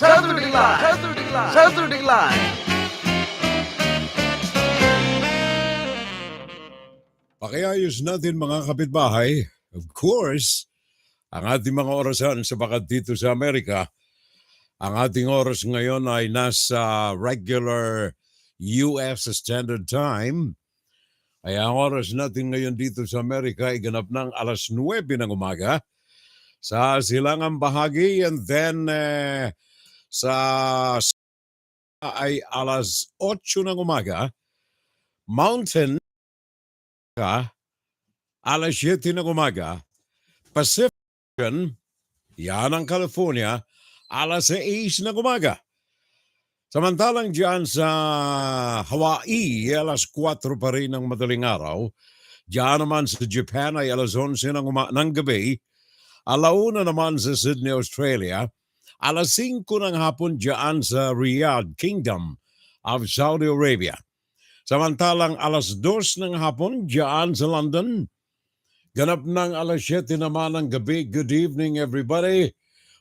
Saturday Live. Saturday Live. Pakiayos natin mga kapitbahay. Of course, ang ating mga orasan sapagat dito sa Amerika, ang ating oras ngayon ay nasa regular US Standard Time. Ay ang oras natin ngayon dito sa Amerika ay ganap ng alas 9 ng umaga sa silangang bahagi, and then sa ay alas 8 ng umaga, Mountain alas 7 ng umaga, Pacific, yan ang California, alas 6 ng umaga. Samantalang dyan sa Hawaii, alas 4 pa rin ng madaling araw. Dyan naman sa Japan ay alas 11 ng gabi. Alauna naman sa Sydney, Australia. Alas 5 ng hapon dyan sa Riyadh, Kingdom of Saudi Arabia. Samantalang alas 2 ng hapon dyan sa London. Ganap ng alas 7 naman ng gabi. Good evening everybody.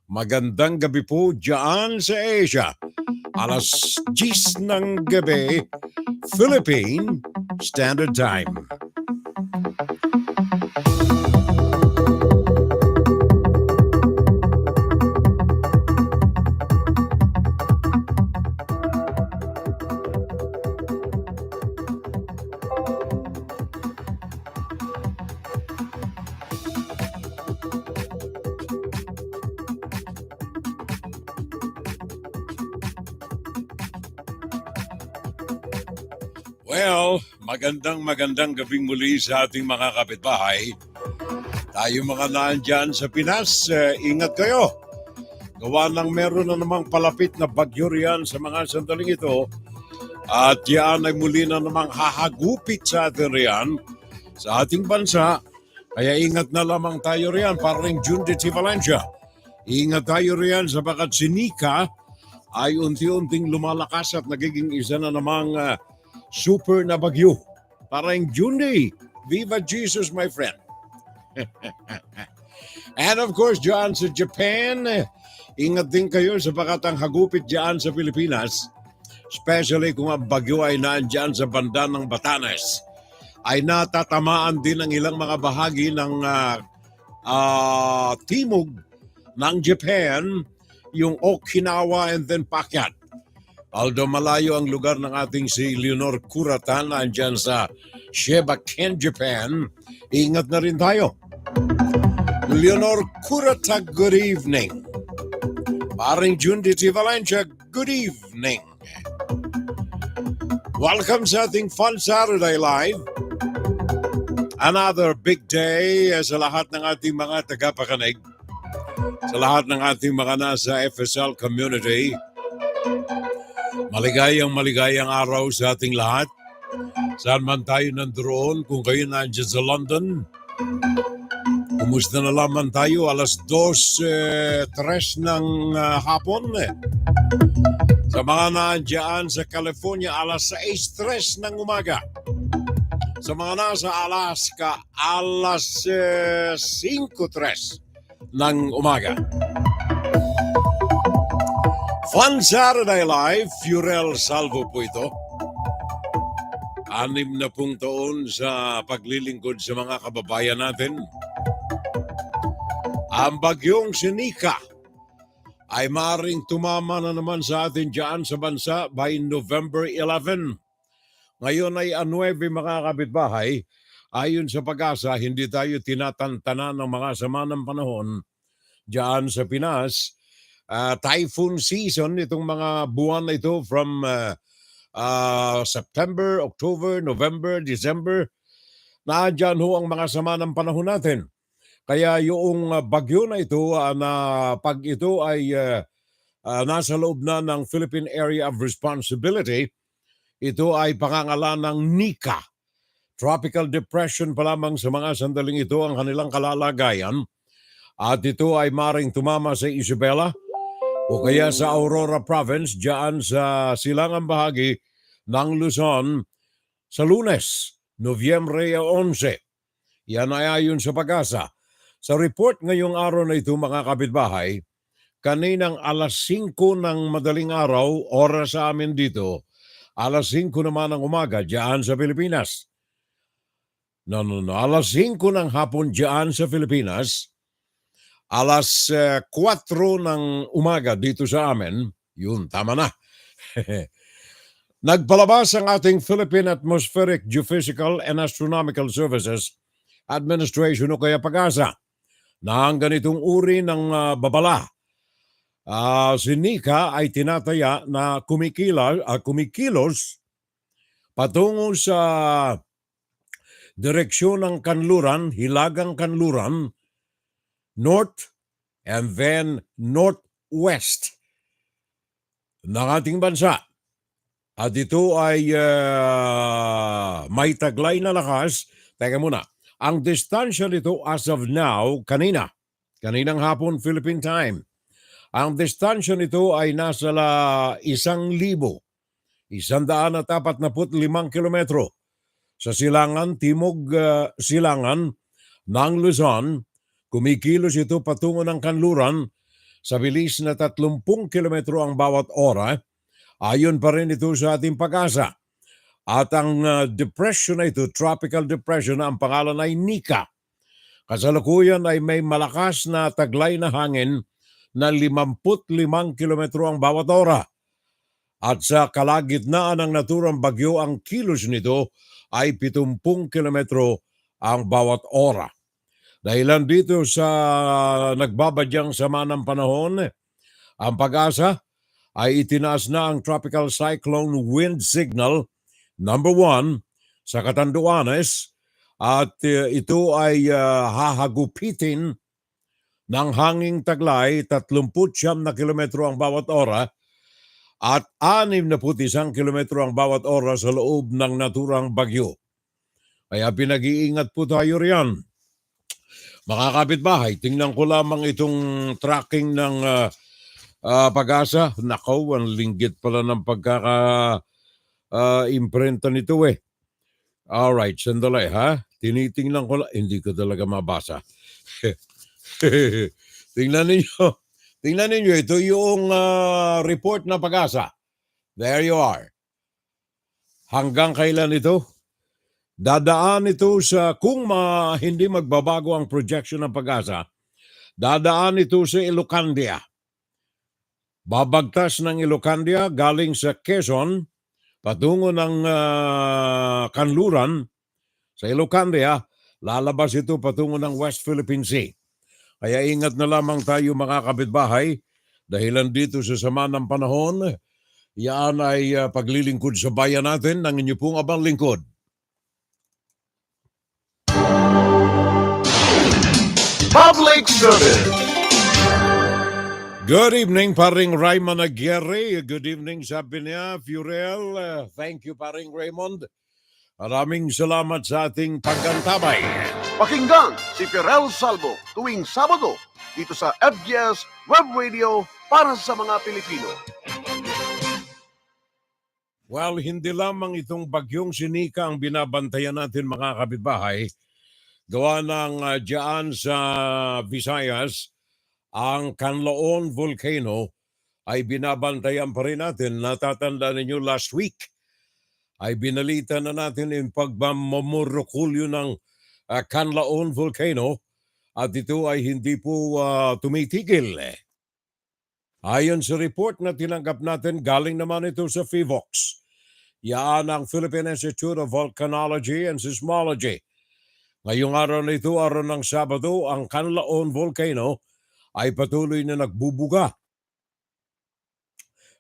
Magandang gabi po dyan sa Asia. Alas 10 ng gabi, Philippine Standard Time. Well, magandang gabing muli sa ating mga kapitbahay. Tayo mga naandyan sa Pinas, ingat kayo. Gawa ng meron na namang palapit na bagyo riyan sa mga sandaling ito. At yan ay muli na namang hahagupit sa atin riyan sa ating bansa. Kaya ingat na lamang tayo riyan, parang June de Valencia. Ingat tayo riyan sapagat si Nika ay unti-unting lumalakas at nagiging isa na namang super na bagyo. Parang June. Viva Jesus, my friend. And of course, dyan sa Japan, ingat din kayo sapagat ang hagupit dyan sa Pilipinas, especially kung ang bagyo ay naandyan sa banda ng Batanes, ay natatamaan din ang ilang mga bahagi ng timog ng Japan, yung Okinawa and then Phuket. Although malayo ang lugar ng ating si Leonor Kurata na andyan sa Shibaken, Japan, ingat na rin tayo. Leonor Kurata, good evening. Paring June de Valencia, good evening. Welcome sa ating Fun Saturday Live. Another big day sa lahat ng ating mga tagapakinig, sa lahat ng ating mga nasa FSL community. Maligayang araw sa ating lahat. Saan man tayo nandoon, kung kayo nandiyan sa London, kumusta na lamang tayo? Alas 2:03 ng hapon. Sa mga nandiyan sa California, alas 6:03 ng umaga. Sa mga nasa Alaska, alas 5:03 ng umaga. Fun Saturday Live, Furel Salvo po ito. 60 taon sa paglilingkod sa mga kababayan natin. Ang bagyong si Nika ay maaaring tumama na naman sa atin dyan sa bansa by November 11. Ngayon ay 9 mga kapitbahay. Ayon sa pag-asa, hindi tayo tinatantana ng mga sama ng panahon dyan sa Pinas. Typhoon season itong mga buwan na ito from September, October, November, December. Naandyan ho ang mga sama ng panahon natin. Kaya yung bagyo na ito, na pag ito ay nasa loob na ng Philippine Area of Responsibility, ito ay pangangalan ng Nika. Tropical Depression pa lamang sa mga sandaling ito ang kanilang kalalagayan. At ito ay maring tumama sa Isabela o kaya sa Aurora Province, dyan sa silangang bahagi ng Luzon sa Lunes, Nobyembre 11. Yan ay ayon sa pag-asa. Sa report ngayong araw na ito mga kapitbahay, kaninang alas 5 ng madaling araw, oras sa amin dito, alas 5 naman ng umaga diyan sa Pilipinas. Alas 5 ng hapon diyan sa Pilipinas, alas 4 ng umaga dito sa amin, yun, tama na. Nagpalabas ang ating Philippine Atmospheric, Geophysical and Astronomical Services Administration o kaya pag-asa na ang ganitong uri ng babala. Si Nika ay tinataya na kumikilos patungo sa direksyon ng kanluran, hilagang kanluran, north and then northwest ng ating bansa. At ito ay may taglay na lakas. Teka muna, ang distansya nito as of now, kaninang hapon Philippine time, ang distansya nito ay nasa 1,145 kilometro sa silangan, timog silangan ng Luzon. Kumikilos ito patungo ng kanluran sa bilis na 30 kilometro ang bawat oras. Ayon pa rin ito sa ating pag-asa. At ang depression na ito, tropical depression na ang pangalan ay Nika. Kasalukuyan ay may malakas na taglay na hangin na 55 kilometro ang bawat oras. At sa kalagitnaan ng naturang bagyo, ang kilos nito ay 70 kilometro ang bawat oras. Dahilan dito sa nagbabadyang sama ng panahon, ang pag-asa ay itinaas na ang Tropical Cyclone Wind Signal number 1 sa Catanduanes at ito ay hahagupitin ng hanging taglay 39 na kilometro ang bawat oras at 61 kilometro ang bawat oras sa loob ng naturang bagyo. Kaya pinag-iingat po tayo riyan. Mga kapitbahay, tingnan ko lamang itong tracking ng pag-asa. Nakaw, ang linggit pala ng pagkaka-imprenta nito eh. Alright, sandali ha. Tinitingnan ko lang. Hindi ko talaga mabasa. Tingnan ninyo. Ito yung report na pag-asa. There you are. Hanggang kailan ito? Dadaan ito sa, kung hindi magbabago ang projection ng pag-asa, dadaan ito sa Ilocandia. Babagtas ng Ilocandia galing sa Quezon patungo ng kanluran sa Ilocandia, lalabas ito patungo ng West Philippine Sea. Kaya ingat na lamang tayo mga kapitbahay dahilan dito sa sama ng panahon. Yan ay paglilingkod sa bayan natin ng inyo pong abang lingkod. Public Service. Good evening, paring Raymond Aguirre. Good evening, sabi niya, Furel. Thank you, paring Raymond. Maraming salamat sa ating pagkantabay. Pakinggan si Pirel Salvo tuwing Sabado dito sa FGS Web Radio para sa mga Pilipino. Well, hindi lamang itong bagyong sinika ang binabantayan natin mga kapitbahay. Gawa ng dyan sa Visayas, ang Canlaon Volcano ay binabantayan pa rin natin. Natatanda ninyo last week ay binalita na natin yung pagmamumurukulyo ng Canlaon Volcano at ito ay hindi po tumitigil. Ayon sa report na tinanggap natin, galing naman ito sa PHIVOLCS. Yan ang Philippine Institute of Volcanology and Seismology. Ngayong araw na ito, araw ng Sabado, ang Canlaon Volcano ay patuloy na nagbubuga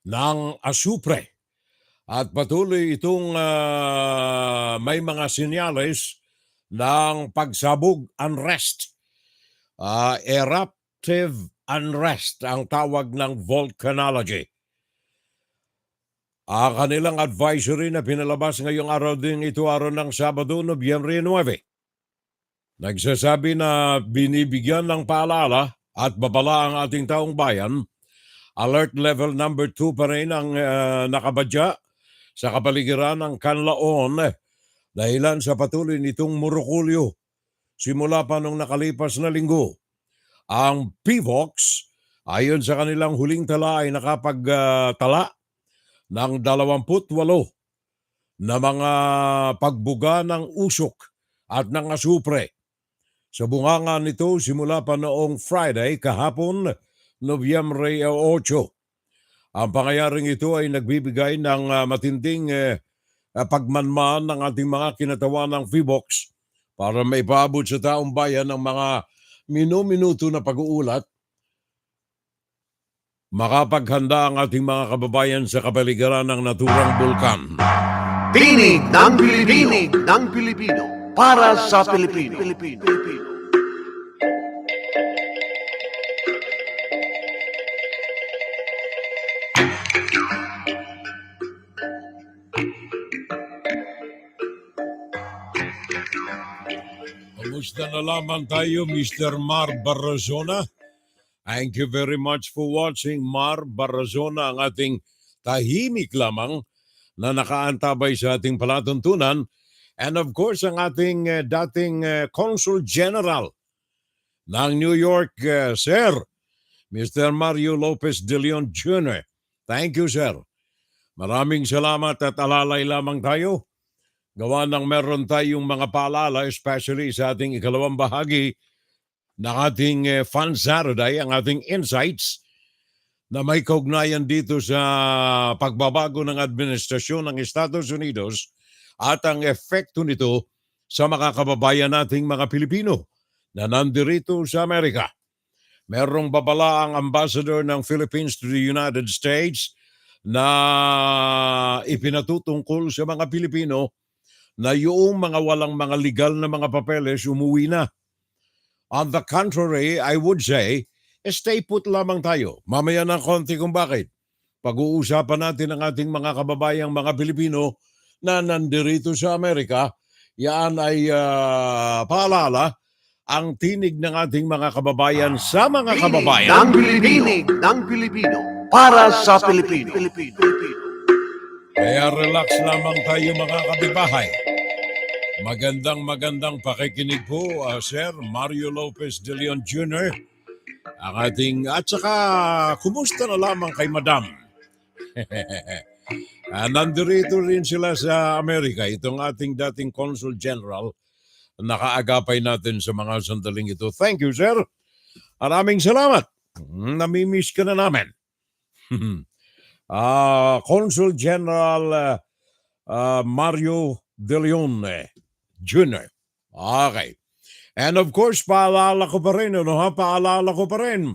ng asupre. At patuloy itong may mga senyales ng pagsabog, unrest. Eruptive unrest ang tawag ng volcanology. Ang kanilang advisory na pinalabas ngayong araw din ito, araw ng Sabado, Nobyembre 9. Nagsasabi na binibigyan ng paalala at babala ang ating taong bayan. Alert level number 2 pa rin ang nakabadya sa kapaligiran ng Canlaon dahilan sa patuloy nitong murukulyo simula pa nung nakalipas na linggo. Ang PHIVOLCS Ayon sa kanilang huling tala ay nakapagtala ng 28 na mga pagbuga ng usok at ng asupre. Sa bunganga nito simula pa noong Friday kahapon, Nobyembre 8. Ang pangyayaring ito ay nagbibigay ng matinding pagmanman ng ating mga kinatawan ng PHIVOLCS para maipaabot sa taong bayan ng mga minuminuto na pag-uulat, makapaghanda ang ating mga kababayan sa kapaligiran ng naturang bulkan. Tinig ng Pilipino para sa Pilipino. Kumusta na lamang tayo, Mr. Mar Barrazona? Thank you very much for watching. Mar Barrazona, ang ating tahimik lamang na nakaantabay sa ating palatuntunan. And of course, ang ating dating Consul General ng New York, Sir, Mr. Mario Lopez de Leon Jr. Thank you, sir. Maraming salamat at alalay lamang tayo. Gawa ng meron tayong mga paalala, especially sa ating ikalawang bahagi ng ating Fun Saturday, ang ating insights na may kaugnayan dito sa pagbabago ng administrasyon ng Estados Unidos at ang epekto nito sa mga kababayan nating mga Pilipino na nandirito sa Amerika. Merong babala ang ambassador ng Philippines to the United States na ipinatutungkol sa mga Pilipino na yung mga walang mga legal na mga papeles umuwi na. On the contrary, I would say, stay put lamang tayo. Mamaya ng konti kung bakit. Pag-uusapan natin ang ating mga kababayang mga Pilipino na nandirito sa Amerika. Yan ay paalala ang tinig ng ating mga kababayan sa mga kababayan. Tinig ng Pilipino para sa Pilipino. Kaya relax lamang tayo mga kabibahay. Magandang pakikinig po, Sir Mario Lopez de Leon Jr. Ang ating, at saka, kumusta na lamang kay Madam? Nandito rin sila sa Amerika, itong ating dating Consul General. Nakaagapay natin sa mga sandaling ito. Thank you, sir. Maraming salamat. Namimiss ka na namin. Consul General Mario De Leon Jr. Okay. And of course, paalala ko pa rin,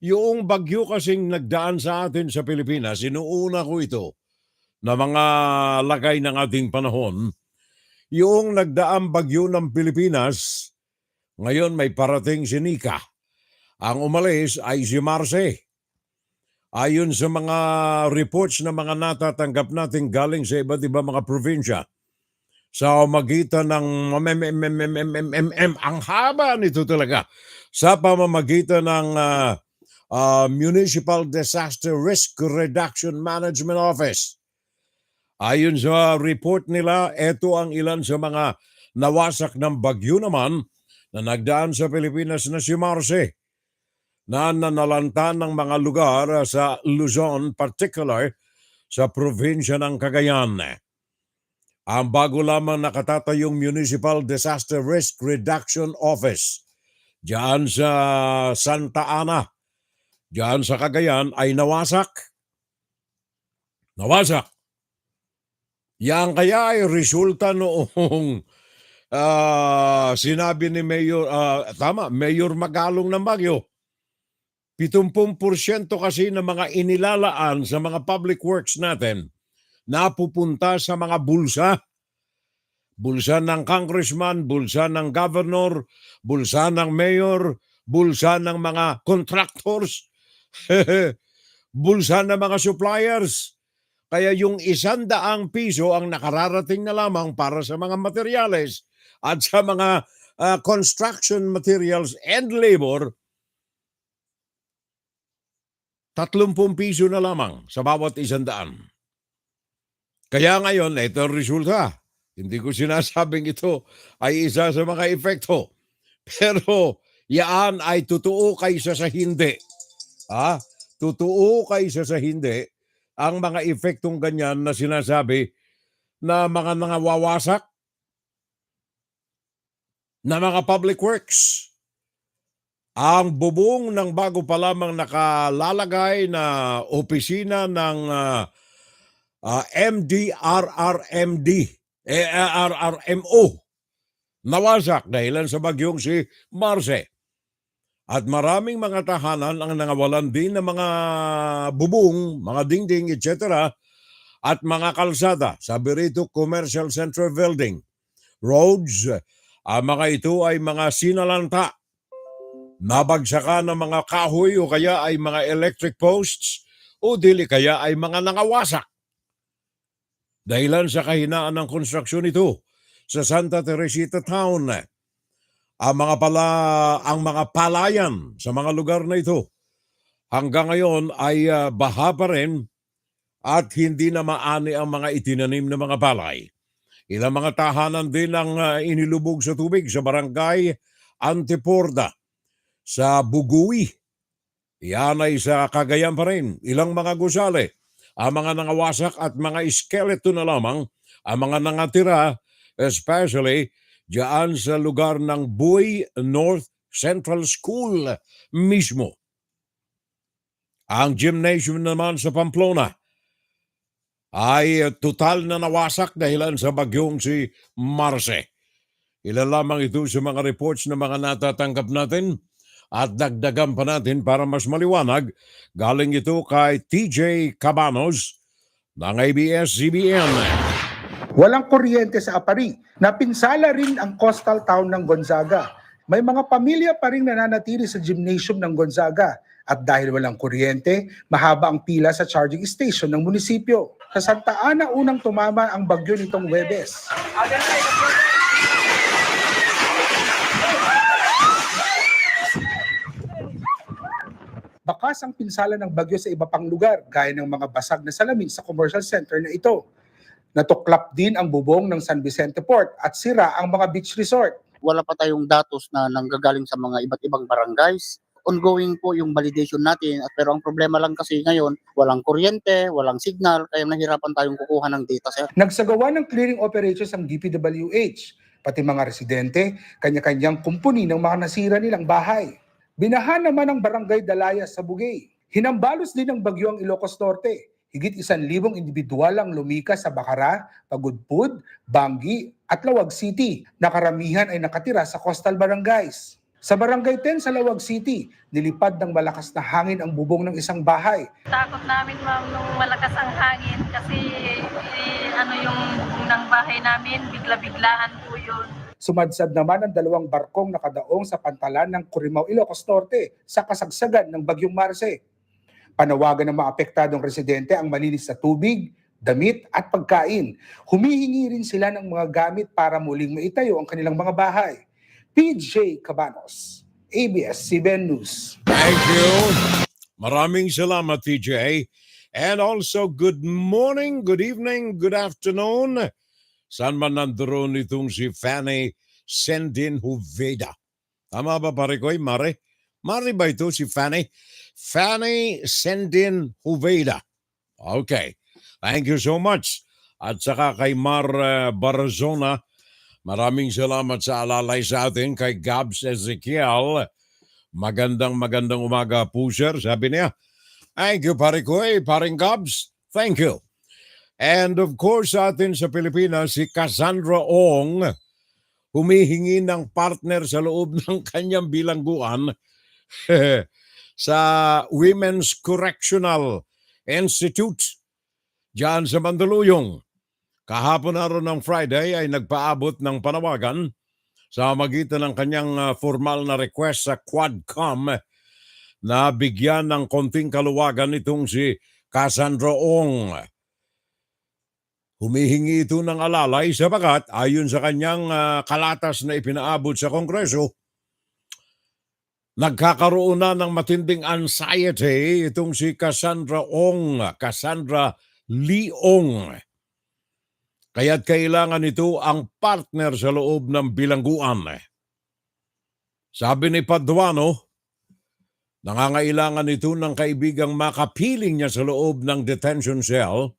yung bagyo kasing nagdaan sa atin sa Pilipinas, inuuna ko ito na mga lagay ng ating panahon. Yung nagdaang bagyo ng Pilipinas, ngayon may parating si Nika. Ang umalis ay si Marce. Ayon sa mga reports na mga natatanggap natin galing sa iba't ibang mga probinsya, sa magitan ng ang haba nito talaga, sa pamamagitan ng Municipal Disaster Risk Reduction Management Office. Ayon sa report nila, ito ang ilan sa mga nawasak ng bagyo naman na nagdaan sa Pilipinas na si Marce, na nanalanta ng mga lugar sa Luzon, particular sa probinsya ng Cagayan. Ang bago lamang nakatatayong Municipal Disaster Risk Reduction Office diyan sa Santa Ana, diyan sa Cagayan, ay nawasak. Yan kaya ay resulta noong sinabi ni Mayor Magalong ng Baguio. 70% kasi ng mga inilalaan sa mga public works natin napupunta sa mga bulsa. Bulsa ng congressman, bulsa ng governor, bulsa ng mayor, bulsa ng mga contractors, bulsa ng mga suppliers. Kaya yung 100 piso ang nakararating na lamang para sa mga materyales at sa mga construction materials and labor, 30 piso na lamang sa bawat 100. Kaya ngayon, ito ang resulta. Hindi ko sinasabing ito ay isa sa mga epekto. Pero yan ay totoo kaysa sa hindi. Ah, totoo kaysa sa hindi ang mga epektong ganyan na sinasabi na mga nangawawasak na mga public works. Ang bubong ng bago pa lamang nakalalagay na opisina ng MDRRMD, RRMO, nawasak dahilan sa bagyong si Marce. At maraming mga tahanan ang nangawalan din ng mga bubong, mga dingding, etc. At mga kalsada. Sabi rito, commercial center building, roads, ang mga ito ay mga sinalanta. Nabagsakan ng mga kahoy o kaya ay mga electric posts o dili kaya ay mga nangawasak. Dahilan sa kahinaan ng konstruksyon ito sa Santa Teresita Town. Ang mga palayan sa mga lugar na ito hanggang ngayon ay baha pa rin at hindi na maani ang mga itinanim na mga palay. Ilang mga tahanan din ang inilubog sa tubig sa barangay Anteporda sa Buguwi. Yan ay sa Cagayan pa rin. Ilang mga gusali, ang mga nangawasak at mga skeleton na lamang ang mga nangatira, especially diyan sa lugar ng Buy North Central School mismo. Ang gymnasium naman sa Pamplona ay total na nawasak dahilan sa bagyong si Marce. Ilan lamang ito sa mga reports na mga natatanggap natin at dagdagan pa natin para mas maliwanag. Galing ito kay TJ Cabanos ng ABS-CBN. Walang kuryente sa Apari. Napinsala rin ang coastal town ng Gonzaga. May mga pamilya pa rin nananatili sa gymnasium ng Gonzaga. At dahil walang kuryente, mahaba ang pila sa charging station ng munisipyo. Sa Santa Ana, unang tumama ang bagyo nitong Huwebes. Bakas ang pinsala ng bagyo sa iba pang lugar, gaya ng mga basag na salamin sa commercial center na ito. Natuklap din ang bubong ng San Vicente Port at sira ang mga beach resort. Wala pa tayong datos na nanggagaling sa mga iba't ibang barangays. Ongoing po yung validation natin, pero ang problema lang kasi ngayon, walang kuryente, walang signal, kaya nahirapan tayong kukuha ng data, sir. Nagsagawa ng clearing operations ang DPWH, pati mga residente, kanya-kanyang kumpuni ng mga nasira nilang bahay. Binaha naman ang barangay Dalaya sa Bugay. Hinambalos din ng bagyo ang Ilocos Norte. Higit 1,000 individual ang lumikas sa Bacara, Pagudpud, Bangi at Lawag City. Nakaramihan ay nakatira sa coastal barangays. Sa Barangay 10 sa Lawag City, nilipad ng malakas na hangin ang bubong ng isang bahay. Takot namin, ma'am, nung malakas ang hangin kasi yung bubong ng bahay namin, bigla-biglaan po yun. Sumadsad naman ang 2 barkong nakadaong sa pantalan ng Curimaw, Ilocos Norte sa kasagsagan ng Bagyong Marce. Panawagan ng mga apektadong residente ang malinis na tubig, damit at pagkain. Humihingi rin sila ng mga gamit para muling maitayo ang kanilang mga bahay. PJ Cabanos, ABS-CBN News. Thank you. Maraming salamat, TJ. And also, good morning, good evening, good afternoon. Saan man nandoon itong si Fanny Sendin Juveda. Tama ba pare ko, Mare? Mare ba ito si Fanny? Fanny Sendin Juveda. Okay. Thank you so much. At saka kay Mar Barzona, maraming salamat sa alalay sa atin. Kay Gabs Ezekiel, magandang umaga po, sir. Sabi niya, thank you, pare ko, paring Gabs. Thank you. And of course, sa atin sa Pilipinas, si Cassandra Ong, humihingi ng partner sa loob ng kanyang bilangguan sa Women's Correctional Institute diyan sa Mandaluyong. Kahapon araw ng Friday ay nagpaabot ng panawagan sa magitan ng kanyang formal na request sa Quadcom na bigyan ng konting kaluwagan itong si Cassandra Ong. Humihingi ito ng alalay sapagat ayon sa kanyang kalatas na ipinaabot sa Kongreso, nagkakaroon na ng matinding anxiety itong si Cassandra Leong. Kaya't kailangan ito ang partner sa loob ng bilangguan. Sabi ni Paduano, Nangangailangan ito ng kaibigang makapiling niya sa loob ng detention cell.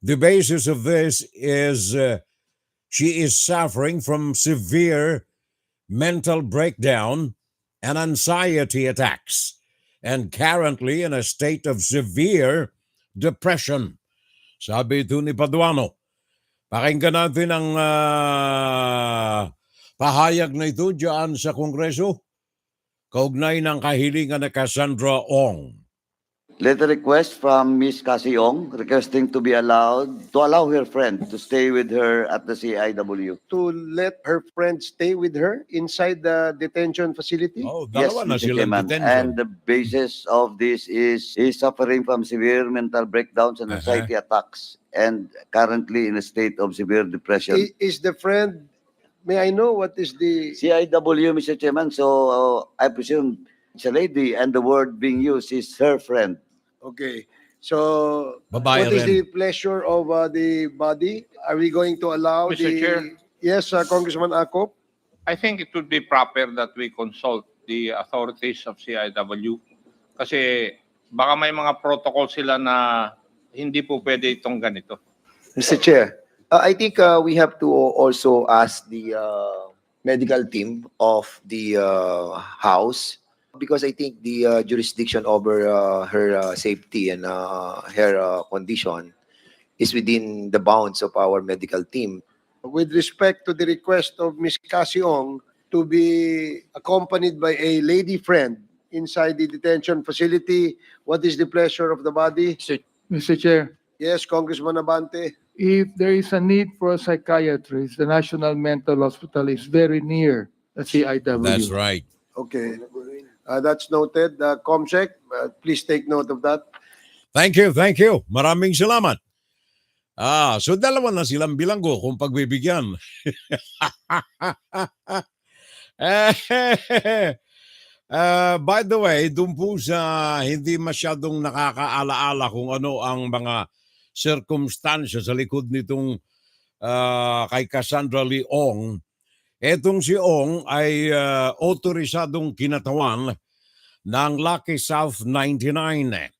The basis of this is she is suffering from severe mental breakdown and anxiety attacks and currently in a state of severe depression. Sabi ito ni Paduano. Pakinggan natin ang pahayag na ito dyan sa Kongreso kaugnay ng kahilingan ni Cassandra Ong. Letter request from Miss Cassie Ong requesting to allow her friend to stay with her at the CIW. To let her friend stay with her inside the detention facility? Oh, Yes, dalawa na Mr. silang Chairman. detention. And the basis of this is suffering from severe mental breakdowns and anxiety attacks and currently in a state of severe depression. Is the friend, may I know what is the, CIW, Mr. Chairman, so I presume it's a lady and the word being used is her friend. okay. So, Babae what is rin. the pleasure of the body? Are we going to allow Mr. Chair. Yes, Congressman Akop? I think it would be proper that we consult the authorities of CIW kasi baka may mga protocol sila na hindi po pwede itong ganito. Mr. Chair, I think we have to also ask the medical team of the House because I think the jurisdiction over her safety and her condition is within the bounds of our medical team. With respect to the request of Miss Cassie Ong to be accompanied by a lady friend inside the detention facility, what is the pleasure of the body? Mr. Chair, Yes, Congressman Abante. if there is a need for a psychiatrist, the National Mental Hospital is very near the CIW. That's right. Okay. That's noted. Comsec, please take note of that. Thank you, thank you. Maraming salamat. So dalawa na silang bilanggo kung pagbibigyan. By the way, dun po sa hindi masyadong nakakaalaala kung ano ang mga circumstances sa likod nitong kay Cassandra Lee Ong, etong si Ong ay otorisadong kinatawan ng Lucky South 99.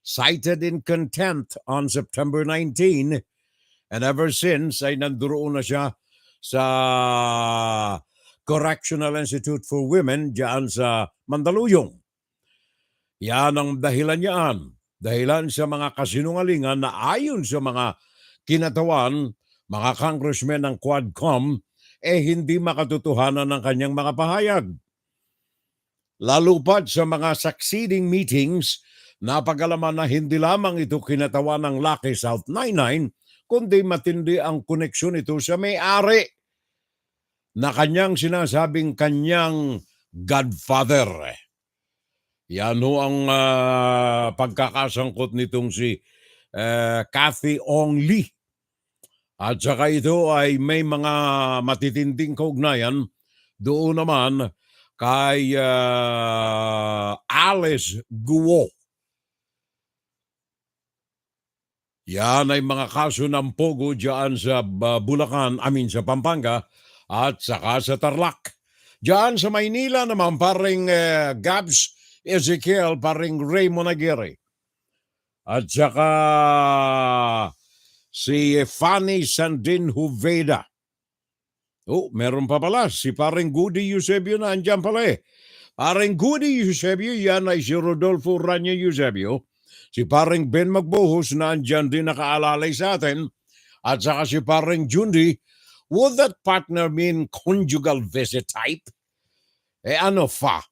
Cited in contempt on September 19 and ever since ay nandoon na siya sa Correctional Institute for Women diyan sa Mandaluyong. Yan ang dahilan niyan. Dahilan sa mga kasinungalingan na ayon sa mga kinatawan, mga congressmen ng Quadcom, hindi makatotohanan ng kanyang mga pahayag. Lalo pa sa mga succeeding meetings, napag-alaman na hindi lamang ito kinatawan ng Lucky South 99, kundi matindi ang koneksyon ito sa may-ari na kanyang sinasabing kanyang godfather. Yan ho ang pagkakasangkot nitong si Cathy Ong Lee. At saka ito ay may mga matitinding kaugnayan doon naman kay Alice Guo. Yan ay mga kaso ng pogo dyan sa Bulacan, sa Pampanga at saka sa Tarlac. Dyan sa Maynila naman paring Gabs Ezekiel, paring Raymond Aguirre. At saka si Fanny Sandin Juveda. Oh, meron pa pala. Si paring Goody Eusebio na andyan pala eh. Paring Goody Eusebio, yan ay si Rodolfo Rania Eusebio. Si paring Ben Magbuhos na andyan din nakaalalay sa atin. At saka si paring Jundi, would that partner mean conjugal visit type? Ano fa?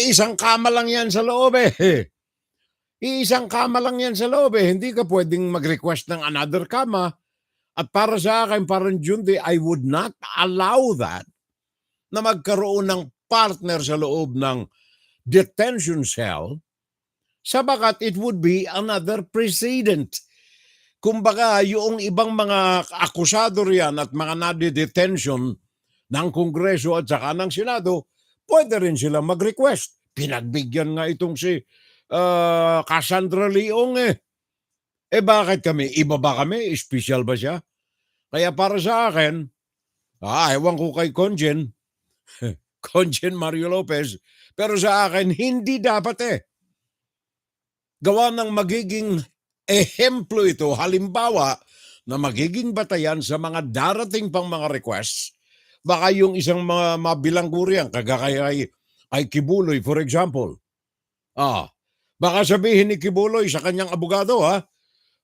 Isang kama lang yan sa loob eh. Isang kama lang yan sa loob eh. Hindi ka pwedeng mag-request ng another kama. At para sa akin, parang Jundi, I would not allow that na magkaroon ng partner sa loob ng detention cell sabagat it would be another precedent. Kumbaga, yung ibang mga akusado riyan at mga nade-detention ng Kongreso at saka ng Senado, pwede rin sila mag-request. Pinagbigyan nga itong si Cassandra Leong eh. Bakit kami? Iba ba kami? Special ba siya? Kaya para sa akin, ewan ko kay Conjen, Conjen Mario Lopez. Pero sa akin, hindi dapat gawa ng magiging ehemplo ito, halimbawa, na magiging batayan sa mga darating pang mga requests. Baka yung isang mga mabilanggurian, kagaya ay Kibuloy, for example. Baka sabihin ni Kibuloy sa kanyang abogado,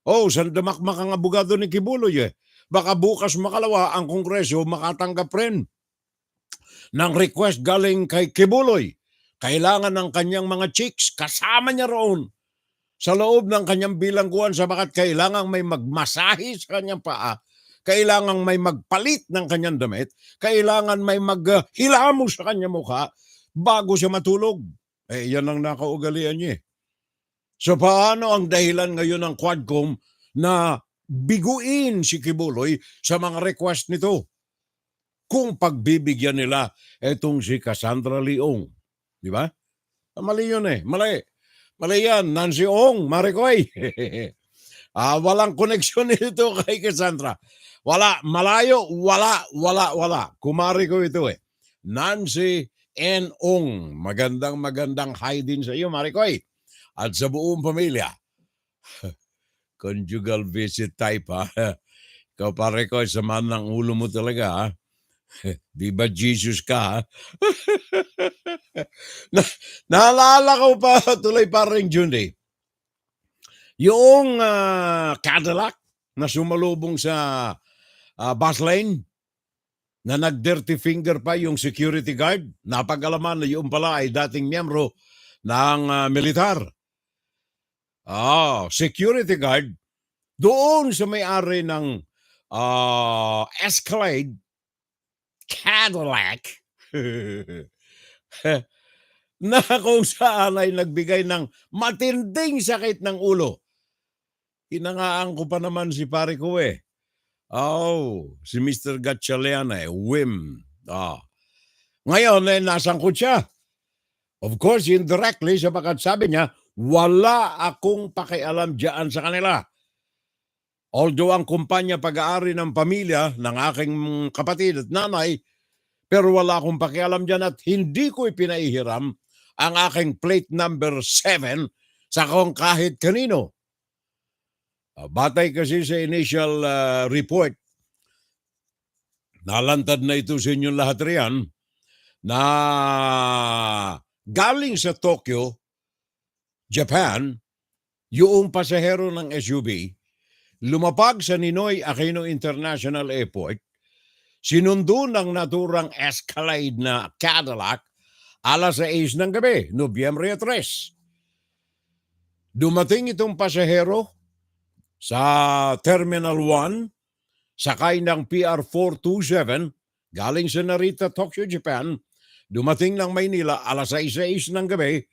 sandamakmak ang abogado ni Kibuloy Baka bukas makalawa ang Kongreso makatanggap rin ng request galing kay Kibuloy. Kailangan ng kanyang mga chicks, kasama niya roon sa loob ng kanyang bilangguan sapagat kailangan may magmasahe sa kanyang paa, kailangan may magpalit ng kanyang damit, kailangan may maghilamos sa kanyang mukha bago siya matulog. Yan ang nakaugalian niya. So paano ang dahilan ngayon ng Quadcom na biguin si Kibuloy sa mga request nito? Kung pagbibigyan nila etong si Cassandra Leong. Di ba? Mali yun Mali. Mali yan. Nancy Ong, Maricoy. Walang koneksyon nito kay Cassandra. Wala. Malayo. Wala. Kumari ko ito Nancy N. Ong. Magandang hi din sa iyo, Maricoy. At sa buong pamilya. Conjugal visit type, Ikaw, pare ko, sama ng ulo mo talaga, Di ba Jesus ka, Naalala ko pa tuloy parang June yung Cadillac na sumalubong sa bus lane na nag-dirty finger pa yung security guard. Napag-alaman na yung pala ay dating miyembro ng militar. Security guard doon sa may-ari ng Escalade Cadillac na kung saan ay nagbigay ng matinding sakit ng ulo. Hinangaan ko pa naman si pare ko si Mr. Gatchalian Wim. Ngayon nasangkot siya. Of course, indirectly, sapagat sabi niya, wala akong pakialam diyan sa kanila. Although ang kumpanya pag-aari ng pamilya ng aking kapatid at nanay, pero wala akong pakialam dyan at hindi ko ipinaihiram ang aking plate number 7 sa kung kahit kanino. Batay kasi sa initial report, nalantad na ito sa inyong lahat riyan, na galing sa Tokyo, Japan, yung pasahero ng SUV, lumapag sa Ninoy Aquino International Airport, sinundo ng naturang Escalade na Cadillac alas 6 ng gabi, Nobyembre 3. Dumating itong pasahero sa Terminal 1, sakay ng PR-427, galing sa Narita, Tokyo, Japan, dumating ng Maynila alas 6 ng gabi,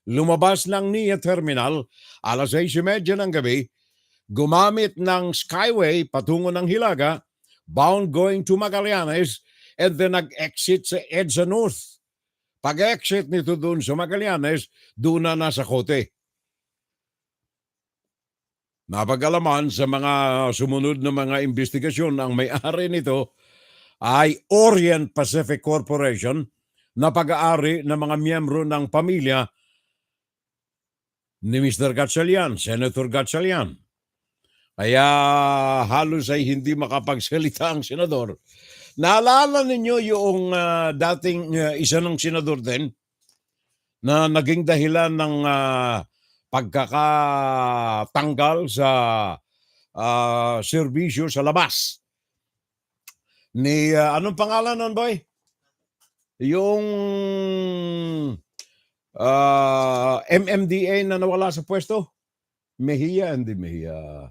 lumabas ng NIA Terminal alas 6:30 ng gabi, gumamit ng Skyway patungo ng Hilaga, bound going to Magallanes, and then nag-exit sa EDSA North. Pag-exit nito doon sa Magallanes, doon na nasa Kote. Napag-alaman sa mga sumunod na mga investigasyon, ang may-ari nito ay Orient Pacific Corporation na pag-aari ng mga miyembro ng pamilya ni Mr. Gatchalian, Senator Gatchalian. Kaya halos ay hindi makapagsalita ang senador. Naalala ninyo yung dating isa ng senador din na naging dahilan ng pagkakatanggal sa serbisyo sa labas. Ni, anong pangalan nun, boy? Yung MMDA na nawala sa pwesto? Hindi Mejia.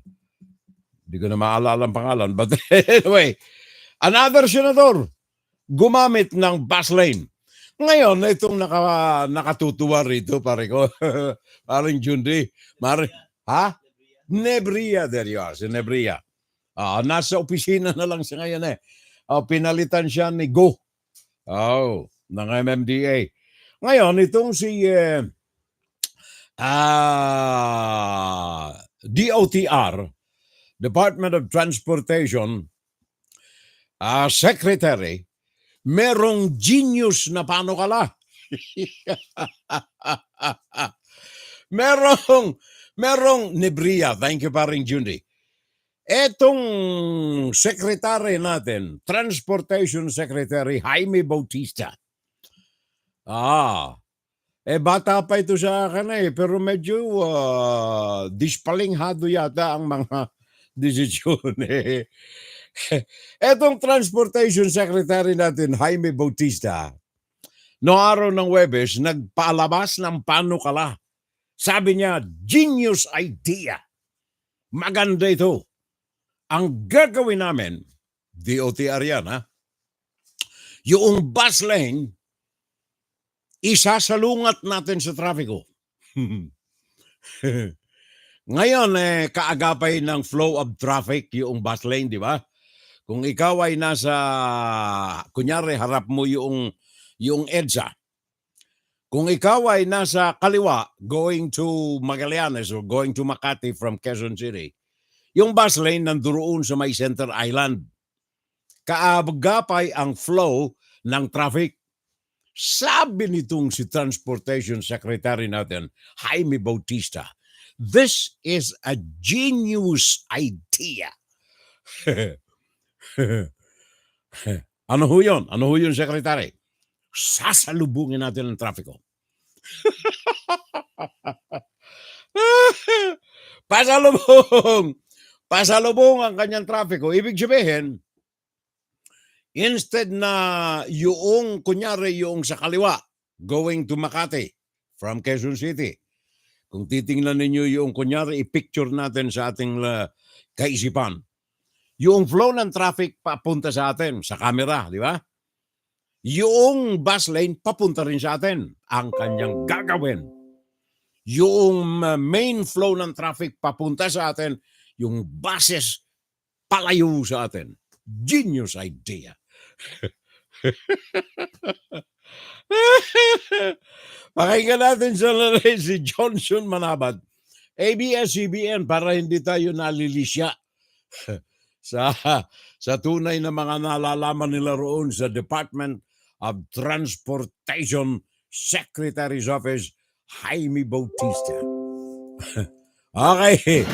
Hindi ko na maalala ang pangalan. But anyway, another senador gumamit ng bus lane. Ngayon, itong nakatutuwa rito, pare ko. Parang Jundi. Nebria. There you are, si Nebria. Nasa opisina na lang siya ngayon pinalitan siya ni Go. Ng MMDA. Ngayon, itong si DOTR, Department of Transportation, Secretary, merong genius na panukala. merong nebriya. Thank you, paring Jundi. Etong secretary natin, Transportation Secretary Jaime Bautista. Bata pa ito sa akin pero medyo dispalinghado yata ang mga desisyon Etong Transportation Secretary natin, Jaime Bautista, noong araw ng Huwebes, nagpaalabas ng panukala. Sabi niya, genius idea. Maganda ito. Ang gagawin namin, DOTR yan yung bus lane, isasalungat natin sa trafiko. Ngayon, kaagapay ng flow of traffic yung bus lane, di ba? Kung ikaw ay nasa, kunyari, harap mo yung EDSA. Kung ikaw ay nasa kaliwa, going to Magallanes or going to Makati from Quezon City, yung bus lane nandoon sa may Center Island. Kaagapay ang flow ng traffic. Sabi nitong si Transportation Secretary natin, Jaime Bautista, this is a genius idea. Ano ho yun? Ano ho yun, Secretary? Sasalubungin natin ang trafiko. Pasalubong ang kanyang trafiko. Ibig sabihin, instead na yung, kunyari, yung sa kaliwa, going to Makati from Quezon City, kung titingnan ninyo yung, kunyari, i-picture natin sa ating kaisipan, yung flow ng traffic papunta sa atin, sa camera, di ba? Yung bus lane papunta rin sa atin. Ang kanyang gagawin. Yung main flow ng traffic papunta sa atin, yung buses palayo sa atin. Genius idea. Pakinggan natin sa lalay si Johnson Manabat, ABS-CBN, para hindi tayo nalilisya sa tunay na mga nalalaman nila roon sa Department of Transportation Secretary's Office, Jaime Bautista. Okay.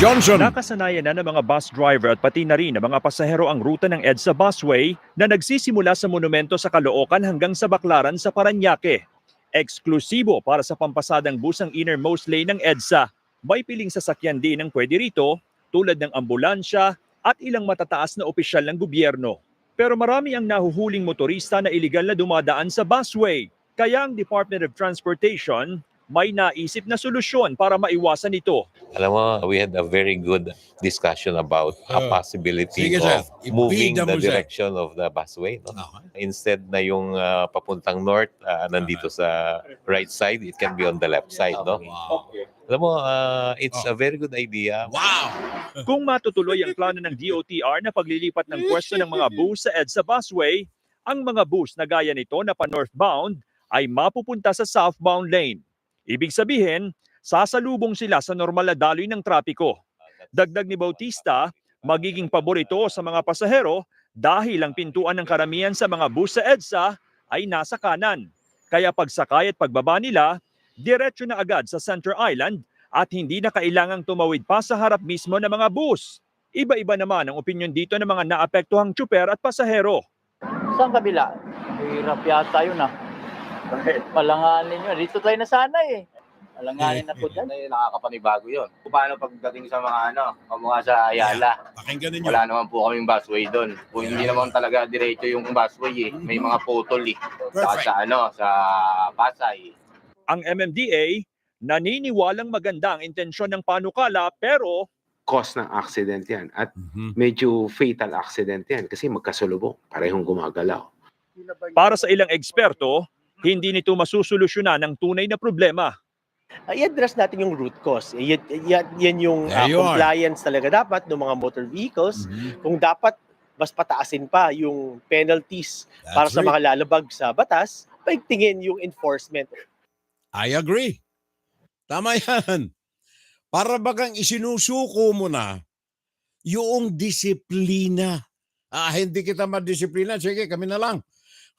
Johnson. Nakasanayan na ng mga bus driver at pati na rin ng mga pasahero ang ruta ng EDSA busway na nagsisimula sa monumento sa Caloocan hanggang sa Baclaran sa Parañaque. Eksklusibo para sa pampasadang bus ang innermost lane ng EDSA. May piling sasakyan din ang pwede rito tulad ng ambulansya at ilang matataas na opisyal ng gobyerno. Pero marami ang nahuhuling motorista na iligal na dumadaan sa busway. Kaya ang Department of Transportation may naisip na solusyon para maiwasan ito. Alam mo, we had a very good discussion about a possibility sige, of sir. moving Ibida mo, the sir. direction of the busway. No? Instead na yung papuntang north, nandito sa right side, it can be on the left side. No? Wow. Alam mo, it's a very good idea. Wow! Kung matutuloy ang plano ng DOTR na paglilipat ng pwesto ng mga bus sa EDSA busway, ang mga bus na gaya nito na pa-northbound ay mapupunta sa southbound lane. Ibig sabihin, sasalubong sila sa normal na daloy ng trapiko. Dagdag ni Bautista, magiging paborito sa mga pasahero dahil ang pintuan ng karamihan sa mga bus sa EDSA ay nasa kanan. Kaya pagsakay at pagbaba nila, diretso na agad sa Center Island at hindi na kailangang tumawid pa sa harap mismo ng mga bus. Iba-iba naman ang opinyon dito ng mga naapektuhang tsuper at pasahero. Saan kabila? Hirap yata yun Palanganin yun. Dito tayo na sana Palanganin na po dyan. Nakakapanibago yun. Paano pagdating sa mga kamukha sa Ayala? Pakinggan ninyo. Wala naman po kaming busway doon. Kung hindi naman talaga diretso yung busway May mga putol Saka sa Pasay. Ang MMDA, naniniwalang maganda ang intensyon ng panukala pero cause ng accident yan. At medyo fatal accident yan kasi magkasalubong. Parehong gumagalaw. para sa ilang eksperto, hindi nito masusolusyonan ang tunay na problema. I-address natin yung root cause. Yan yung compliance talaga dapat ng mga motor vehicles. Kung dapat mas pataasin pa yung penalties para sa mga lalabag sa batas, paigtingin yung enforcement. I agree. Tama yan. Para bagang isinusuko mo na yung disiplina Hindi kita madisiplina, sige, kami na lang.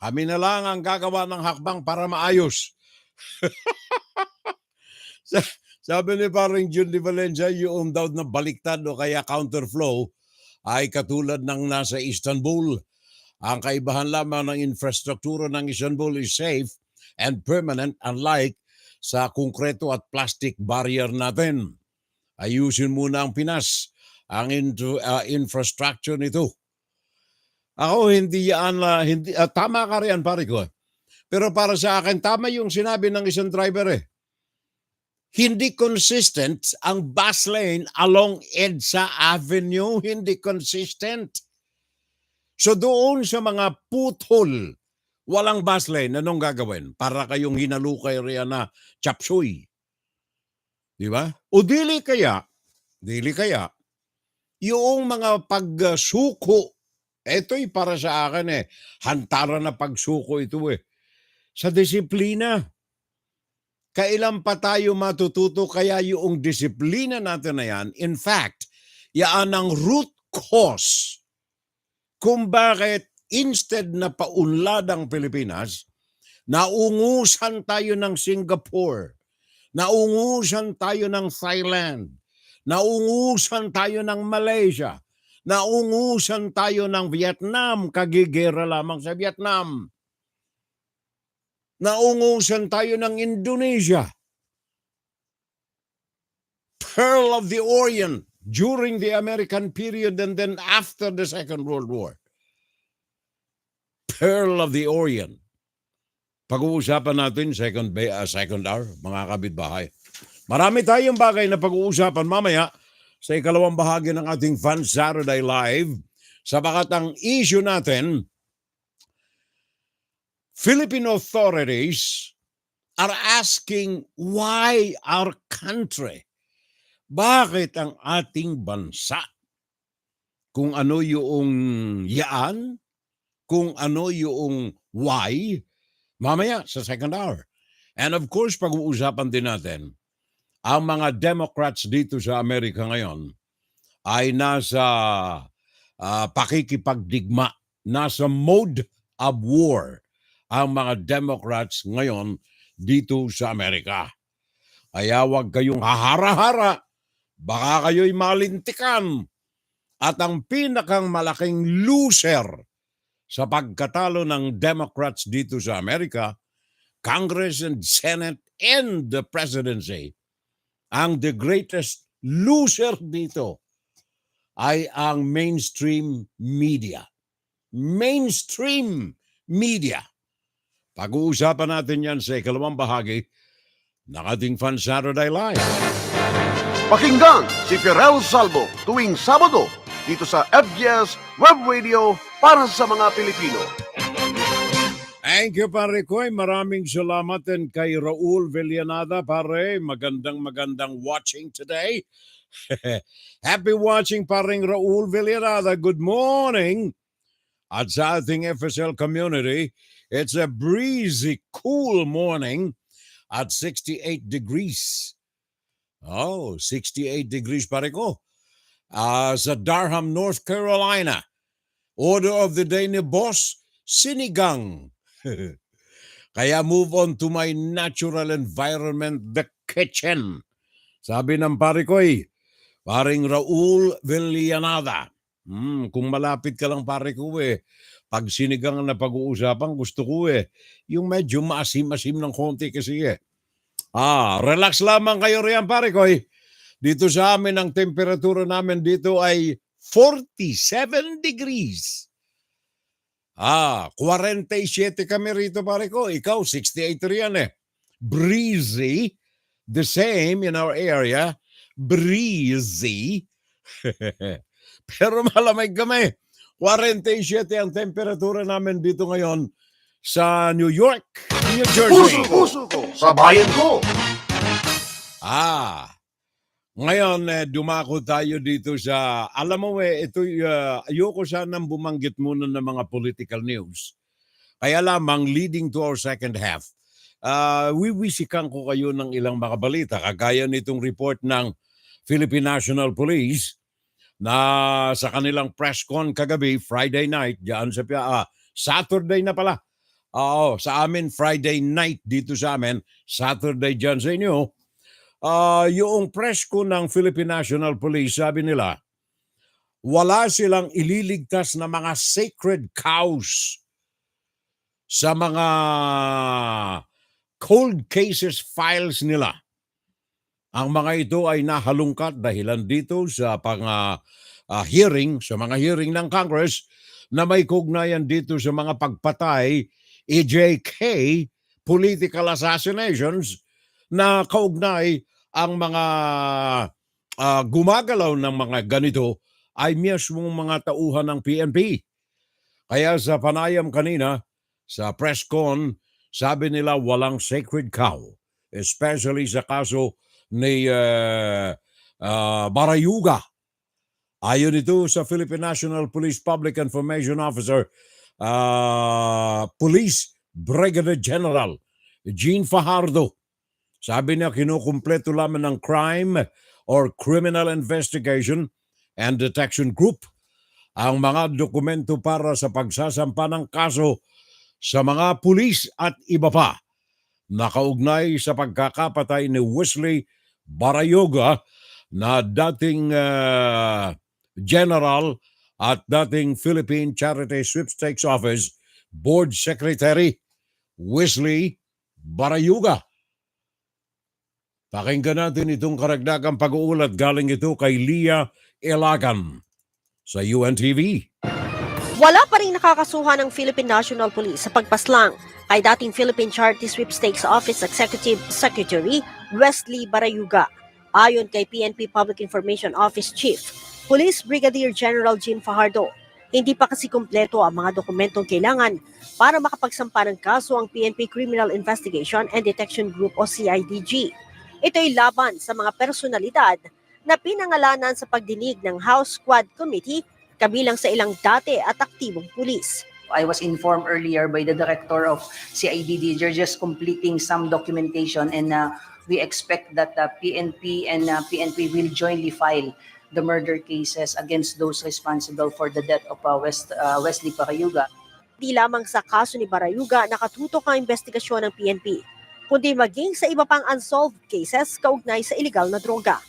Kami na lang ang gagawa ng hakbang para maayos. Sabi ni parang Jun de Valencia, yung daw na baliktad o kaya counterflow ay katulad ng nasa Istanbul. Ang kaibahan lamang ng infrastruktura ng Istanbul is safe and permanent, unlike sa konkreto at plastic barrier natin. Ayusin muna ang Pinas, ang infrastructure nito. Ako hindi yan, tama ka riyan pare ko. Pero para sa akin, tama yung sinabi ng isang driver Hindi consistent ang bus lane along EDSA Avenue. Hindi consistent. So doon sa mga puthol, walang bus lane, anong gagawin? Para kayong hinalukay riyan na chapsuy. Di ba? O dili kaya, yung mga pagsuko, ito'y para sa akin hantaran na pagsuko ito sa disiplina. Kailan pa tayo matututo kaya yung disiplina natin na yan? In fact, yan ang root cause kung bakit instead na paunlad ang Pilipinas, naungusan tayo ng Singapore, naungusan tayo ng Thailand, naungusan tayo ng Malaysia, naungusan tayo ng Vietnam, kagigera lamang sa Vietnam. Naungusan tayo ng Indonesia. Pearl of the Orient during the American period and then after the Second World War. Pearl of the Orient. Pag-uusapan natin second hour, mga kabitbahay. Marami tayong bagay na pag-uusapan mamaya sa ikalawang bahagi ng ating Fun Saturday Live. Sabagat ang issue natin, Philippine authorities are asking why our country, bakit ang ating bansa, kung ano yung yaan, kung ano yung why, mamaya sa second hour. And of course, pag-uusapan din natin, ang mga Democrats dito sa Amerika ngayon ay nasa pakikipagdigma, nasa mode of war ang mga Democrats ngayon dito sa Amerika. Kaya huwag kayong hahara-hara, baka kayo'y malintikan. At ang pinakang malaking loser sa pagkatalo ng Democrats dito sa Amerika, Congress and Senate and the presidency, ang the greatest loser dito ay ang mainstream media. Mainstream media. Pag-uusapan natin yan sa ikalawang bahagi ng ating Fun Saturday Live. Pakinggan si Philip Salvo tuwing Sabado dito sa FBS Web Radio para sa mga Pilipino. Thank you, pare Koy. Maraming salamat din kay Raul Villanada, pare. Magandang watching today. Happy watching, paring Raul Villanada. Good morning. At sa ating FSL community, it's a breezy, cool morning at 68 degrees. Oh, 68 degrees pare ko. Sa Durham, North Carolina. Order of the day ni Boss, sinigang. Kaya move on to my natural environment, the kitchen. Sabi ng pare ko paring Raul Villanada. Kung malapit ka lang pare ko pag sinigang na pag-uusapan, gusto ko yung medyo maasim-asim ng konti kasi relax lamang kayo riyan pare ko Dito sa amin, ang temperatura namin dito ay 47 degrees. 47 kami rito pare ko. Ikaw, 68 riyan Breezy. The same in our area. Breezy. Pero malamig kami. 47 ang temperatura namin dito ngayon sa New York, New Jersey. Puso ko sa bayan ko. Ngayon, dumako tayo dito sa, alam mo ito, ayoko sanang bumanggit muna ng mga political news. Kaya lamang, leading to our second half, wiwisikan ko kayo ng ilang mga balita, kagaya nitong report ng Philippine National Police, na sa kanilang press con kagabi, Friday night, diyan sa Saturday na pala. Oo, sa amin Friday night dito sa amin, Saturday diyan sa inyo. Yung press con ng Philippine National Police, sabi nila, wala silang ililigtas na mga sacred cows sa mga cold cases files nila. Ang mga ito ay nahalungkat dahilan dito sa hearing, sa mga hearing ng Congress na may kugnayan dito sa mga pagpatay, EJK, political assassinations, na kaugnay ang mga gumagalaw ng mga ganito ay mismong mga tauhan ng PNP. Kaya sa panayam kanina, sa press con, sabi nila walang sacred cow, especially sa kaso ni Barayuga. Ayon ito sa Philippine National Police Public Information Officer, Police Brigadier General Jean Fajardo. Sabi niya kinukumpleto lamang ng crime or criminal investigation and detection group ang mga dokumento para sa pagsasampa ng kaso sa mga pulis at iba pa nakaugnay sa pagkakapatay ni Wesley Barayuga na dating general at dating Philippine Charity Sweepstakes Office Board Secretary Wesley Barayuga. Pakinggan natin itong karagdagang pag-uulat galing ito kay Leah Ilagan sa UNTV. Wala pa rin nakakasuhan ng Philippine National Police sa pagpaslang kay dating Philippine Charity Sweepstakes Office Executive Secretary Wesley Barayuga. Ayon kay PNP Public Information Office Chief, Police Brigadier General Jean Fajardo, hindi pa kasi kumpleto ang mga dokumentong kailangan para makapagsampa ng kaso ang PNP Criminal Investigation and Detection Group o CIDG. Ito'y laban sa mga personalidad na pinangalanan sa pagdinig ng House Squad Committee kabilang sa ilang dati at aktibong pulis. I was informed earlier by the director of CIDD. They're just completing some documentation and we expect that PNP and PNP will jointly file the murder cases against those responsible for the death of Wesley Barayuga. Di lamang sa kaso ni Barayuga nakatutok ang investigasyon ng PNP, kundi maging sa iba pang unsolved cases kaugnay sa illegal na droga.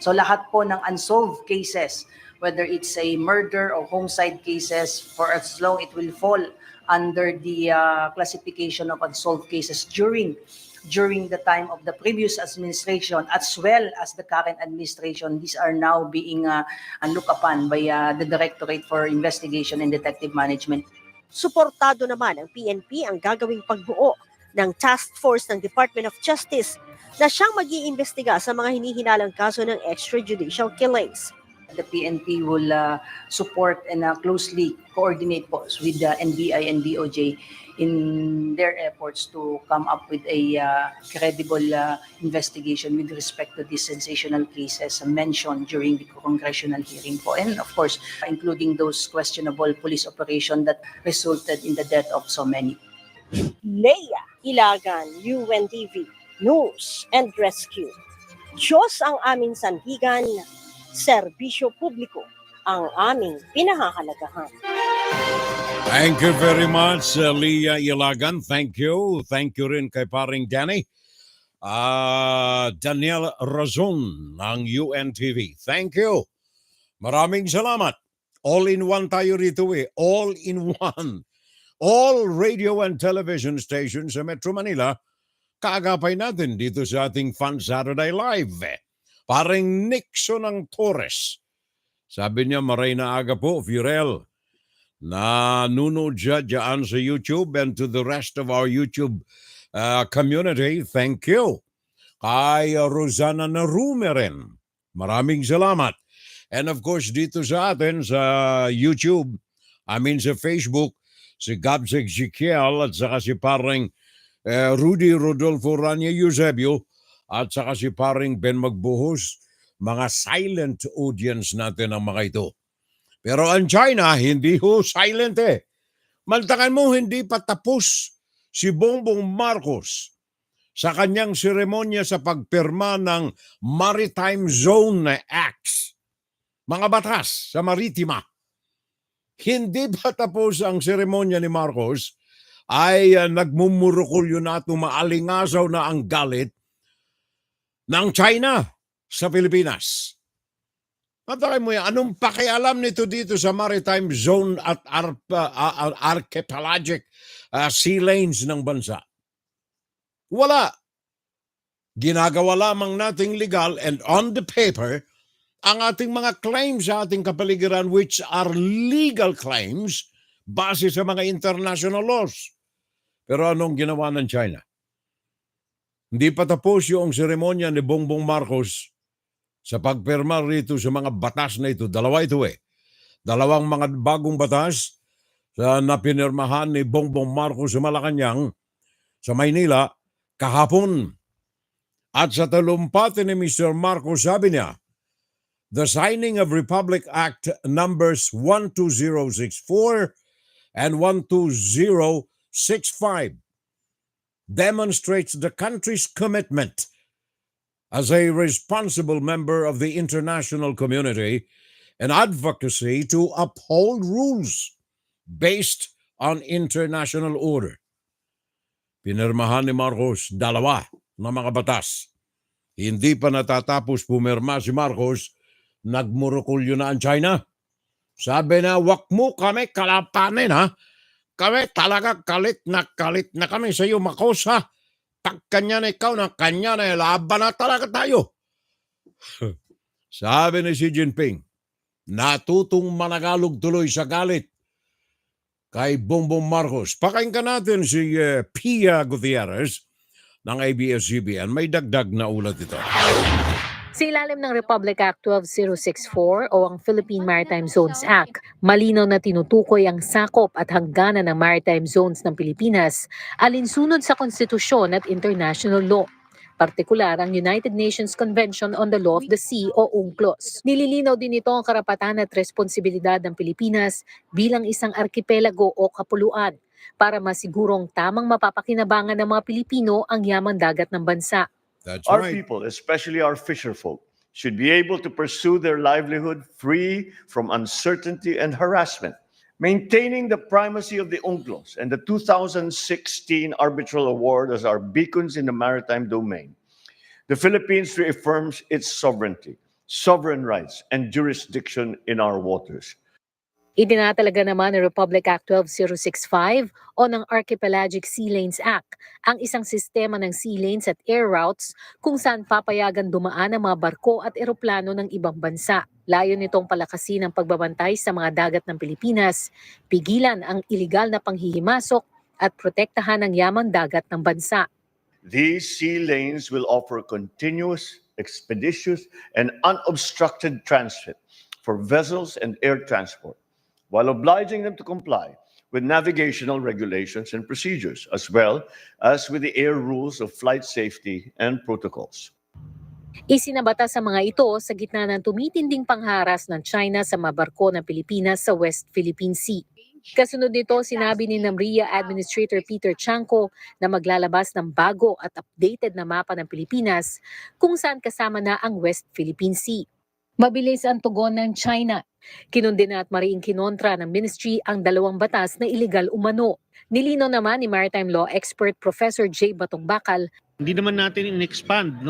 So lahat po ng unsolved cases, whether it's a murder or homicide cases, for as long it will fall under the classification of unsolved cases during the time of the previous administration as well as the current administration. These are now being looked upon by the Directorate for Investigation and Detective Management. Suportado naman ng PNP ang gagawing pagbuo ng task force ng Department of Justice na siyang mag-iimbestiga sa mga hinihinalang kaso ng extrajudicial killings. The PNP will support and closely coordinate with the NBI and DOJ in their efforts to come up with a credible investigation with respect to these sensational cases mentioned during the congressional hearing po. And of course, including those questionable police operations that resulted in the death of so many. Leah Ilagan, UNTV, News and Rescue. Diyos ang aming sandigan, serbisyo publiko ang aming pinahahalagahan. Thank you very much, Leah Ilagan. Thank you. Thank you rin kay paring Danny. Daniel Razon ng UNTV. Thank you. Maraming salamat. All-in-one tayo rito All-in-one. All radio and television stations sa Metro Manila, kaagapay natin dito sa ating Fun Saturday Live. Paring Nixon ng Torres. Sabi niya, maray na aga po, Furel. Nanonood siya dyan sa YouTube, and to the rest of our YouTube community, thank you. Kay Rosana Narumeren, maraming salamat. And of course, dito sa atin sa YouTube, sa Facebook, si Gabs Ezekiel at saka si paring Rudy Rodolfo Rania Eusebio at saka si paring Ben Magbuhos, mga silent audience natin ang mga ito. Pero ang China, hindi ho silent Maltakan mo, hindi pa tapos si Bongbong Marcos sa kanyang seremonya sa pagpirma ng Maritime Zone Acts. mga batas sa maritima. Hindi pa tapos ang seremonya ni Marcos ay nagmumurukulyo na at umaalingasaw na ang galit ng China sa Pilipinas. Matakay mo yan, anong pakialam nito dito sa maritime zone at archipelagic sea lanes ng bansa? Wala. Ginagawa lamang nating legal and on the paper ang ating mga claims sa ating kapaligiran, which are legal claims base sa mga international laws. Pero anong ginawa ng China? Hindi pa tapos yung seremonya ni Bongbong Marcos sa pagpirma rito sa mga batas na ito. Dalawa ito eh. Dalawang mga bagong batas na pinirmahan ni Bongbong Marcos sa Malacanang, sa Maynila, kahapon. At sa talumpati ni Mr. Marcos, sabi niya, the signing of Republic Act numbers 12064 and 12065 demonstrates the country's commitment as a responsible member of the international community and advocacy to uphold rules based on international order. Pinirmahan ni Marcos dalawa na mga batas. Hindi pa natatapos pumirma si Marcos, nagmurukulyo na ang China. Sabi na, wak mo kami kalapanin ha. Kami talaga kalit na kami sa iyo, Marcos ha. Pag kanya na ikaw na kanya na, laban na talaga tayo. Sabi ni Xi Jinping, natutong managalog tuloy sa galit kay Bongbong Marcos. Pakinggan natin si Pia Gutierrez ng ABS-CBN. May dagdag na ulat ito. Sa ilalim ng Republic Act 12064 o ang Philippine Maritime Zones Act, malinaw na tinutukoy ang sakop at hangganan ng maritime zones ng Pilipinas alinsunod sa konstitusyon at international law. Partikular ang United Nations Convention on the Law of the Sea o UNCLOS. Nililinaw din ito ang karapatan at responsibilidad ng Pilipinas bilang isang arkipelago o kapuluan para masigurong tamang mapapakinabangan ng mga Pilipino ang yaman dagat ng bansa. Our people, especially our fisher folk, should be able to pursue their livelihood free from uncertainty and harassment. Maintaining the primacy of the UNCLOS and the 2016 Arbitral Award as our beacons in the maritime domain, the Philippines reaffirms its sovereignty, sovereign rights, and jurisdiction in our waters. Itinatalaga naman ng Republic Act 12065 o ng Archipelagic Sea Lanes Act ang isang sistema ng sea lanes at air routes kung saan papayagan dumaan ang mga barko at eroplano ng ibang bansa. Layo nitong palakasin ang pagbabantay sa mga dagat ng Pilipinas, pigilan ang iligal na panghihimasok at protektahan ang yamang dagat ng bansa. These sea lanes will offer continuous, expeditious, and unobstructed transit for vessels and air transport, while obliging them to comply with navigational regulations and procedures, as well as with the air rules of flight safety and protocols. Isinabata sa mga ito sa gitna ng tumitinding pangharas ng China sa mga barko ng Pilipinas sa West Philippine Sea. Kasunod nito, sinabi ni NAMRIA Administrator Peter Chanco na maglalabas ng bago at updated na mapa ng Pilipinas kung saan kasama na ang West Philippine Sea. Mabilis ang tugon ng China. Kinundina at mariing kinontra ng ministry ang dalawang batas na iligal umano. Nilino naman ni maritime law expert Professor J. Batong-Bakal. Hindi naman natin in-expand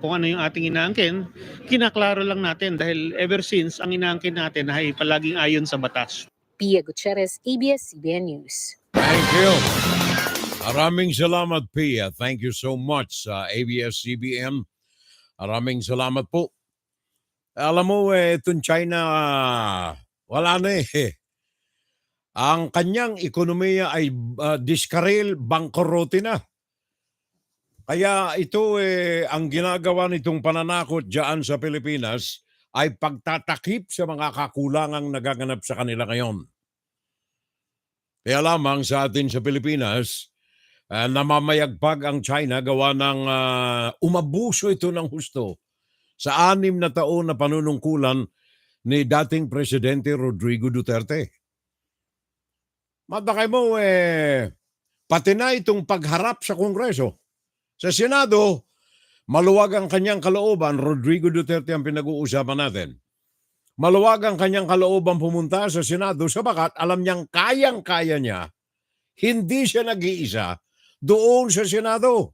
kung ano yung ating inaangkin. Kinaklaro lang natin dahil ever since ang inaangkin natin ay palaging ayon sa batas. Pia Gutierrez, ABS-CBN News. Thank you. Maraming salamat, Pia. Thank you so much sa ABS-CBN. Maraming salamat po. Alam mo, itong China, wala na eh. Ang kanyang ekonomiya ay diskaril, bangkorote na. Kaya ito ang ginagawa nitong pananakot dyan sa Pilipinas ay pagtatakip sa mga kakulangang nagaganap sa kanila ngayon. Kaya lamang sa atin sa Pilipinas, namamayagpag ang China gawa ng umabuso ito ng husto sa 6 na taon na panunungkulan ni dating Presidente Rodrigo Duterte. Matakay mo, pati na itong pagharap sa Kongreso. Sa Senado, maluwag ang kanyang kalooban. Rodrigo Duterte ang pinag-uusapan natin. Maluwag ang kanyang kalooban pumunta sa Senado sapagat alam niyang kayang-kaya niya. Hindi siya nag-iisa doon sa Senado.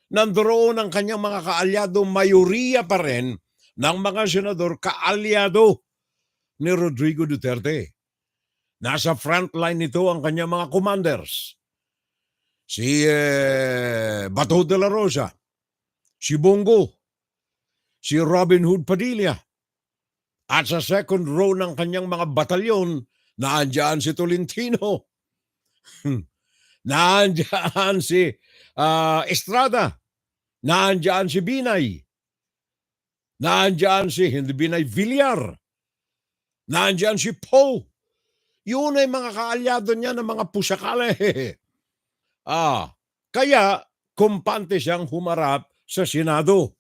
Nandoon ang kanyang mga kaalyado, mayoriya pa rin ng mga senador kaalyado ni Rodrigo Duterte. Nasa frontline nito ang kanyang mga commanders. Si Bato de la Rosa, si Bongo, si Robin Hood Padilla. At sa second row ng kanyang mga batalyon, naandyan si Tolentino. Naandyan si Estrada. Naandyan si Binay. Naandyan si hindi Binay Villar. Naandyan si Poe. Yun ay mga kaalyado niya ng mga pusakale. Kaya kumpante siyang humarap sa Senado.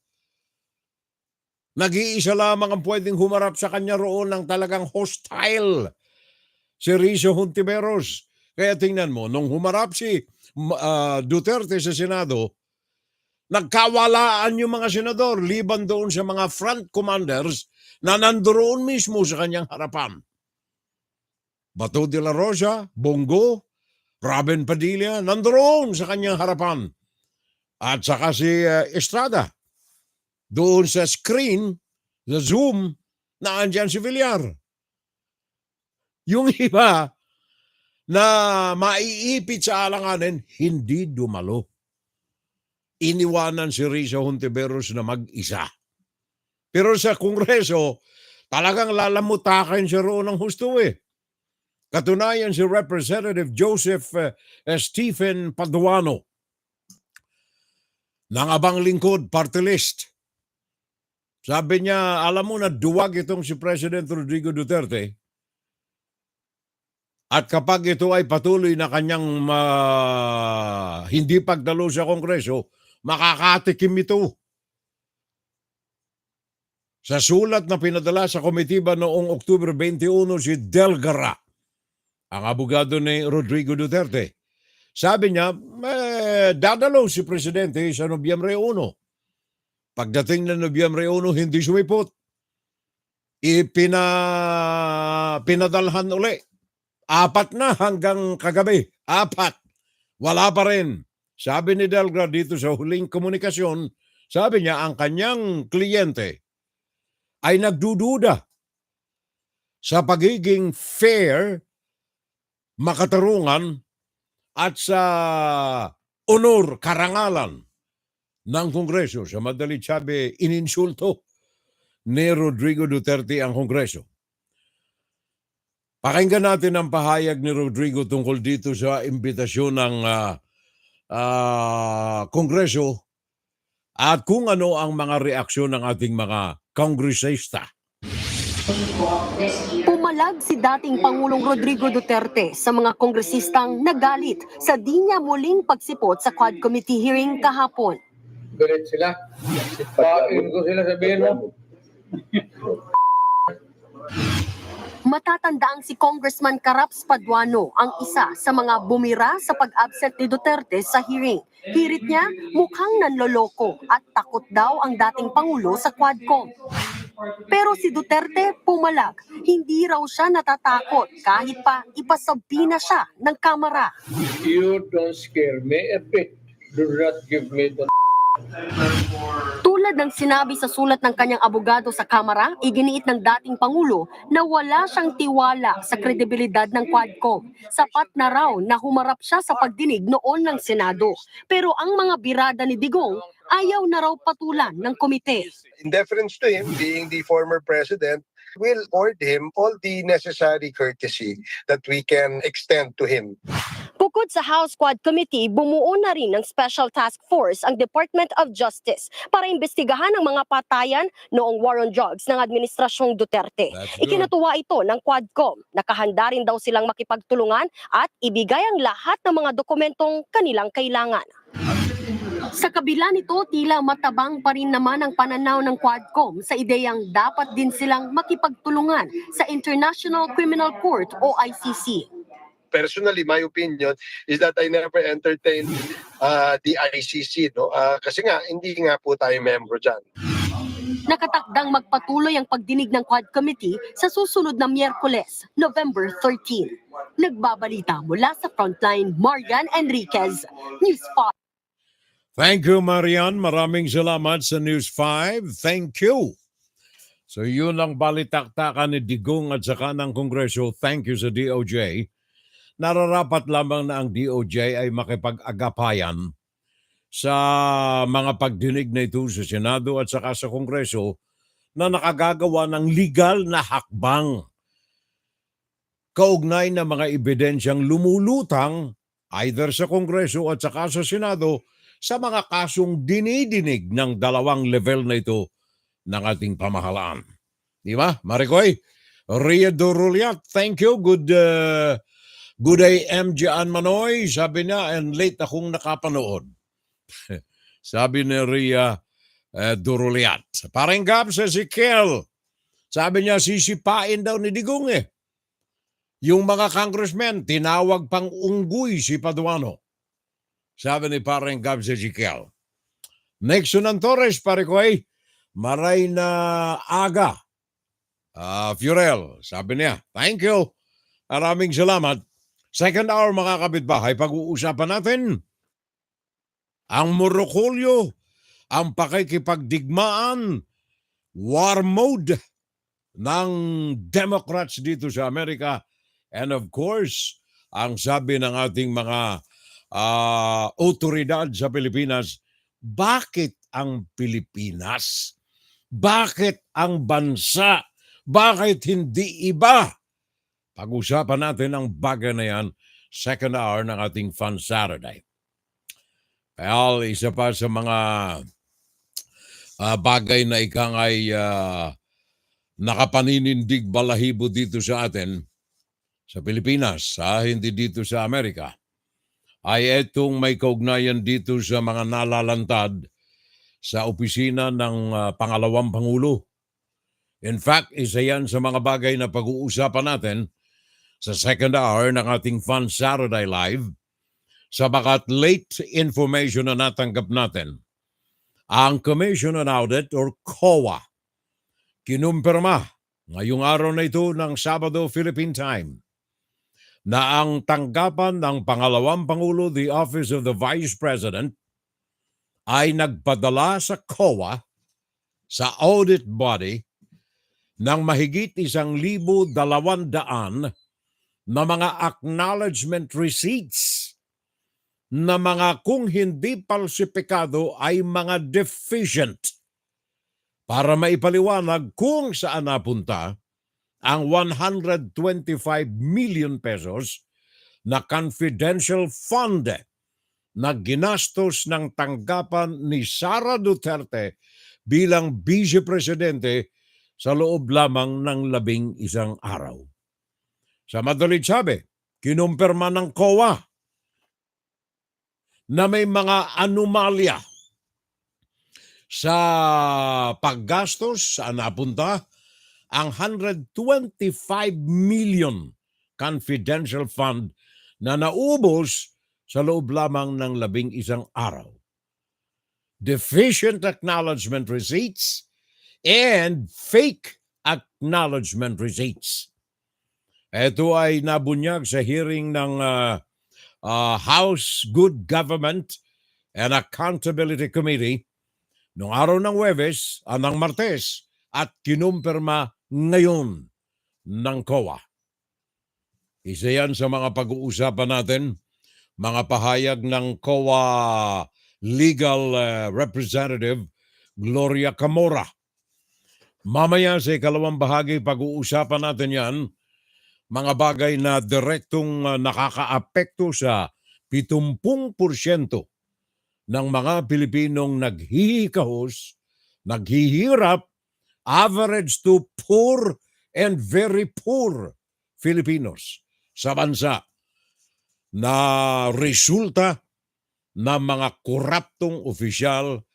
Nag-iisa lamang ang pwedeng humarap sa kanya roon ng talagang hostile. Si Rizzo Hontiveros. Kaya tingnan mo, nung humarap si Duterte sa Senado, nagkawalaan yung mga senador liban doon sa mga front commanders na nandoon mismo sa kanyang harapan. Bato de la Rosa, Bongo, Robin Padilla, nandoon sa kanyang harapan. At saka si Estrada. Doon sa screen, sa Zoom, naandyan si Villar. Yung iba na maiipit sa alanganin, hindi dumalo. Iniwanan si Rizzo Hontiveros na mag-isa. Pero sa Kongreso, talagang lalamutakin siya roon ng husto eh. Katunayan si Representative Joseph Stephen Paduano ng Abang Lingkod Party List. Sabi niya, alam mo na duwag itong si President Rodrigo Duterte. At kapag ito ay patuloy na kanyang hindi pagdalo sa Kongreso, makakatikim ito. Sa sulat na pinadala sa komitiba noong October 21, si Delgara, ang abogado ni Rodrigo Duterte, sabi niya, dadalo si Presidente sa Nobyembre 1. Pagdating ng Nobyembre 1, hindi sumipot. Pinadalhan uli. 4 na hanggang kagabi. 4. Wala pa rin. Sabi ni Delgra dito sa huling komunikasyon, sabi niya ang kanyang kliyente ay nagdududa sa pagiging fair, makatarungan, at sa honor, karangalan ng Kongreso. Sa madalit sabi, ininsulto ni Rodrigo Duterte ang Kongreso. Pakinggan natin ang pahayag ni Rodrigo tungkol dito sa imbitasyon ng Kongreso at kung ano ang mga reaksyon ng ating mga kongresista. Pumalag si dating Pangulong Rodrigo Duterte sa mga kongresistang nagalit sa di niya muling pagsipot sa Quad Committee hearing kahapon. Galit sila. Pain ko sila sabihin mo. Matatandaang si Congressman Caraps Paduano ang isa sa mga bumira sa pag-absent ni Duterte sa hearing. Hirit niya, mukhang nanloloko at takot daw ang dating Pangulo sa Quadcom. Pero si Duterte pumalag, hindi raw siya natatakot kahit pa ipasabina siya ng kamera. You don't scare me a bit. Do not give me the... Tulad ng sinabi sa sulat ng kanyang abogado sa Kamara, iginiit ng dating Pangulo na wala siyang tiwala sa kredibilidad ng Quadcom. Sapat na raw na humarap siya sa pagdinig noon ng Senado. Pero ang mga birada ni Digong, ayaw na raw patulan ng komite. In deference to him, being the former president, we'll afford him all the necessary courtesy that we can extend to him. Bukod sa House Quad Committee, bumuo na rin ng Special Task Force ang Department of Justice para imbestigahan ang mga patayan noong war on drugs ng Administrasyong Duterte. Ikinatuwa ito ng Quadcom. Nakahanda rin daw silang makipagtulungan at ibigay ang lahat ng mga dokumentong kanilang kailangan. Sa kabila nito, tila matabang pa rin naman ang pananaw ng Quadcom sa ideyang dapat din silang makipagtulungan sa International Criminal Court o ICC. Personally, my opinion is that I never entertained the ICC, no? Kasi nga, hindi nga po tayo membro dyan. Nakatakdang magpatuloy ang pagdinig ng Quad Committee sa susunod na Miyerkules, November 13. Nagbabalita mula sa Frontline, Marian Enriquez, News 5. Thank you, Marian. Maraming salamat sa News 5. Thank you. So yun ang balitaktakan ni Digong at saka ng Kongreso. Thank you sa DOJ. Nararapat lamang na ang DOJ ay makipag-agapayan sa mga pagdinig na ito sa Senado at saka sa Kongreso na nakagagawa ng legal na hakbang kaugnay na mga ebidensyang lumulutang either sa Kongreso at saka sa Senado sa mga kasong dinidinig ng dalawang level na ito ng ating pamahalaan. Di ba, Maricoy? Ria Duruliat, thank you. Good day, MJ Manoy. Sabi niya, and late akong nakapanood. Sabi ni Ria Duruliat. Parang gap sa si Kel. Sabi niya, sisipain daw ni Digong eh. Yung mga congressmen, tinawag pang unggoy si Paduano. Sabi ni parang gap sa si Kel. Nexon Torres, Parikoy, maray na aga. Furel, sabi niya, thank you. Maraming salamat. Second hour, mga kapitbahay, pag-uusapan natin ang monokolyo, ang pakikipagdigmaan, war mode ng Democrats dito sa Amerika. And of course, ang sabi ng ating mga otoridad sa Pilipinas, bakit ang Pilipinas? Bakit ang bansa? Bakit hindi iba? Pag-usapan natin ang bagay na yan, second hour ng ating Fun Saturday. Kaya isa pa sa mga bagay na ikang ay nakapaninindig balahibo dito sa atin, sa Pilipinas, hindi dito sa Amerika, ay itong may kaugnayan dito sa mga nalalantad sa opisina ng pangalawang Pangulo. In fact, isa yan sa mga bagay na pag-uusapan natin sa second hour ng ating Fun Saturday Live. Sabagat late information na natanggap natin, ang Commission on Audit or COA kinumpirma ngayong araw na ito ng Sabado Philippine Time na ang tanggapan ng pangalawang Pangulo, the Office of the Vice President, ay nagpadala sa COA, sa audit body, ng mahigit 1,200 na mga acknowledgement receipts na mga kung hindi falsipikado ay mga deficient para maipaliwanag kung saan napunta ang 125 million pesos na confidential fund na ginastos ng tanggapan ni Sara Duterte bilang Vice Presidente sa loob lamang ng 11 araw. Sa madaling sabi, kinumpirma ng COA na may mga anomalya sa paggastos saan napunta ang 125 million confidential fund na naubos sa loob lamang ng 11 araw. Deficient acknowledgement receipts and fake acknowledgement receipts. Ito ay nabunyag sa hearing ng House Good Government and Accountability Committee noong araw ng Huwebes, ng Martes, at kinumpirma ngayon ng COA. Isa yan sa mga pag-uusapan natin, mga pahayag ng COA Legal Representative Gloria Camora. Mamaya sa ikalawang bahagi, pag-uusapan natin yan, mga bagay na direktong nakakaapekto sa 70% ng mga Pilipinong naghihikahos, naghihirap, average to poor and very poor Filipinos sa bansa na resulta ng mga koraptong opisyal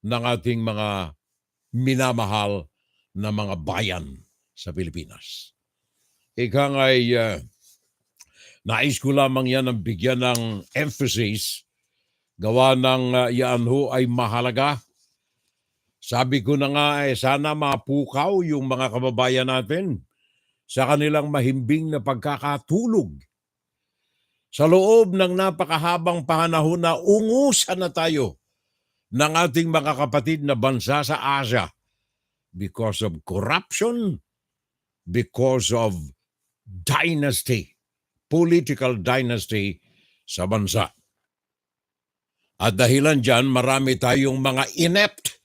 ng ating mga minamahal na mga bayan sa Pilipinas. Ikang ay nais ko lamang yan ang bigyan ng emphasis gawa ng yan ho ay mahalaga Sabi ko na nga sana mapukaw yung mga kababayan natin sa kanilang mahimbing na pagkakatulog. Sa loob ng napakahabang panahon na ungusan na tayo ng ating mga kapatid na bansa sa Asia because of corruption, because of dynasty, political dynasty sa bansa. At dahilan dyan, marami tayong mga inept,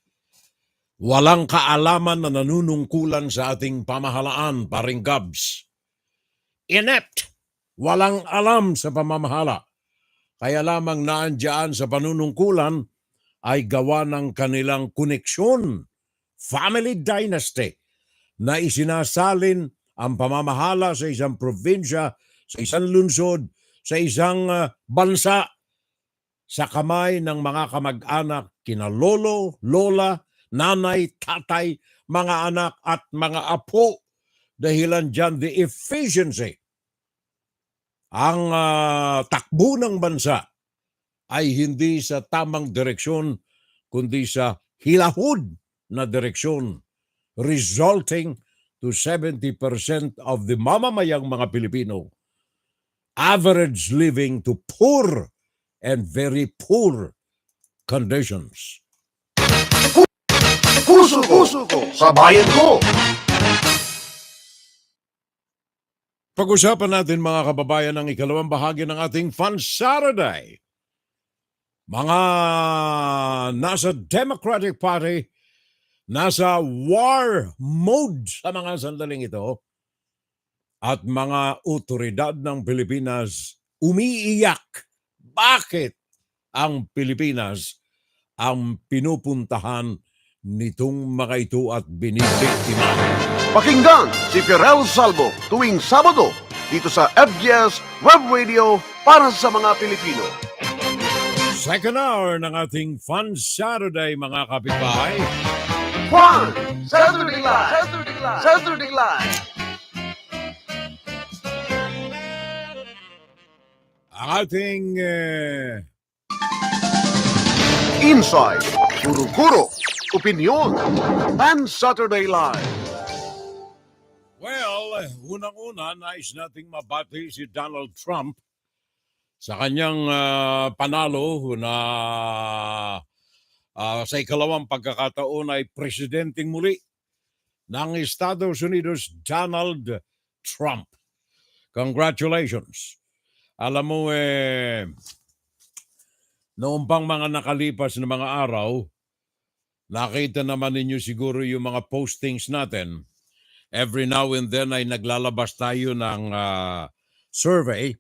walang kaalaman na nanunungkulan sa ating pamahalaan, paring Gabs. Inept, walang alam sa pamamahala. Kaya lamang naandyan sa panunungkulan ay gawa ng kanilang koneksyon, family dynasty, na isinasalin ang pamamahala sa isang probinsya, sa isang lungsod, sa isang bansa, sa kamay ng mga kamag-anak, kina lolo, lola, nanay, tatay, mga anak at mga apo. Dahilan dyan, the efficiency, ang takbo ng bansa ay hindi sa tamang direksyon, kundi sa hilahod na direksyon, resulting to 70% of the mamamayang mga Pilipino average living to poor and very poor conditions. Puso ko, sa bayan ko. Pag-usapan natin mga kababayan ang ikalawang bahagi ng ating Fun Saturday. Mga nasa Democratic Party, nasa war mode sa mga sandaling ito, at mga otoridad ng Pilipinas umiiyak. Bakit ang Pilipinas ang pinupuntahan nitong mga ito at binibiktima? Pakinggan si Fiorel Salvo tuwing Sabado dito sa FGS Web Radio para sa mga Pilipino. Second hour ng ating Fun Saturday mga kapitbahay. Fun Saturday Live! Saturday Live! Ang ating Inside, Kuro-Kuro, Opinion, Fun Saturday Live. Well, unang-una, nais nating mabati si Donald Trump sa kanyang panalo na sa ikalawang pagkakataon ay presidenteng muli ng Estados Unidos, Donald Trump. Congratulations. Alam mo, noong pang mga nakalipas na mga araw, nakita naman ninyo siguro yung mga postings natin. Every now and then ay naglalabas tayo ng survey,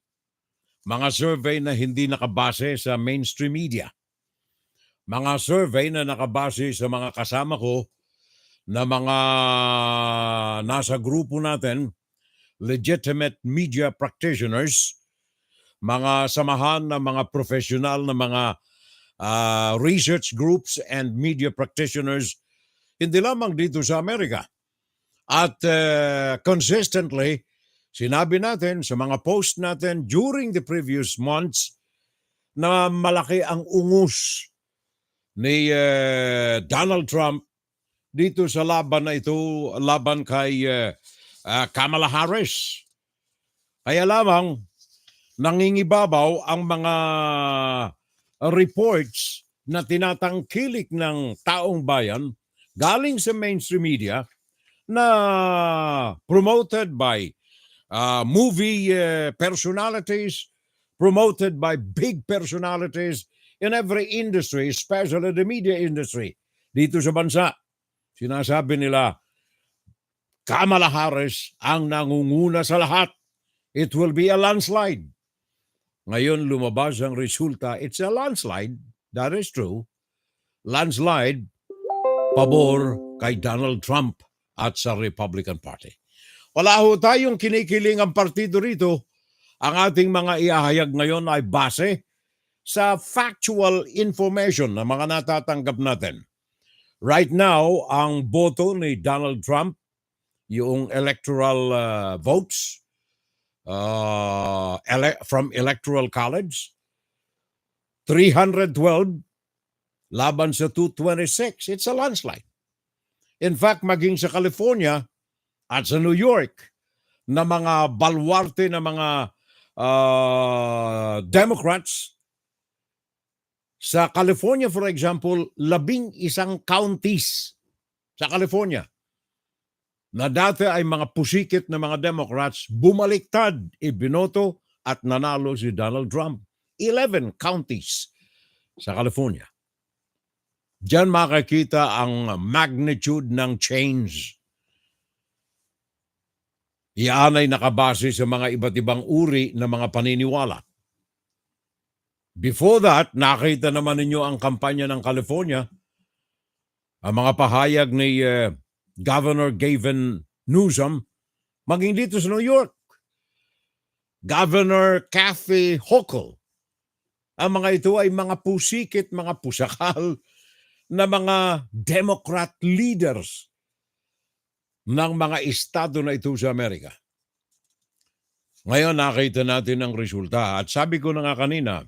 mga survey na hindi nakabase sa mainstream media. Mga survey na nakabase sa mga kasama ko na mga nasa grupo natin, legitimate media practitioners, mga samahan na mga professional na mga research groups and media practitioners, hindi lamang dito sa Amerika. At consistently, sinabi natin sa mga post natin during the previous months na malaki ang ungus ni Donald Trump dito sa laban na ito, laban kay Kamala Harris. Kaya lamang, nangingibabaw ang mga reports na tinatangkilik ng taong bayan galing sa mainstream media na promoted by movie personalities, promoted by big personalities in every industry, especially the media industry dito sa bansa. Sinasabi nila, Kamala Harris ang nangunguna sa lahat. It will be a landslide. Ngayon lumabas ang resulta. It's a landslide. That is true. Landslide, pabor kay Donald Trump at sa Republican Party. Wala ho tayong kinikiling ang partido rito. Ang ating mga iahayag ngayon ay base sa factual information na mga natatanggap natin. Right now, ang boto ni Donald Trump, yung electoral votes from Electoral College, 312 laban sa 226. It's a landslide. In fact, maging sa California at sa New York na mga balwarte na mga Democrats, sa California, for example, 11 counties sa California na dati ay mga pusikit na mga Democrats, bumaliktad, ibinoto at nanalo si Donald Trump. 11 counties sa California. Diyan makikita ang magnitude ng change. Iyan ay nakabase sa mga iba't ibang uri ng mga paniniwala. Before that, nakita naman ninyo ang kampanya ng California, ang mga pahayag ni Governor Gavin Newsom, maging dito sa New York, Governor Kathy Hochul. Ang mga ito ay mga pusikit, mga pusakal na mga Democrat leaders ng mga estado na ito sa Amerika. Ngayon nakita natin ang resulta at sabi ko na nga kanina,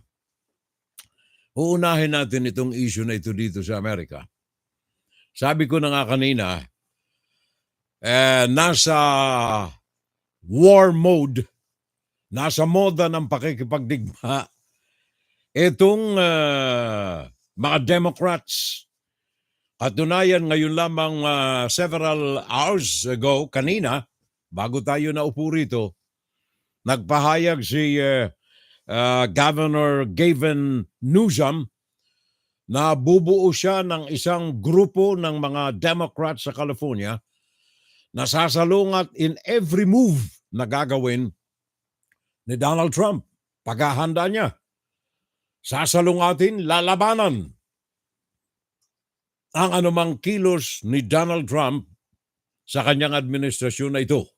uunahin natin itong issue na ito dito sa Amerika. Sabi ko na nga kanina, nasa war mode, nasa moda ng pakikipagdigma itong mga Democrats. Katunayan, ngayon lamang several hours ago, kanina, bago tayo naupo rito, nagpahayag si Governor Gavin Newsom na bubuo siya ng isang grupo ng mga Democrats sa California na sasalungat in every move na gagawin ni Donald Trump. Paghahanda niya. Sasalungatin, lalabanan ang anumang kilos ni Donald Trump sa kanyang administrasyon na ito.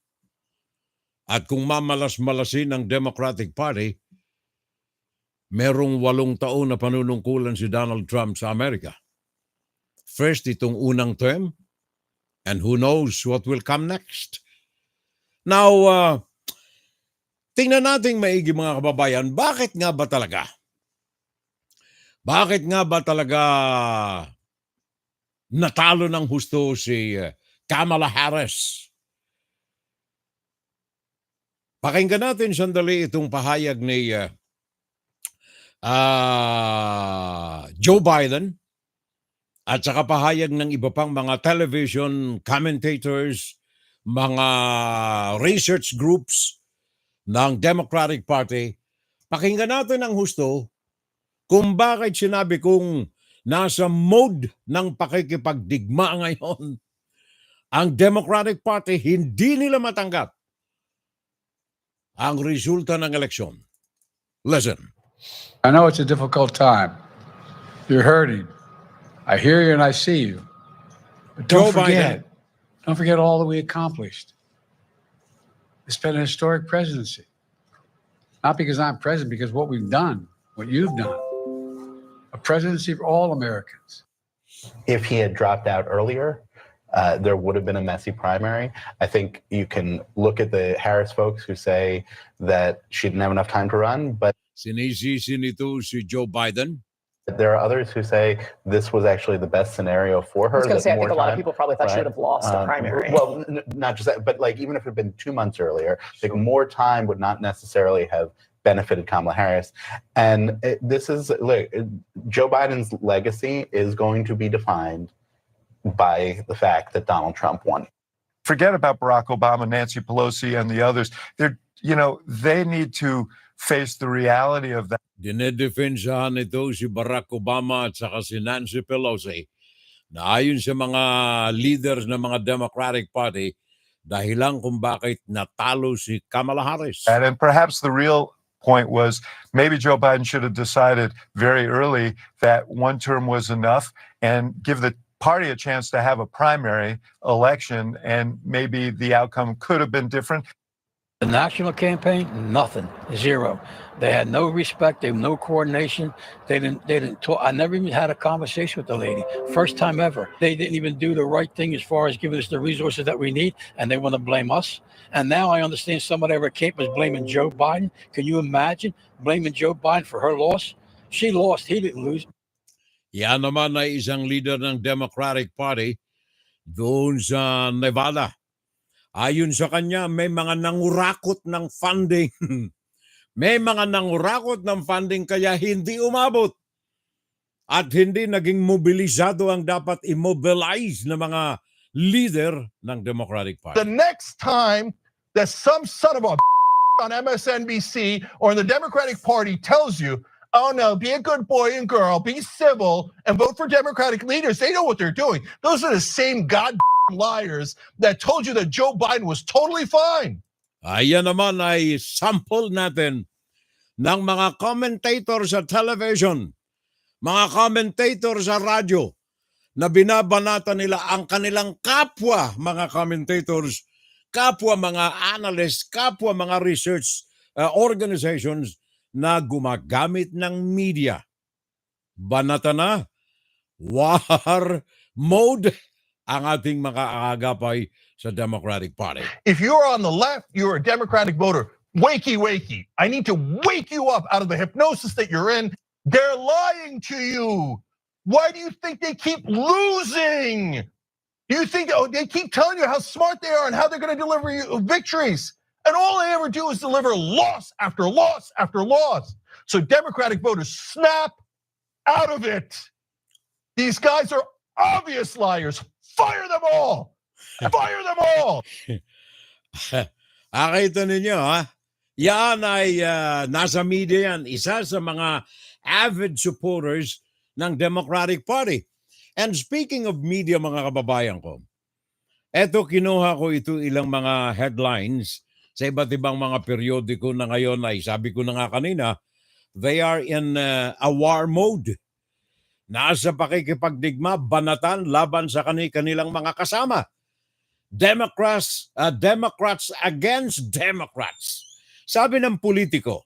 At kung mamalas-malasin ng Democratic Party, merong 8 taon na panunungkulan si Donald Trump sa Amerika. First, itong unang term, and who knows what will come next. Now, tingnan natin maigi mga kababayan, bakit nga ba talaga? Bakit nga ba talaga natalo ng husto si Kamala Harris? Pakinggan natin sandali itong pahayag ni Joe Biden at saka pahayag ng iba pang mga television commentators, mga research groups ng Democratic Party. Pakinggan natin ang husto kung bakit sinabi kong nasa mode ng pakikipagdigma ngayon ang Democratic Party, hindi nila matanggap ang resulta ng eleksyon. Listen. I know it's a difficult time. You're hurting. I hear you and I see you. But don't forget all that we accomplished. It's been a historic presidency. Not because I'm president, because what we've done, what you've done. A presidency for all Americans. If he had dropped out earlier, there would have been a messy primary. I think you can look at the Harris folks who say that she didn't have enough time to run, but sinisisi nito si Joe Biden. There are others who say this was actually the best scenario for her. I was going to say, I think a lot of people probably thought she would have lost the primary. Well, not just that, but like even if it had been 2 months earlier, like more time would not necessarily have benefited Kamala Harris. And this is, look, Joe Biden's legacy is going to be defined by the fact that Donald Trump won. Forget about Barack Obama, Nancy Pelosi, and the others. They need to face the reality of that. Dinedefensahan ito si Barack Obama at saka si Nancy Pelosi na ayon sa mga leaders ng mga Democratic Party dahilan kung bakit natalo si Kamala Harris. And perhaps the real point was maybe Joe Biden should have decided very early that one term was enough and give the party a chance to have a primary election, and maybe the outcome could have been different. The national campaign, nothing, zero. They had no respect. They had no coordination. They didn't talk. I never even had a conversation with the lady. First time ever. They didn't even do the right thing as far as giving us the resources that we need, and they want to blame us. And now I understand some of their camp was blaming Joe Biden. Can you imagine blaming Joe Biden for her loss? She lost. He didn't lose. Yan naman ay isang leader ng Democratic Party doon sa Nevada. Ayon sa kanya, may mga nangurakot ng funding. May mga nangurakot ng funding kaya hindi umabot. At hindi naging mobilisado ang dapat immobilize na mga leader ng Democratic Party. The next time that some son of a on MSNBC or in the Democratic Party tells you, oh no, be a good boy and girl, be civil, and vote for Democratic leaders, they know what they're doing. Those are the same liars that told you that Joe Biden was totally fine. Ayan naman ay sample natin ng mga commentator sa television, mga commentator sa radyo, na binabanata nila ang kanilang kapwa mga commentators, kapwa mga analysts, kapwa mga research organizations na gumagamit ng media. Banata na, war mode ang ating mga agapay sa Democratic Party. If you're on the left, you're a Democratic voter. Wakey, wakey. I need to wake you up out of the hypnosis that you're in. They're lying to you. Why do you think they keep losing? Do you think they keep telling you how smart they are and how they're going to deliver you victories? And all they ever do is deliver loss after loss after loss. So Democratic voters, snap out of it. These guys are obvious liars. Fire them all! Fire them all! Akita ninyo, ha? Yan ay nasa media yan. Isa sa mga avid supporters ng Democratic Party. And speaking of media, mga kababayan ko, eto kinuha ko ito ilang mga headlines sa iba't ibang mga periodiko na ngayon ay sabi ko na nga kanina, they are in a war mode. Nasa pakikipagdigma, banatan laban sa kanilang mga kasama. Democrats against Democrats. Sabi ng politiko,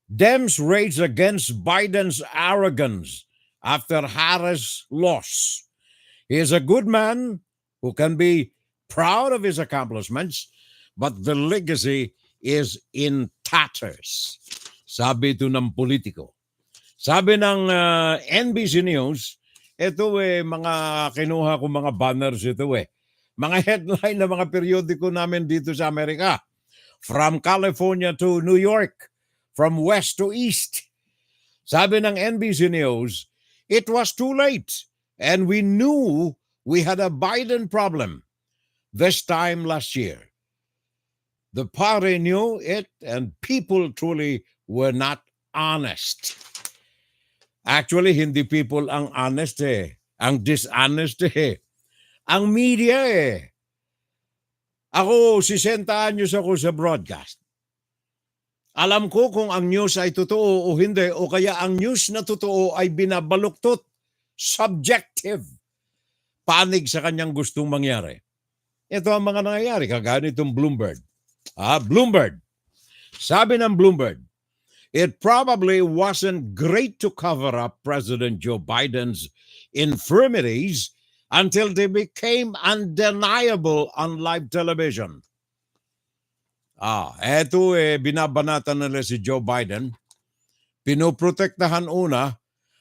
Dems rage against Biden's arrogance after Harris loss. He is a good man who can be proud of his accomplishments, but the legacy is in tatters. Sabi ito ng politiko. Sabi ng NBC News, ito mga kinuha ko mga banners ito Mga headline na mga periodiko namin dito sa Amerika. From California to New York, from west to east. Sabi ng NBC News, it was too late and we knew we had a Biden problem this time last year. The party knew it and people truly were not honest. Actually, hindi people ang honest ang dishonest Ang media Ako, 60 anyos ako sa broadcast. Alam ko kung ang news ay totoo o hindi o kaya ang news na totoo ay binabaluktot. Subjective. Panig sa kanyang gustong mangyari. Ito ang mga nangyayari kagaya nitong Bloomberg. Bloomberg. Sabi ng Bloomberg, it probably wasn't great to cover up President Joe Biden's infirmities until they became undeniable on live television. Eto binabanatan nila si Joe Biden. Pinoprotektahan una,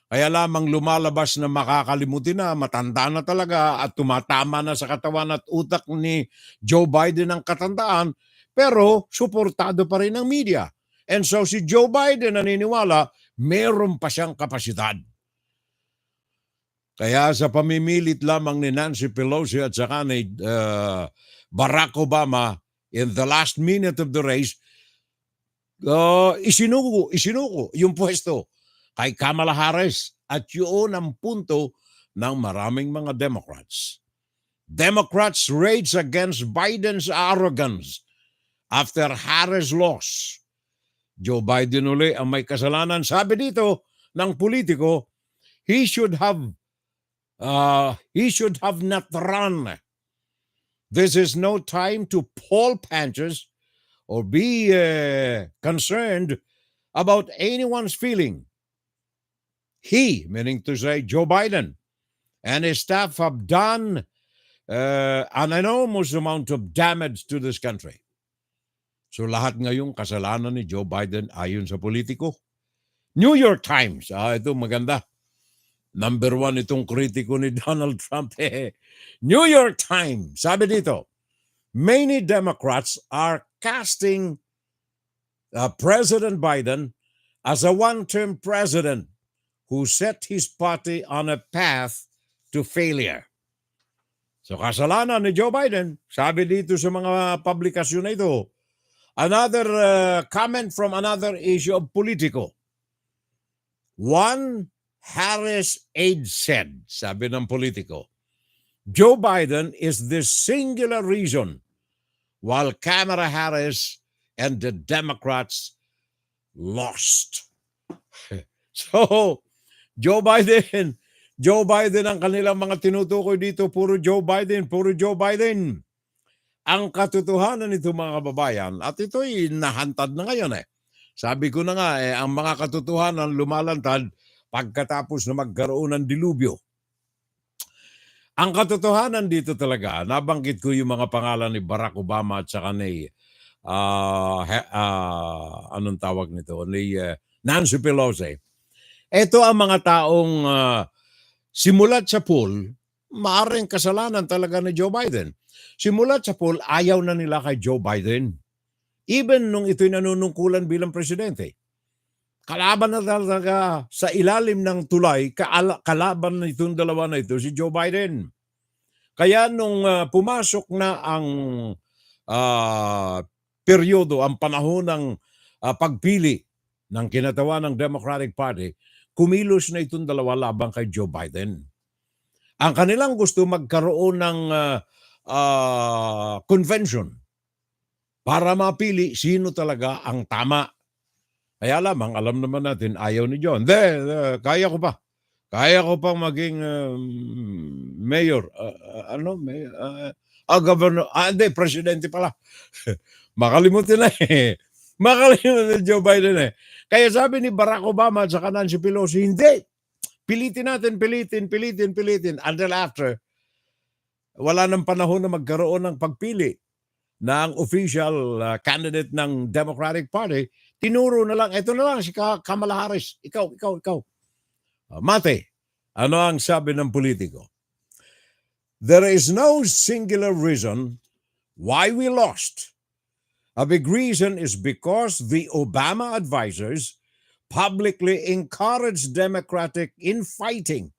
kaya lamang lumalabas na makakalimutin na, matanda na talaga at tumatama na sa katawan at utak ni Joe Biden ang katandaan, pero suportado pa rin ng media. And so si Joe Biden naniniwala, meron pa siyang kapasidad. Kaya sa pamimilit lamang ni Nancy Pelosi at saka ni Barack Obama in the last minute of the race, isinuko yung pwesto kay Kamala Harris at yun ang punto ng maraming mga Democrats. Democrats rage against Biden's arrogance after Harris loss. Joe Biden uli ang may kasalanan. Sabi dito ng politiko, he should have not run. This is no time to pull punches or be concerned about anyone's feeling. He, meaning to say Joe Biden, and his staff have done an enormous amount of damage to this country. So lahat ngayong kasalanan ni Joe Biden ayon sa politiko. New York Times, ito maganda. Number one itong kritiko ni Donald Trump. New York Times, sabi dito, many Democrats are casting President Biden as a one-term president who set his party on a path to failure. So kasalanan ni Joe Biden, sabi dito sa mga publikasyon na ito. Another comment from another issue of Politico. One Harris aide said, sabi ng Politico, Joe Biden is the singular reason while Kamala Harris and the Democrats lost. So, Joe Biden ang kanilang mga tinutukoy dito, puro Joe Biden. Ang katotohanan nito mga kababayan, at ito'y nahantad na ngayon Sabi ko na nga, ang mga katotohanan lumalantad pagkatapos na magkaroon ng dilubyo. Ang katotohanan dito talaga, nabanggit ko yung mga pangalan ni Barack Obama at saka ni, anong tawag nito, ni Nancy Pelosi. Ito ang mga taong simulat sa poll, maaaring kasalanan talaga ni Joe Biden. Simulat sa poll, ayaw na nila kay Joe Biden. Even nung ito'y nanunungkulan bilang presidente. Kalaban na talaga sa ilalim ng tulay, kalaban na itong dalawa na ito, si Joe Biden. Kaya nung pumasok na ang peryodo, ang panahon ng pagpili ng kinatawan ng Democratic Party, kumilos na itong dalawa labang kay Joe Biden. Ang kanilang gusto magkaroon ng convention para mapili sino talaga ang tama. Kaya lamang, alam naman natin, ayaw ni John. Kaya ko pa. Kaya ko pang maging mayor. Governor. Hindi, presidente pala. Makalimutin na Makalimutin Joe Biden Kaya sabi ni Barack Obama at saka Nancy Pelosi, hindi. Pilitin natin, pilitin. Until after, wala nang panahon na magkaroon ng pagpili ng official candidate ng Democratic Party, tinuro na lang, ito na lang si Kamala Harris. Ikaw. Mate, ano ang sabi ng Politico? There is no singular reason why we lost. A big reason is because the Obama advisors publicly encouraged Democratic infighting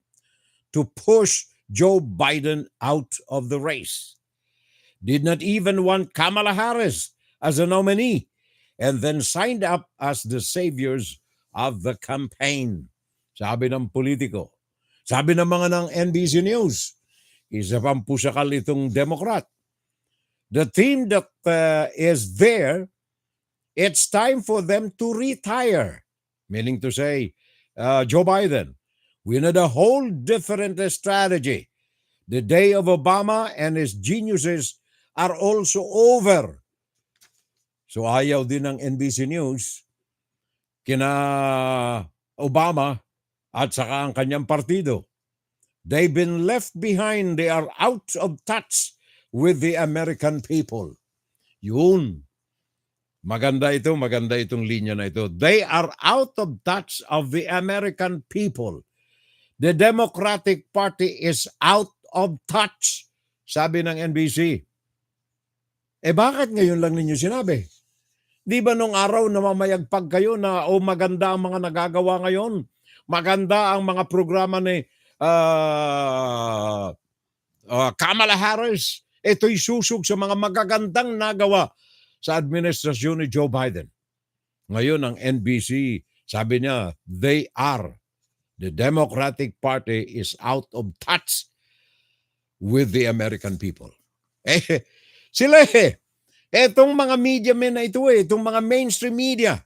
to push Joe Biden out of the race. Did not even want Kamala Harris as a nominee, and then signed up as the saviors of the campaign. Sabi ng Politico. Sabi ng mga ng NBC News, isa pang pusakal itong Democrat. The team that is there, it's time for them to retire. Meaning to say, Joe Biden, we need a whole different strategy. The day of Obama and his geniuses are also over. So ayaw din ng NBC News kina Obama at saka ang kanyang partido. They've been left behind. They are out of touch with the American people. Yun. Maganda itong linya na ito. They are out of touch of the American people. The Democratic Party is out of touch, sabi ng NBC. Bakit ngayon lang ninyo sinabi? Di ba nung araw na mamayagpag kayo na maganda ang mga nagagawa ngayon? Maganda ang mga programa ni Kamala Harris. Ito'y susog sa mga magagandang nagawa sa administrasyon ni Joe Biden. Ngayon ang NBC, sabi niya, the Democratic Party is out of touch with the American people. Sila etong mga media men na ito itong mga mainstream media,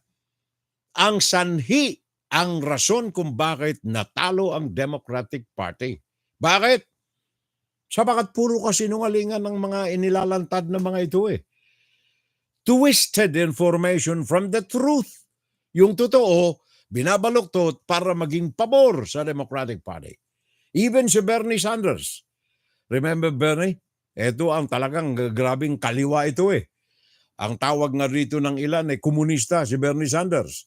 ang sanhi, ang rason kung bakit natalo ang Democratic Party. Bakit? Sabagat puro kasinungalingan ng mga inilalantad na mga ito Twisted information from the truth. Yung totoo, binabaluktot para maging pabor sa Democratic Party. Even si Bernie Sanders. Remember Bernie? Ito ang talagang grabing kaliwa ito Ang tawag nga rito ng ilan komunista si Bernie Sanders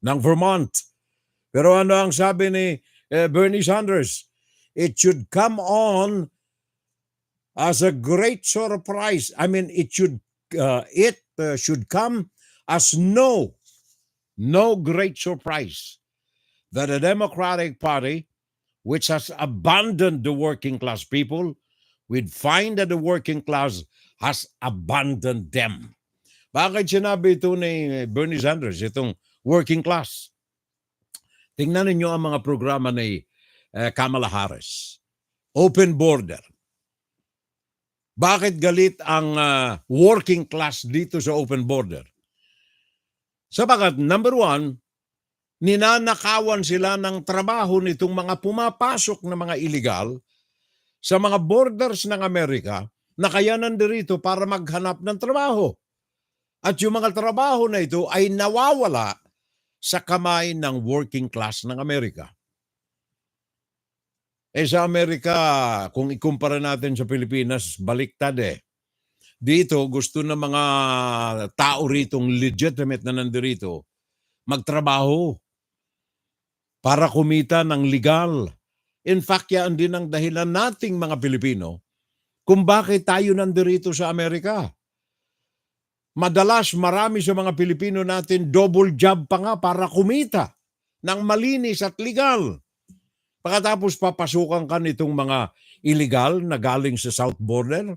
ng Vermont. Pero ano ang sabi ni Bernie Sanders. It should come on as a great surprise. I mean, it should come as no great surprise that a Democratic Party, which has abandoned the working class people, would find that the working class has abandoned them. Bakit sinabi ito ni Bernie Sanders, itong working class? Tingnan ninyo ang mga programa ni Kamala Harris. Open border. Bakit galit ang working class dito sa open border? Sapagat, number one, ninanakawan sila ng trabaho nitong mga pumapasok na mga illegal sa mga borders ng Amerika na kaya nandirito para maghanap ng trabaho. At yung mga trabaho na ito ay nawawala sa kamay ng working class ng Amerika. Sa Amerika, kung ikumpara natin sa Pilipinas, baliktad eh. Dito, gusto ng mga tao ritong legitimate na nandirito magtrabaho para kumita ng legal. In fact, yan din ang dahilan nating mga Pilipino kung bakit tayo nandirito sa Amerika. Madalas, marami sa mga Pilipino natin double job pa nga para kumita ng malinis at legal. Pagkatapos papasukan ka nitong mga illegal na galing sa South Border,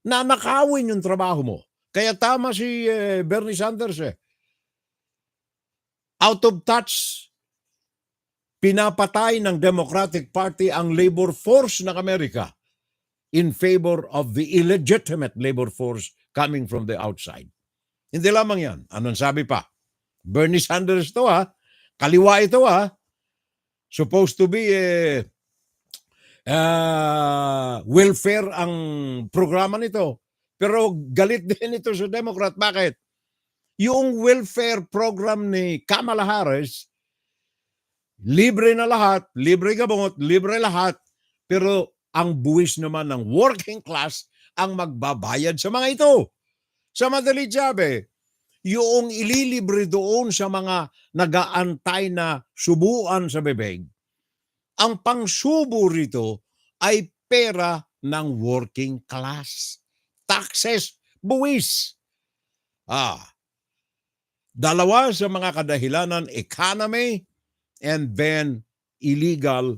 na nakawin yung trabaho mo. Kaya tama si Bernie Sanders eh. Out of touch, pinapatay ng Democratic Party ang labor force ng Amerika in favor of the illegitimate labor force coming from the outside. Hindi lamang yan. Anong sabi pa? Bernie Sanders to ha. Kaliwa ito ha. Supposed to be welfare ang programa nito. Pero galit din ito sa Democrat. Bakit? Yung welfare program ni Kamala Harris, libre na lahat, libre gamot, libre lahat. Pero ang buwis naman ng working class ang magbabayad sa mga ito. Sa madali sabi, yung ililibre doon sa mga nagaantay na subuan sa bebeg, ang pangsubo rito ay pera ng working class. Taxes, buwis. Dalawa sa mga kadahilanan, economy and then illegal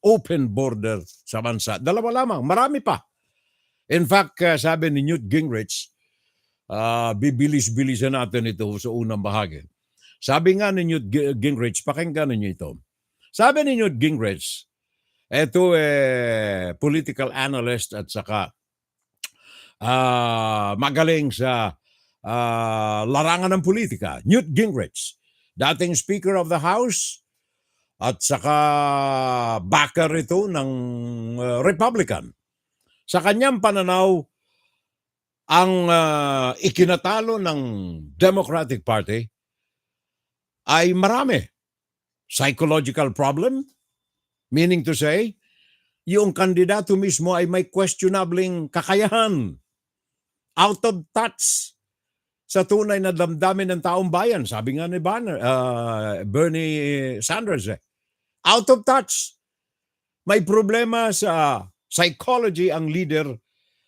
open border sa bansa. Dalawa lamang, marami pa. In fact, sabi ni Newt Gingrich, bibilis-bilisan natin ito sa unang bahagi. Sabi nga ni Newt Gingrich, pakinggan ninyo ito. Sabi ni Newt Gingrich, ito political analyst at saka magaling sa larangan ng politika. Newt Gingrich, dating Speaker of the House at saka backer ito ng Republican. Sa kanyang pananaw, ang ikinatalo ng Democratic Party ay marami. Psychological problem, meaning to say, yung kandidato mismo ay may questionabling kakayahan. Out of touch sa tunay na damdamin ng taong bayan. Sabi nga ni Bernie Sanders. Out of touch. May problema sa psychology ang leader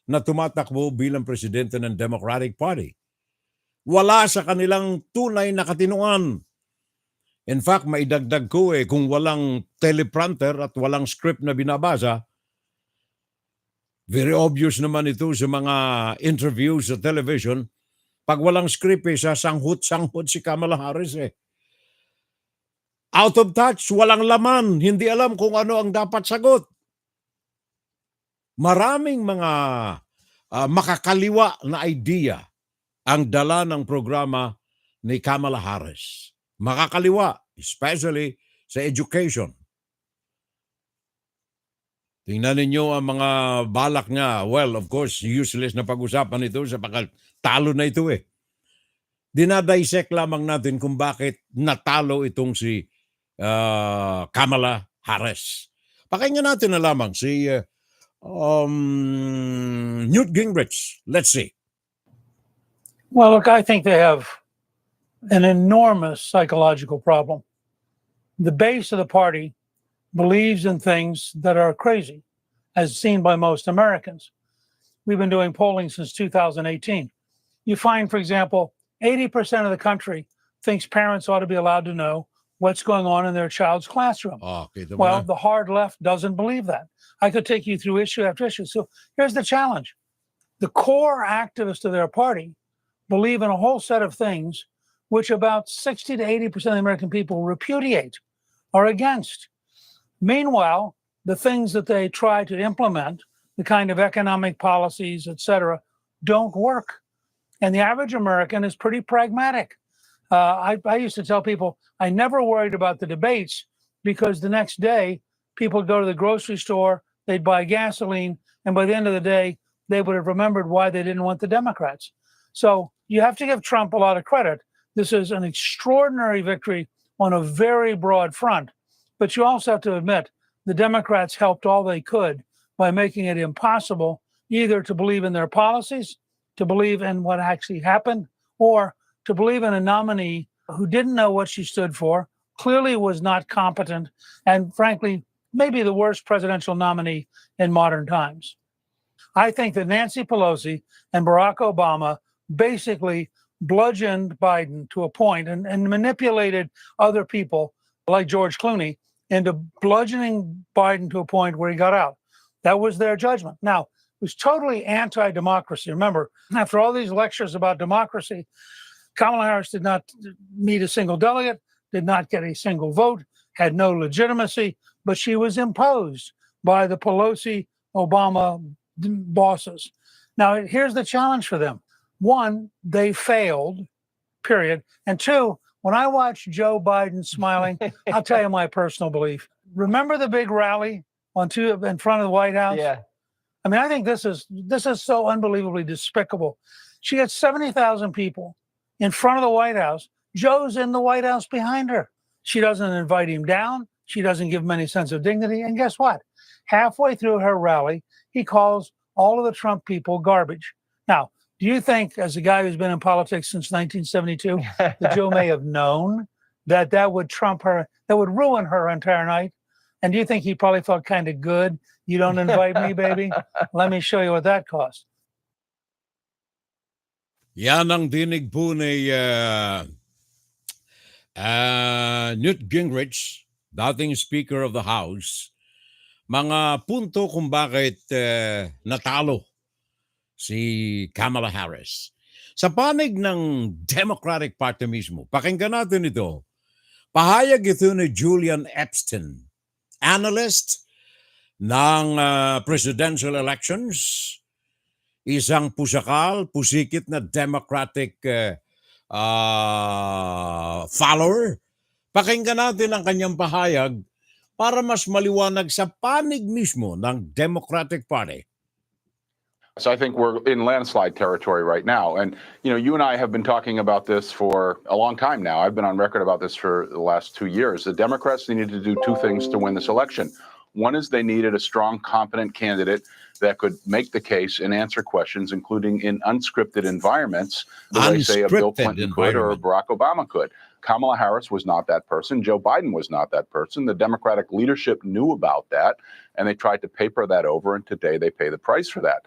na tumatakbo bilang presidente ng Democratic Party. Wala sa kanilang tunay na katinuan. In fact, maidagdag ko kung walang teleprompter at walang script na binabasa, very obvious naman ito sa mga interviews sa television. Pag walang script, sasanghut-sanghut si Kamala Harris Out of touch, walang laman, hindi alam kung ano ang dapat sagot. Maraming mga makakaliwa na idea ang dala ng programa ni Kamala Harris. Makakaliwa, especially sa education. Tingnan ninyo ang mga balak nga. Well, of course, useless na pag-usapan ito sapagkat talo na ito Dinadisect lamang natin kung bakit natalo itong si Kamala Harris. Pakinggan natin na lamang si Newt Gingrich. Let's see. Well, look, I think they have an enormous psychological problem. the base of the party believes in things that are crazy, as seen by most Americans. We've been doing polling since 2018. You find, for example, 80% of the country thinks parents ought to be allowed to know what's going on in their child's classroom. Well, the hard left doesn't believe that. I could take you through issue after issue. So here's the challenge. The core activists of their party believe in a whole set of things which about 60 to 80% of the American people repudiate or against. Meanwhile, the things that they try to implement, the kind of economic policies, et cetera, don't work. And the average American is pretty pragmatic. I used to tell people I never worried about the debates because the next day people would go to the grocery store, they'd buy gasoline, and by the end of the day, they would have remembered why they didn't want the Democrats. So you have to give Trump a lot of credit. This is an extraordinary victory on a very broad front. But you also have to admit the Democrats helped all they could by making it impossible either to believe in their policies, to believe in what actually happened, or to believe in a nominee who didn't know what she stood for, clearly was not competent, and frankly, maybe the worst presidential nominee in modern times. I think that Nancy Pelosi and Barack Obama basically bludgeoned Biden to a point and manipulated other people like George Clooney into bludgeoning Biden to a point where he got out. That was their judgment. Now, it was totally anti-democracy. Remember, after all these lectures about democracy, Kamala Harris did not meet a single delegate, did not get a single vote, had no legitimacy, but she was imposed by the Pelosi-Obama bosses. Now, here's the challenge for them. One, they failed, period. And two, when I watch Joe Biden smiling, I'll tell you my personal belief. Remember the big rally in front of the White House? Yeah. I mean, I think this is so unbelievably despicable. She had 70,000 people in front of the White House. Joe's in the White House behind her. She doesn't invite him down. She doesn't give him any sense of dignity. And guess what? Halfway through her rally, he calls all of the Trump people garbage. Now, do you think, as a guy who's been in politics since 1972, that Joe may have known that would trump her, that would ruin her entire night? And do you think he probably felt kind of good? You don't invite me, baby? Let me show you what that cost. Yan ang dinig po ni Newt Gingrich, dating Speaker of the House, mga punto kung bakit natalo si Kamala Harris. Sa panig ng Democratic Party mismo, pakinggan natin ito. Pahayag ito ni Julian Epstein, analyst ng presidential elections, isang pusikit na Democratic follower. Pakinggan natin ang kanyang pahayag para mas maliwanag sa panig mismo ng Democratic Party. So I think we're in landslide territory right now. And, you and I have been talking about this for a long time now. I've been on record about this for the last 2 years. The Democrats needed to do two things to win this election. One is they needed a strong, competent candidate that could make the case and answer questions, including in unscripted environments, the way, say, a Bill Clinton could or Barack Obama could. Kamala Harris was not that person. Joe Biden was not that person. The Democratic leadership knew about that, and they tried to paper that over, and today they pay the price for that.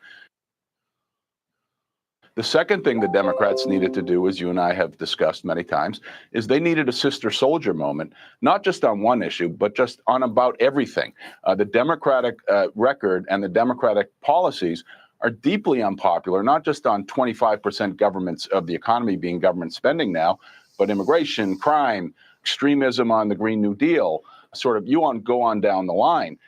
The second thing the Democrats needed to do, as you and I have discussed many times, is they needed a sister soldier moment, not just on one issue, but just on about everything. The Democratic record and the Democratic policies are deeply unpopular, not just on 25% governments of the economy being government spending now, but immigration, crime, extremism on the Green New Deal, go on down the line.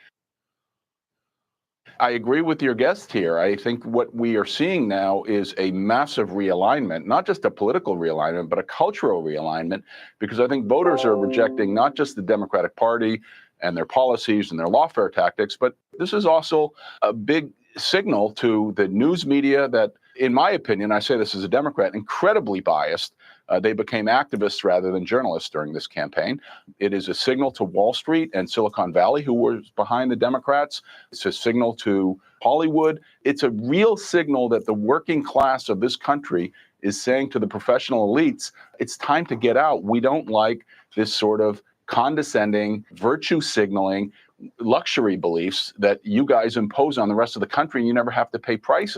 I agree with your guest here. I think what we are seeing now is a massive realignment, not just a political realignment, but a cultural realignment, because I think voters are rejecting not just the Democratic Party and their policies and their lawfare tactics, but this is also a big signal to the news media that, in my opinion, I say this as a Democrat, incredibly biased. They became activists rather than journalists during this campaign. It is a signal to Wall Street and Silicon Valley, who was behind the Democrats. It's a signal to Hollywood. It's a real signal that the working class of this country is saying to the professional elites, it's time to get out. We don't like this sort of condescending, virtue signaling, luxury beliefs that you guys impose on the rest of the country, and you never have to pay price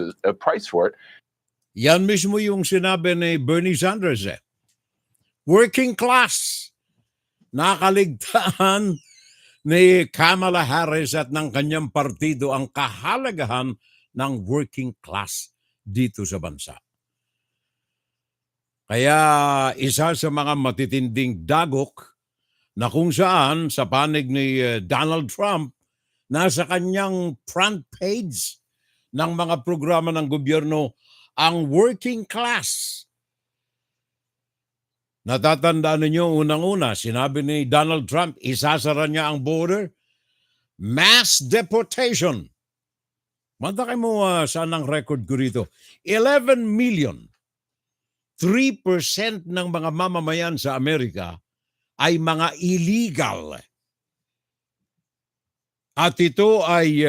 for it. Yan mismo yung sinabi ni Bernie Sanders eh. Working class. Nakaligtaan ni Kamala Harris at ng kanyang partido ang kahalagahan ng working class dito sa bansa. Kaya isa sa mga matitinding dagok na kung saan sa panig ni Donald Trump, nasa kanyang front page ng mga programa ng gobyerno ang working class. Natatandaan ninyo unang-una, sinabi ni Donald Trump, isasara niya ang border, mass deportation. Mantakay mo saan ang record ko rito. 11 million, 3% ng mga mamamayan sa Amerika ay mga illegal. At ito ay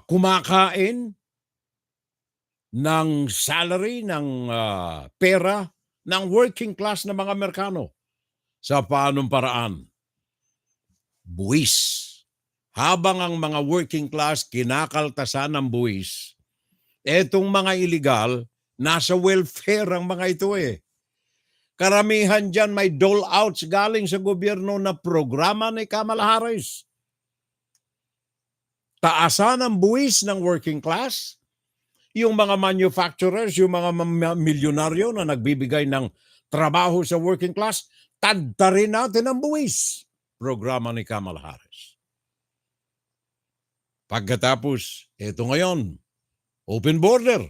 kumakain ng salary, ng pera, ng working class na mga Amerikano. Sa paanong paraan? Buwis. Habang ang mga working class kinakaltasan ng buwis, etong mga illegal, nasa welfare ang mga ito eh. Karamihan dyan may dole-outs galing sa gobyerno na programa ni Kamala Harris. Taasan ang buwis ng working class, yung mga manufacturers, yung mga milyonaryo na nagbibigay ng trabaho sa working class, tadtarin natin ang buwis. Programa ni Kamala Harris. Pagkatapos, ito ngayon, open border.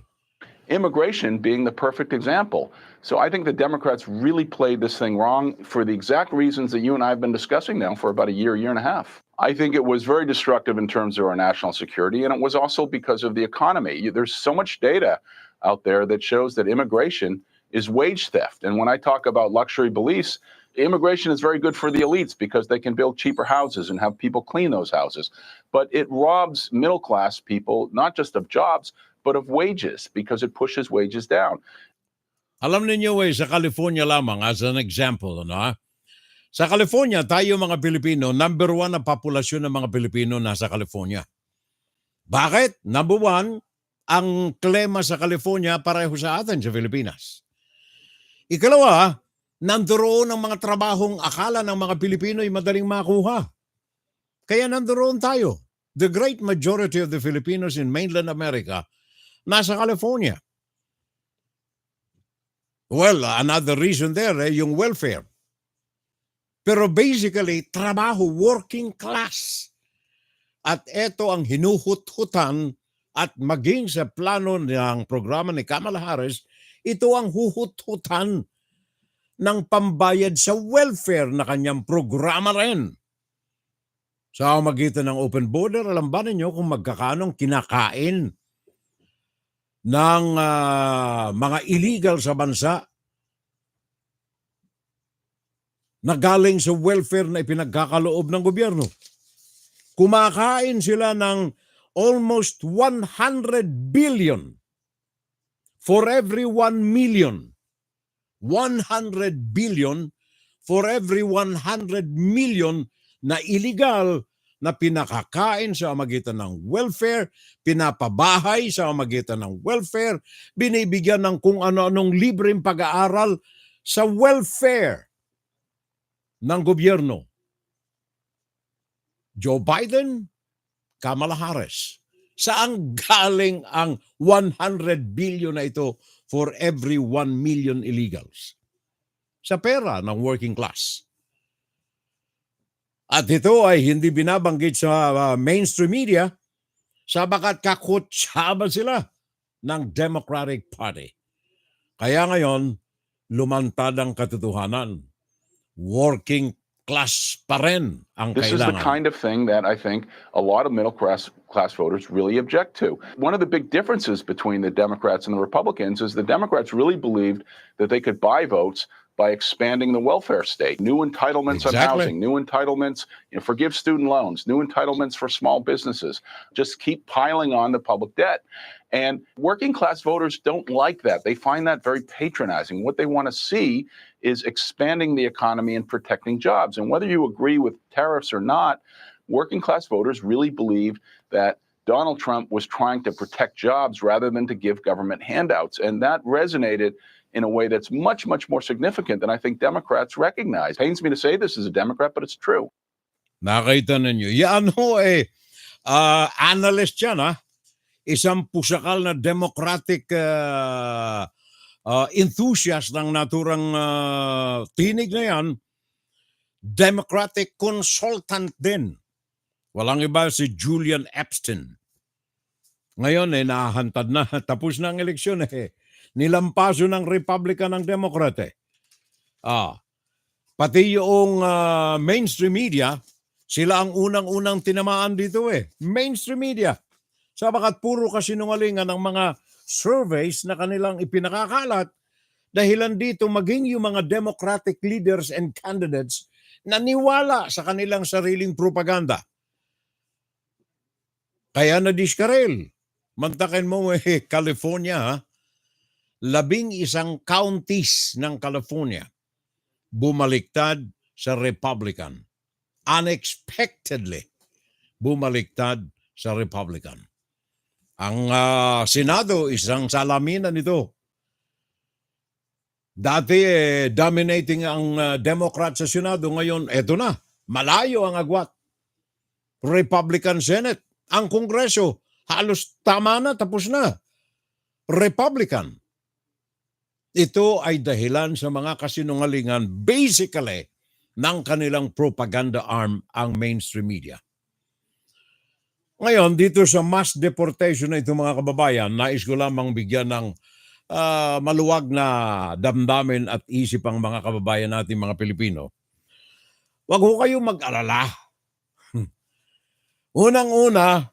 Immigration being the perfect example. So I think the Democrats really played this thing wrong for the exact reasons that you and I have been discussing now for about a year and a half. I think it was very destructive in terms of our national security, and it was also because of the economy. There's so much data out there that shows that immigration is wage theft. And when I talk about luxury beliefs, immigration is very good for the elites because they can build cheaper houses and have people clean those houses. But it robs middle-class people, not just of jobs, but of wages because it pushes wages down. Alam niyo sa California lamang, as an example, ano? Sa California, tayo mga Pilipino, number 1 na populasyon ng mga Pilipino nasa California. Bakit? Number 1, ang klima sa California pareho sa atin sa Pilipinas. Ikalawa, nandoon ang mga trabahong akala ng mga Pilipino ay madaling makuha. Kaya nandoon tayo. The great majority of the Filipinos in mainland America nasa California. Well, another reason there, yung welfare. Pero basically, trabaho, working class. At ito ang hinuhut-hutan at maging sa plano ng programa ni Kamala Harris, ito ang huhut-hutan ng pambayad sa welfare na kanyang programa rin. Sa magitan ng open border, alam ba ninyo kung magkakanong kinakain ng mga illegal sa bansa na galing sa welfare na ipinagkakaloob ng gobyerno? Kumakain sila ng almost 100 billion for every 1 million. 100 billion for every 100 million na illegal na pinakakain sa magitan ng welfare, pinapabahay sa magitan ng welfare, binibigyan ng kung ano-anong libreng pag-aaral sa welfare ng gobyerno. Joe Biden, Kamala Harris. Saan galing ang 100 billion na ito for every 1 million illegals? Sa pera ng working class. At ito ay hindi binabanggit sa mainstream media sabagat kakutsaba sila ng Democratic Party. Kaya ngayon, lumantad ang katotohanan. Working class pa rin ang This is the kailangan. kind of thing that I think a lot of middle class voters really object to. One of the big differences between the Democrats and the Republicans is the Democrats really believed that they could buy votes by expanding the welfare state, new entitlements on housing, new entitlements, forgive student loans, new entitlements for small businesses. Just keep piling on the public debt. And working class voters don't like that. They find that very patronizing. What they want to see is expanding the economy and protecting jobs. And whether you agree with tariffs or not, working class voters really believe that Donald Trump was trying to protect jobs rather than to give government handouts. And that resonated in a way that's much, much more significant than I think Democrats recognize. Pains me to say this as a Democrat, but it's true. Nakita ninyo. Yan ho analyst yan Isang pusakal na Democratic enthusiast ng naturang tinig na yan, Democratic consultant din. Walang iba si Julian Epstein. Ngayon nahahantad na. Tapos na ang eleksyon Nilampaso ng Republican ng Democrat Pati yung mainstream media, sila ang unang-unang tinamaan dito Mainstream media. Sabagat puro kasinungalingan ng mga surveys na kanilang ipinakakalat, dahilan dito maging yung mga Democratic leaders and candidates naniwala sa kanilang sariling propaganda. Kaya na-diskarel. Mantakin mo California, 11 counties ng California bumaliktad sa Republican. Unexpectedly, bumaliktad sa Republican. Ang Senado, isang salaminan ito. Dati dominating ang Democrat sa Senado. Ngayon, eto na. Malayo ang agwat. Republican Senate. Ang Kongreso, halos tama na, tapos na. Republican. Ito ay dahilan sa mga kasinungalingan basically ng kanilang propaganda arm ang mainstream media. Ngayon, dito sa mass deportation na ito mga kababayan, nais ko lamang bigyan ng maluwag na damdamin at isip ang mga kababayan natin mga Pilipino. Huwag ho kayong mag-alala. Unang-una,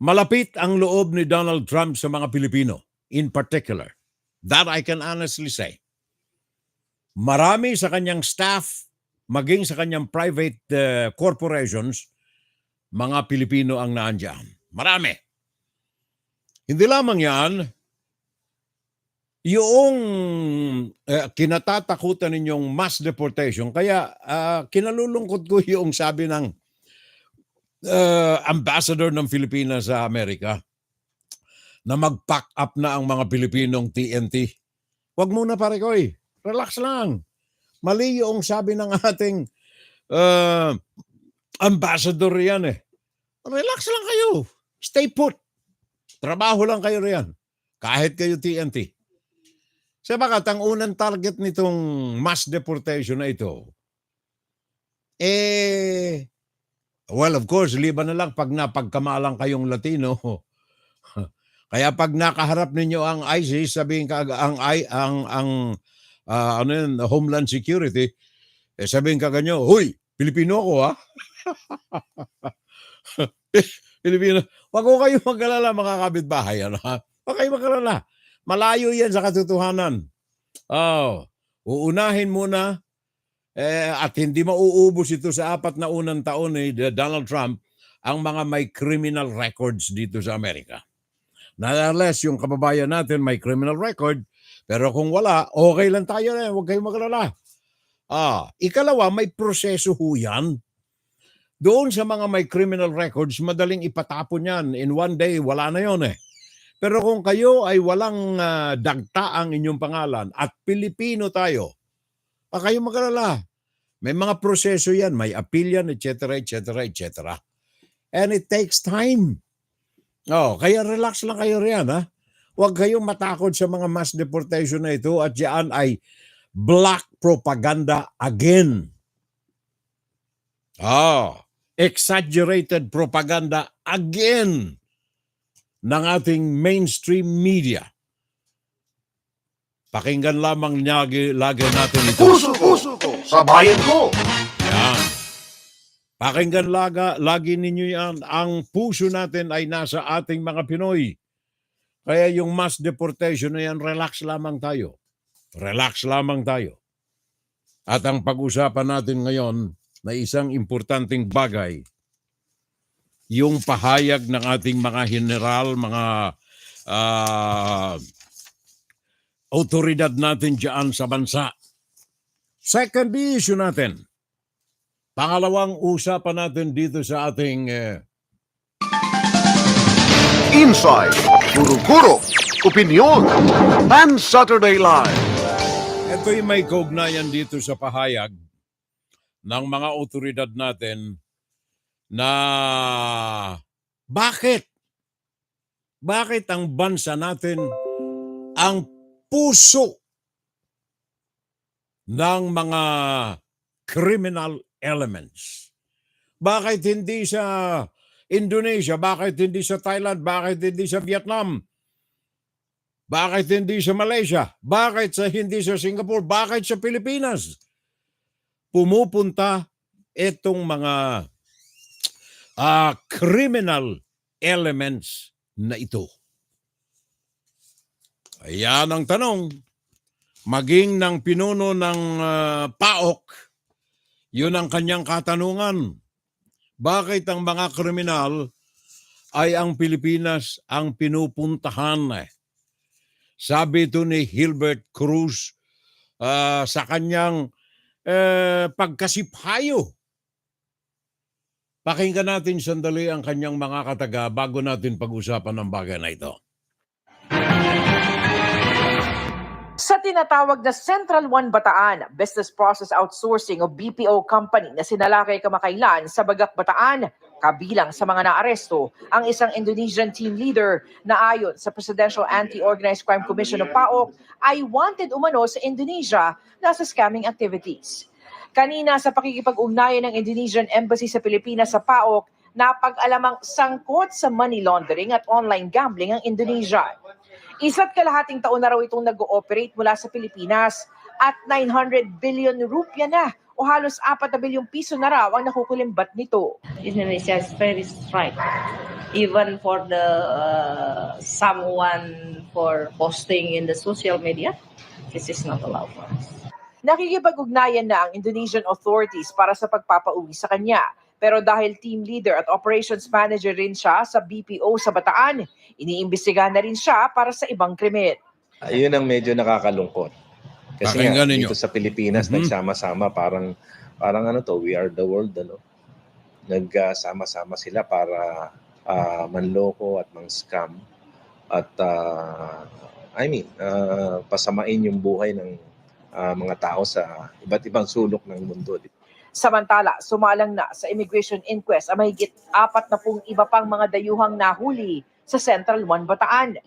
malapit ang loob ni Donald Trump sa mga Pilipino, in particular. That I can honestly say. Marami sa kanyang staff, maging sa kanyang private corporations, mga Pilipino ang naandyan. Marami. Hindi lamang yan, yung kinatatakutan ninyong mass deportation, kaya kinalulungkot ko yung sabi ng ambassador ng Pilipinas sa Amerika na mag-pack up na ang mga Pilipinong TNT. Huwag muna pare ko relax lang. Mali yung sabi ng ating ambassador yan Relax lang kayo. Stay put. Trabaho lang kayo riyan. Kahit kayo TNT. Sabagat ang unang target nitong mass deportation na ito, well, of course, liban na lang pag napagkamalang kayong Latino. Kaya pag nakaharap ninyo ang ISIS, sabihin ka Homeland Security, sabihin ka ganyo, "Hoy, Pilipino ako Pilipino. Wag ko kayo mag-alala mga kapitbahay Wag kayo mag-alala. Malayo yan sa katotohanan. Uunahin muna at hindi mauubos ito sa 4 na unang taon ni Donald Trump ang mga may criminal records dito sa Amerika. Nonetheless, yung kababayan natin may criminal record, pero kung wala, okay lang tayo huwag kayong mag-alala. Ikalawa, may proseso ho yan. Doon sa mga may criminal records, madaling ipatapon yan. In one day, wala na yon Pero kung kayo ay walang dagta ang inyong pangalan at Pilipino tayo, kayo mag-alala. May mga proseso yan, may appeal yan, etc., etc., etc. And it takes time. Kaya relax lang kayo riyan Huwag kayong matakot sa mga mass deportation na ito at yan ay black propaganda again. Exaggerated propaganda again ng ating mainstream media. Pakinggan lamang lagi natin ito. Puso ko sa bayan ko. Yan. Pakinggan lagi ninyo yan. Ang puso natin ay nasa ating mga Pinoy. Kaya yung mass deportation na yan, relax lamang tayo. Relax lamang tayo. At ang pag-usapan natin ngayon na isang importanteng bagay, yung pahayag ng ating mga heneral, mga autoridad natin dyan sa bansa. Second issue natin. Pangalawang usapan natin dito sa ating Insight, Guro-Guro, Opinion, Pan Saturday Live. Ito'y may kaugnayan dito sa pahayag ng mga otoridad natin na bakit ang bansa natin ang puso ng mga criminal elements? Bakit hindi sa Indonesia? Bakit hindi sa Thailand? Bakit hindi sa Vietnam? Bakit hindi sa Malaysia? Bakit hindi sa Singapore? Bakit sa Pilipinas? Pumupunta itong mga criminal elements na ito. Ayan ang tanong. Maging ng pinuno ng PAOK, yun ang kanyang katanungan. Bakit ang mga kriminal ay ang Pilipinas ang pinupuntahan? Sabi ito ni Gilbert Cruz sa kanyang pagkasiphayo. Pakinggan natin sandali ang kanyang mga kataga bago natin pag-usapan ng bagay na ito. Sa tinatawag na Central One Bataan, Business Process Outsourcing o BPO company na sinalakay kamakailan sa Bagak Bataan, kabilang sa mga naaresto ang isang Indonesian team leader na ayon sa Presidential Anti-Organized Crime Commission o PAOK ay wanted umano sa Indonesia na sa scamming activities. Kanina sa pakikipag-ugnayan ng Indonesian Embassy sa Pilipinas sa PAOK, napag-alamang sangkot sa money laundering at online gambling ang Indonesia. Isa't kalahating taon na raw itong nag-ooperate mula sa Pilipinas at 900 billion rupiah na o halos 4 na bilyong piso na raw ang nakukulimbat nito. Indonesia is very strict. Even for the someone for posting in the social media, this is not allowed for us. Nakikipag-ugnayan na ang Indonesian authorities para sa pagpapauwi sa kanya. Pero dahil team leader at operations manager rin siya sa BPO sa Bataan, iniimbestigahan na rin siya para sa ibang krimen. Yun ang medyo nakakalungkot. Kasi nga, dito sa Pilipinas, nagsama-sama, parang ano to, we are the world, ano? Nagsama-sama sila para manloko at mang-scam at pasamain yung buhay ng mga tao sa iba't ibang sulok ng mundo. Samantala, sumalang na sa immigration inquest ang mahigit 40 iba pang mga dayuhang nahuli sa Central One Bataan.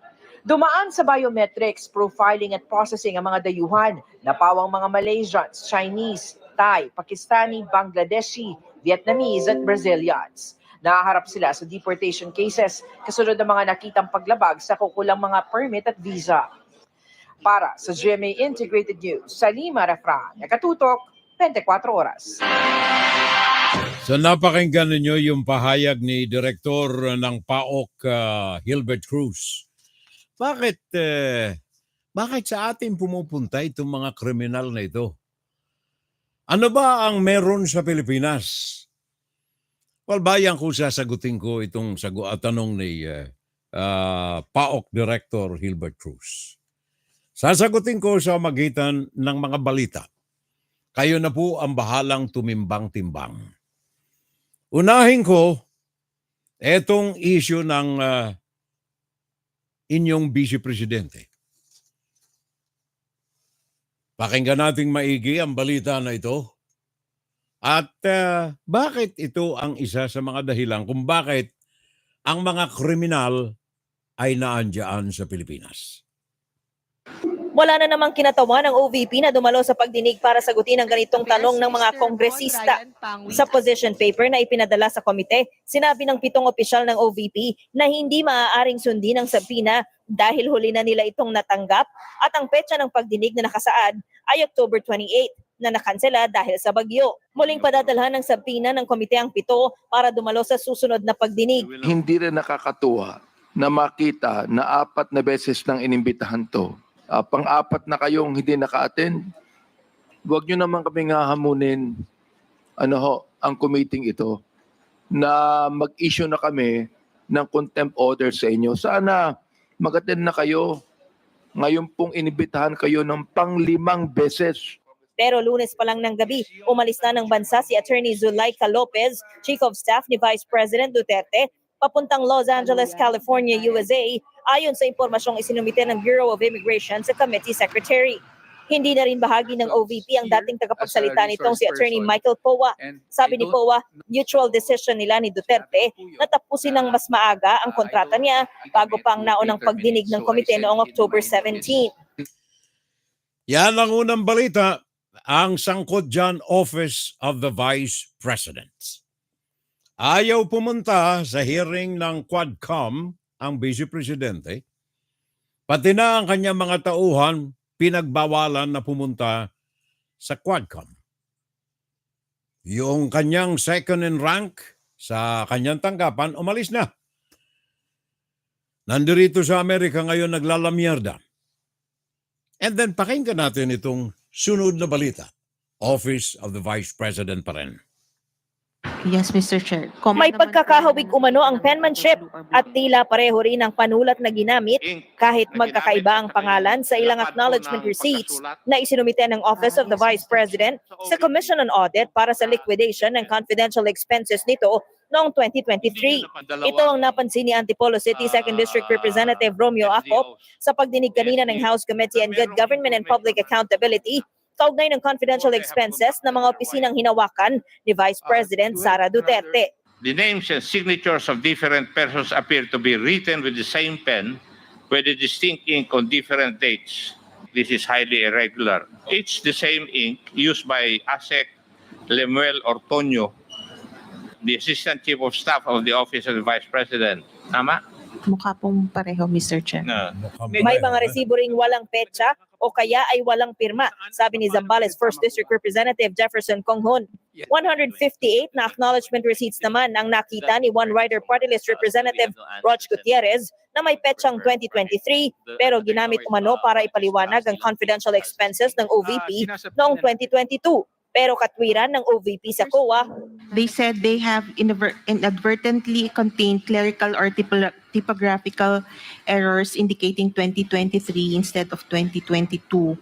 Dumaan sa biometrics, profiling at processing ang mga dayuhan na pawang mga Malaysians, Chinese, Thai, Pakistani, Bangladeshi, Vietnamese at Brazilians. Nahaharap sila sa deportation cases kasunod ng mga nakitang paglabag sa kukulang mga permit at visa. Para sa GMA Integrated News, Salima Refran, nakatutok 24 oras. So napakinggan ninyo yung pahayag ni Direktor ng PAOK, Gilbert Cruz. Bakit sa atin pumupunta itong mga kriminal na ito? Ano ba ang meron sa Pilipinas? Well, bayan ko sasagutin ko itong tanong ni PAOK Director Gilbert Cruz. Sasagutin ko sa magitan ng mga balita. Kayo na po ang bahalang tumimbang-timbang. Unahin ko etong issue ng inyong Vice Presidente. Pakinggan nating maigi ang balita na ito. At bakit ito ang isa sa mga dahilan kung bakit ang mga kriminal ay naandyan sa Pilipinas. Wala na namang kinatawa ng OVP na dumalo sa pagdinig para sagutin ang ganitong tanong ng mga kongresista. Sa position paper na ipinadala sa komite, sinabi ng 7 opisyal ng OVP na hindi maaaring sundin ang sabina dahil huli na nila itong natanggap at ang petsa ng pagdinig na nakasaad ay October 28 na nakansela dahil sa bagyo. Muling padadalhan ng sabina ng komite ang 7 para dumalo sa susunod na pagdinig. Hindi rin nakakatuwa na makita na 4 na beses nang inimbitahan to. Pang-4 na kayong hindi naka-attend. Huwag nyo naman kami hahamunin, ang committee ito, na mag-issue na kami ng contempt order sa inyo. Sana mag-attend na kayo. Ngayon pong inibitahan kayo ng pang-5 beses. Pero Lunes pa lang ng gabi, umalis na ng bansa si Attorney Zulaika Lopez, Chief of Staff ni Vice President Duterte, papuntang Los Angeles, California, USA, ayon sa impormasyong isinumite ng Bureau of Immigration sa Committee Secretary. Hindi na rin bahagi ng OVP ang dating tagapagsalita nitong si Attorney Michael Powa. Sabi ni Powa, mutual decision nila ni Duterte na tapusin ng mas maaga ang kontrata niya bago pa ang naunang pagdinig ng komite noong October 17. Yan ang unang balita. Ang sangkot dyan, Office of the Vice President. Ayaw pumunta sa hearing ng Quadcom ang Vice Presidente. Pati na ang kanyang mga tauhan, pinagbawalan na pumunta sa Quadcom. Yung kanyang second in rank sa kanyang tanggapan, umalis na. Nandito sa Amerika ngayon naglalamierda. And then pakinggan natin itong sunod na balita. Office of the Vice President pa rin. Yes, Mr. Chair. May pagkakahawig umano ang penmanship at tila pareho rin ang panulat na ginamit kahit magkakaiba ang pangalan sa ilang acknowledgement receipts na isinumite ng Office of the Vice President sa Commission on Audit para sa liquidation ng confidential expenses nito noong 2023. Ito ang napansin ni Antipolo City 2nd District Representative Romeo Acop sa pagdinig kanina ng House Committee on Good Government and Public Accountability kaugnay ng confidential expenses ng mga opisinang hinawakan ni Vice President Sara Duterte. The names and signatures of different persons appear to be written with the same pen with a distinct ink on different dates. This is highly irregular. It's the same ink used by ASEC Lemuel Ortoño, the Assistant Chief of Staff of the Office of the Vice President. Tama? Mukha pong pareho, Mr. Chair. No. May mga resibo ring walang petsa o kaya ay walang pirma, sabi ni Zambales 1st District Representative Jefferson Conghon. 158 na acknowledgement receipts naman ang nakita ni One Rider Party List Representative Roch Gutierrez na may petsang 2023 pero ginamit umano para ipaliwanag ang confidential expenses ng OVP noong 2022. Pero katwiran ng OVP sa COA, They said they have inadvertently contained clerical or typographical errors indicating 2023 instead of 2022.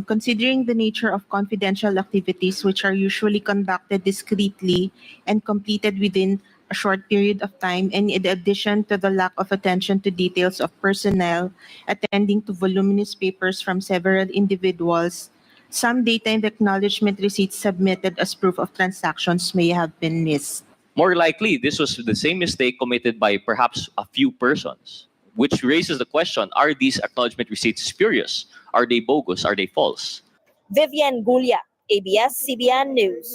Considering the nature of confidential activities which are usually conducted discreetly and completed within a short period of time, and in addition to the lack of attention to details of personnel attending to voluminous papers from several individuals, some data in the acknowledgement receipts submitted as proof of transactions may have been missed. More likely, this was the same mistake committed by perhaps a few persons, which raises the question, are these acknowledgement receipts spurious? Are they bogus? Are they false? Vivian Gulia, ABS-CBN News.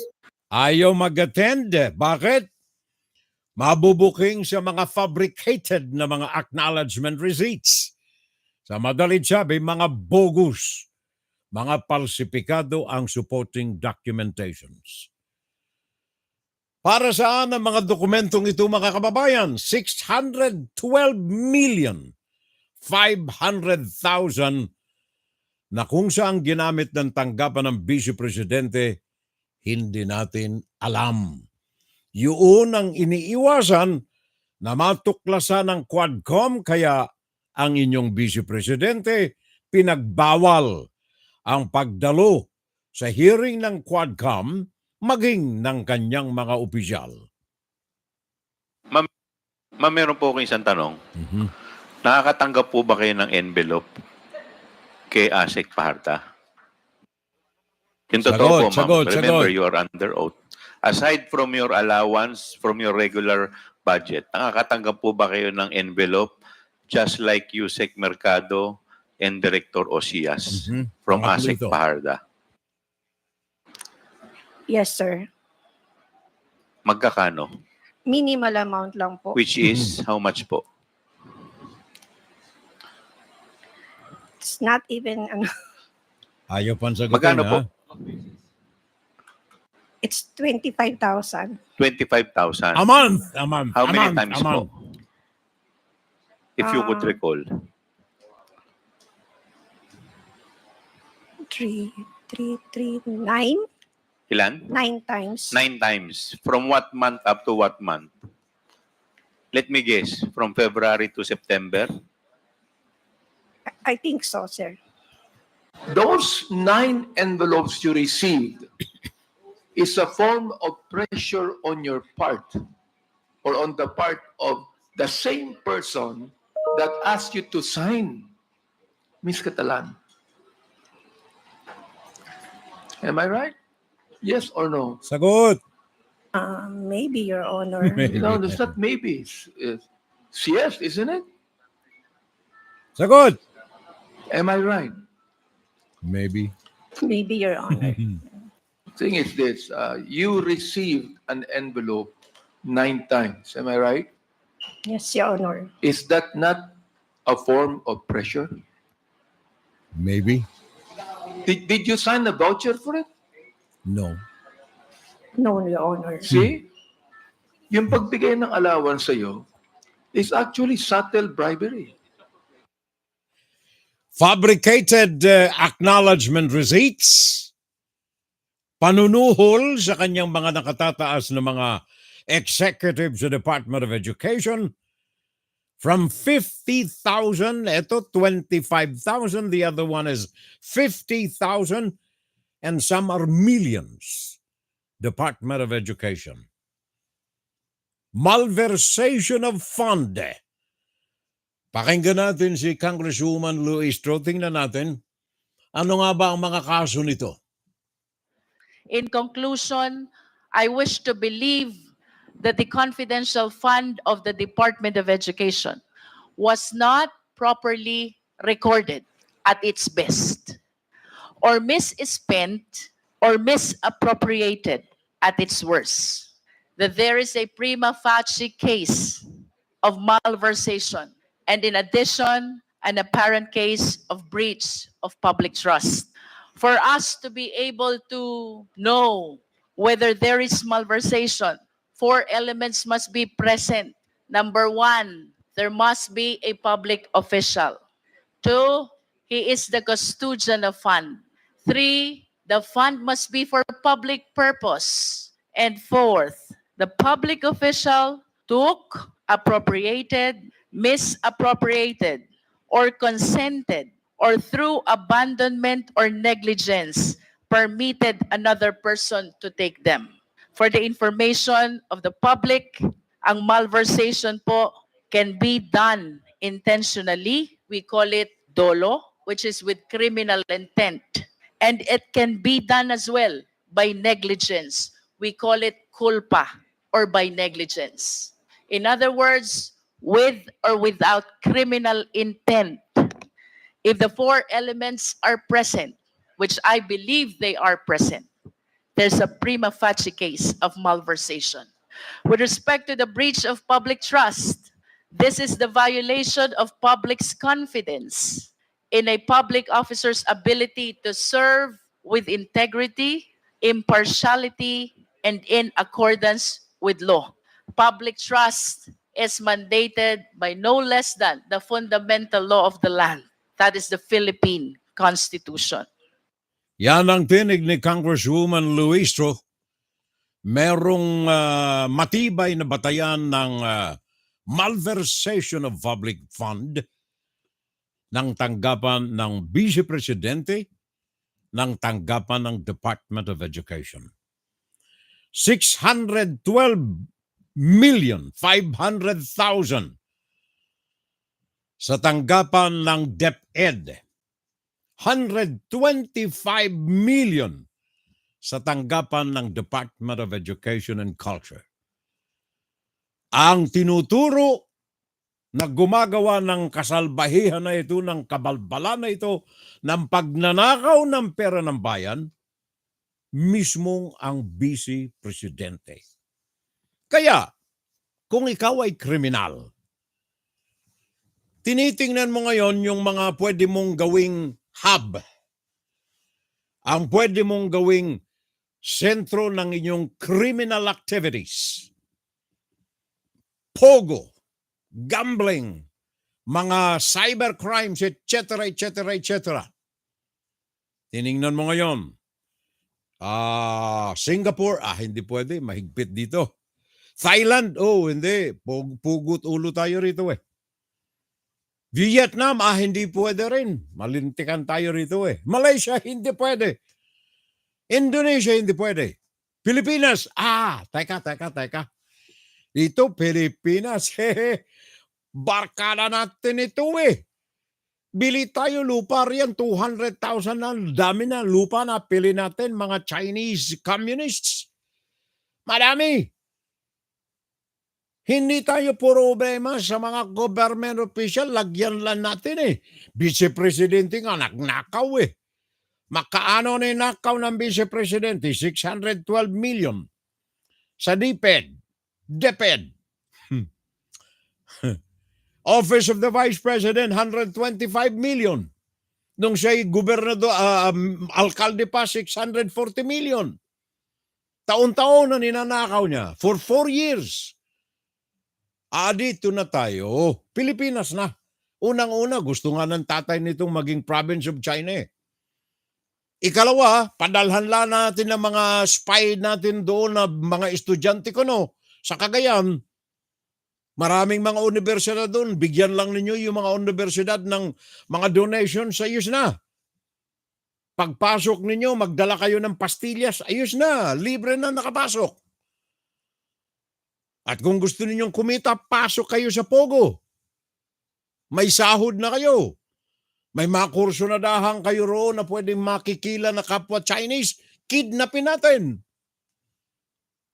Ayaw mag-attend. Bakit? Mabubuking sa mga fabricated na mga acknowledgement receipts. Sa madalit sabi, mga bogus. Mga palsipikado ang supporting documentations. Para saan ang mga dokumentong ito, mga kababayan? 612,500,000 na kung saan ginamit ng tanggapan ng Vice Presidente, hindi natin alam. Yun ang iniiwasan na matuklasan ng Quadcom, kaya ang inyong Vice Presidente pinagbawal ang pagdalo sa hearing ng Quadcom maging ng kanyang mga opisyal. Ma'am, meron po akong isang tanong. Nakakatanggap po ba kayo ng envelope kay ASEC Paharta? Yung totoo po, ma'am. Remember, you are under oath. Aside from your allowance, from your regular budget, nakakatanggap po ba kayo ng envelope just like Yusek Mercado and Director Osias from ASEC Paharda? Yes, sir. Magkakano? Minimal amount lang po. Which is how much po? It's not even, Ayaw pang sagutin, Magkano po? it's 25,000. 25,000. A month. A month. How a many month, times a po? month. If you could recall. 3. 9? Ilan? 9 times. 9 times. From what month up to what month? Let me guess. From February to September? I think so, sir. Those 9 envelopes you received is a form of pressure on your part or on the part of the same person that asked you to sign, Miss Catalan. Am I right? Yes or no? Sagot. Maybe, Your Honor. No, it's not maybe. It's yes, isn't it? Sagot. Am I right? Maybe. Maybe, Your Honor. Thing is this, you received an envelope 9 times. Am I right? Yes, Your Honor. Is that not a form of pressure? Maybe. Did you sign a voucher for it? No. No, Your Honor. See? Yung pagbigay ng allowance sa'yo is actually subtle bribery. Fabricated acknowledgement receipts, panunuhol sa kanyang mga nakatataas na mga executives sa Department of Education, from 50,000, ito 25,000, the other one is 50,000, and some are millions. Department of Education. Malversation of fund. Pakinggan natin si Congresswoman Luistro. Tingnan natin, ano nga ba ang mga kaso nito? In conclusion, I wish to believe that the confidential fund of the Department of Education was not properly recorded at its best, or misspent or misappropriated at its worst. That there is a prima facie case of malversation, and in addition, an apparent case of breach of public trust. For us to be able to know whether there is malversation, 4 elements must be present. Number 1, there must be a public official. 2, he is the custodian of fund. 3, the fund must be for public purpose. And 4th, the public official took, appropriated, misappropriated, or consented, or through abandonment or negligence, permitted another person to take them. For the information of the public, ang malversation po can be done intentionally. We call it dolo, which is with criminal intent. And it can be done as well by negligence. We call it culpa, or by negligence. In other words, with or without criminal intent. If the 4 elements are present, which I believe they are present, there's a prima facie case of malversation. With respect to the breach of public trust, this is the violation of public's confidence in a public officer's ability to serve with integrity, impartiality, and in accordance with law. Public trust is mandated by no less than the fundamental law of the land. That is the Philippine Constitution. Yan ang tinig ni Congresswoman Luistro. Merong matibay na batayan ng malversation of public fund ng tanggapan ng Vice Presidente, ng tanggapan ng Department of Education. 612,500,000 sa tanggapan ng DepEd. 125 million sa tanggapan ng Department of Education and Culture. Ang tinuturo na gumagawa ng kasalbahihan na ito, ng kabalbalan na ito, ng pagnanakaw ng pera ng bayan, mismong ang Vice Presidente. Kaya, kung ikaw ay kriminal, tinitingnan mo ngayon yung mga pwede mong gawing hub, ang pwede mong gawing sentro ng inyong criminal activities. Pogo, gambling, mga cyber crimes, etc., etc., etc. Tiningnan mo ngayon, Singapore, hindi pwede, mahigpit dito. Thailand, hindi. Pugot ulo tayo rito eh. Vietnam, hindi pwede rin. Malintikan tayo rito eh. Malaysia, hindi pwede. Indonesia, hindi pwede. Pilipinas, teka. Dito, Pilipinas, barkada natin ito eh. Bili tayo lupa riyan, 200,000 na, dami na lupa na pili natin, mga Chinese communists. Madami. Hindi tayo problema sa mga government official, lagyan lang natin eh. Vice Presidente nga, nagnakaw eh. Makaano na nakaw ng Vice Presidente? 612 million. Sa DepEd. Office of the Vice President, 125 million. Nung siya'y gobernador, alkalde pa, 640 million. Taon-taon na ninanakaw niya for 4 years. Dito na tayo. Pilipinas na. Unang-una, gusto nga ng tatay nitong maging province of China eh. Ikalawa, padalhan lang natin ng mga spy natin doon na mga estudyante ko sa Cagayan. Maraming mga universidad doon. Bigyan lang ninyo yung mga universidad ng mga donations, ayos na. Pagpasok ninyo, magdala kayo ng pastillas, ayos na. Libre na nakapasok. At kung gusto ninyong kumita, pasok kayo sa Pogo. May sahod na kayo. May mga kurso na dahang kayo roon na pwedeng makikila na kapwa Chinese. Kidnapin natin.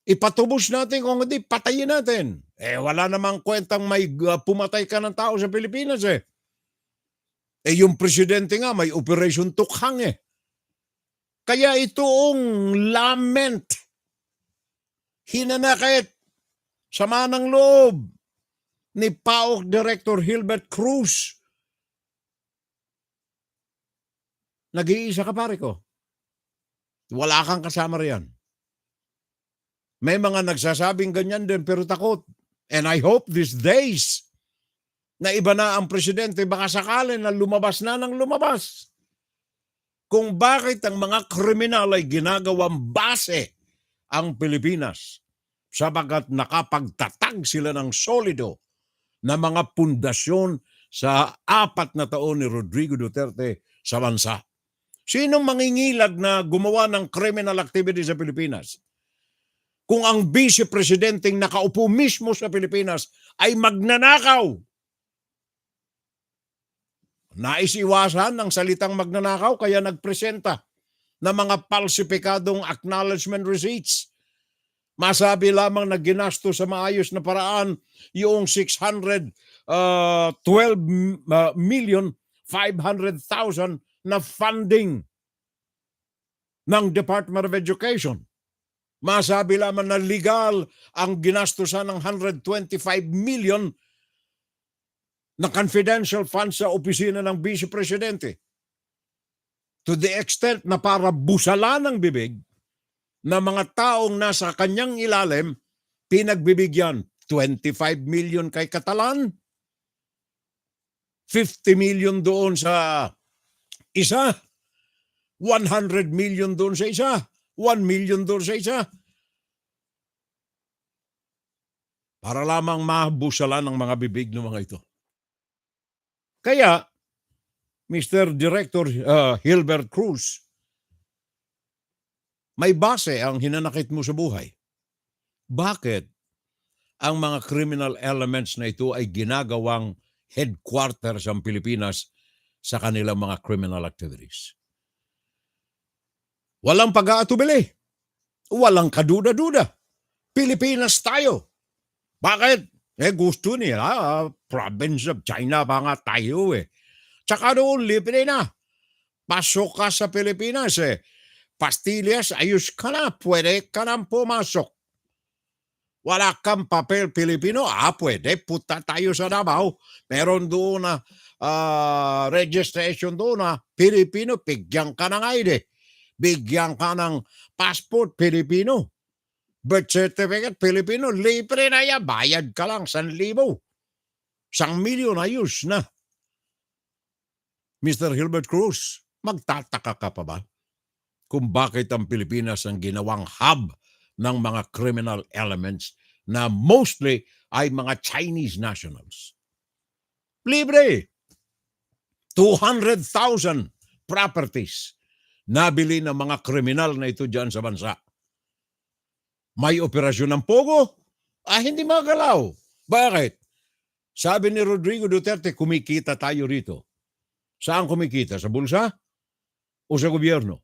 Ipatubos natin, kung hindi, patayin natin. Wala namang kwentang may pumatay ka ng tao sa Pilipinas eh. Yung presidente nga, may Operation Tukhang eh. Kaya itong lament, hinanakit, sama ng loob ni PAOK Director Hilbert Cruz. Nag-iisa ka pare ko. Wala kang kasama riyan. May mga nagsasabing ganyan din pero takot. And I hope these days na iba na ang presidente, baka sakali na lumabas na ng lumabas. Kung bakit ang mga kriminal ay ginagawang base ang Pilipinas sabagat nakapagtatag sila ng solido na mga pundasyon sa 4 na taon ni Rodrigo Duterte sa bansa. Sinong mangingilag na gumawa ng criminal activity sa Pilipinas? Kung ang vice presidenteng nakaupo mismo sa Pilipinas ay magnanakaw. Naisiwasan ng salitang magnanakaw kaya nagpresenta ng mga falsifikadong acknowledgement receipts. Masabi lamang na ginasto sa maayos na paraan yung 612 million 500,000 na funding ng Department of Education. Masabi lamang na legal ang ginastusan ng 125 million na confidential funds sa opisina ng Vice Presidente. To the extent na para busalan ng bibig na mga taong nasa kanyang ilalim, pinagbibigyan 25 million kay Catalan, 50 million doon sa isa, 100 million doon sa isa, 1 million doon sa isa. Para lamang mabusalan ng mga bibig ng mga ito. Kaya, Mr. Director Hilbert Cruz, may base ang hinanakit mo sa buhay. Bakit ang mga criminal elements na ito ay ginagawang headquarters ang Pilipinas sa kanilang mga criminal activities? Walang pag-aatubili. Walang kaduda-duda. Pilipinas tayo. Bakit? Gusto nila, province of China pa nga tayo eh. Tsaka doon, libre na. Pasok ka sa Pilipinas eh. Pastillas, ayos ka na. Pwede ka nang pumasok. Wala kang papel Pilipino, pwede. Punta tayo sa Davao. Meron doon na registration doon na Pilipino, bigyan ka ng ID. Bigyan ka ng passport Pilipino. Birth certificate Pilipino, libre na yan. Bayad ka lang, 1,000. 1,000,000, ayos na. Mr. Hilbert Cruz, magtataka ka pa ba? kung bakit ang Pilipinas ang ginawang hub ng mga criminal elements na mostly ay mga Chinese nationals. Libre! 200,000 properties nabili ng mga kriminal na ito dyan sa bansa. May operasyon ng pogo? Hindi magalaw. Bakit? Sabi ni Rodrigo Duterte, kumikita tayo rito. Saan kumikita? Sa bulsa? O sa gobyerno?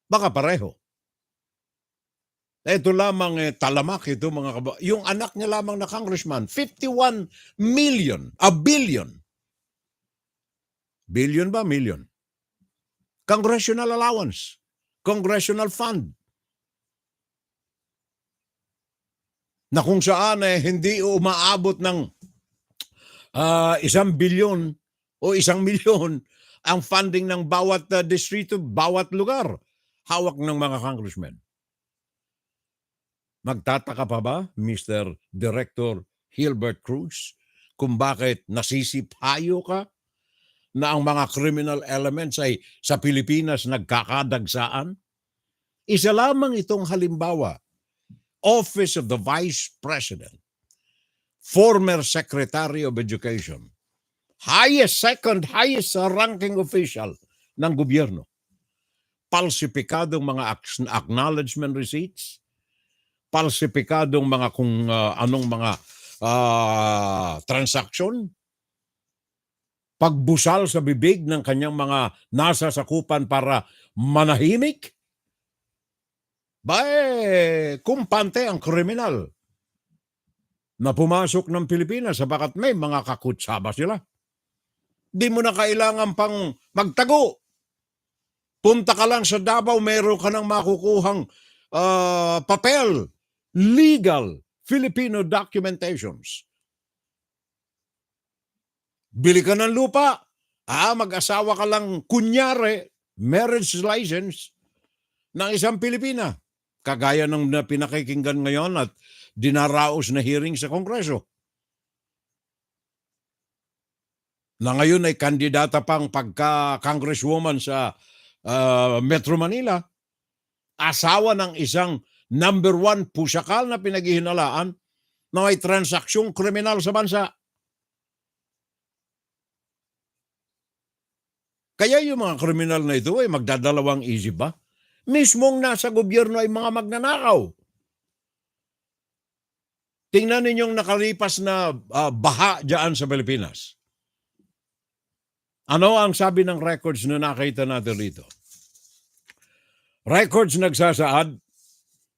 Baka pareho. Ito lamang talamak ito mga yung anak niya lamang na congressman, 51 million, a billion. Billion ba? Million. Congressional allowance. Congressional fund. Na kung saan hindi umaabot ng 1 bilyon o 1 milyon ang funding ng bawat distrito, bawat lugar. Hawak ng mga congressmen. Magtataka pa ba, Mr. Director Hilbert Cruz, kung bakit nasisipayo ka na ang mga criminal elements ay sa Pilipinas nagkakadagsaan? Isa lamang itong halimbawa. Office of the Vice President, former Secretary of Education, second highest ranking official ng gobyerno. Palsipikadong mga acknowledgement receipts, palsipikadong mga kung anong mga transaksyon, pagbusal sa bibig ng kanyang mga nasasakupan para manahimik. Kumpante ang kriminal na pumasok ng Pilipinas sapagat may mga kakutsaba sila. Di mo na kailangan pang magtago. Punta ka lang sa Davao, meron ka nang makukuhang papel, legal Filipino documentations. Bili ka ng lupa, mag-asawa ka lang kunyari, marriage license ng isang Pilipina. Kagaya ng pinakikinggan ngayon at dinaraos na hearing sa Kongreso. Na ngayon ay kandidata pang pagka-congresswoman sa Metro Manila. Asawa ng isang number 1 pusakal na pinaghihinalaan na may transaksyong kriminal sa bansa. Kaya yung mga kriminal na ito ay magdadalawang isip ba? Mismong nasa gobyerno ay mga magnanakaw. Tingnan ninyong nakalipas na baha dyan sa Pilipinas. Ano ang sabi ng records na nakita natin rito? Records nagsasaad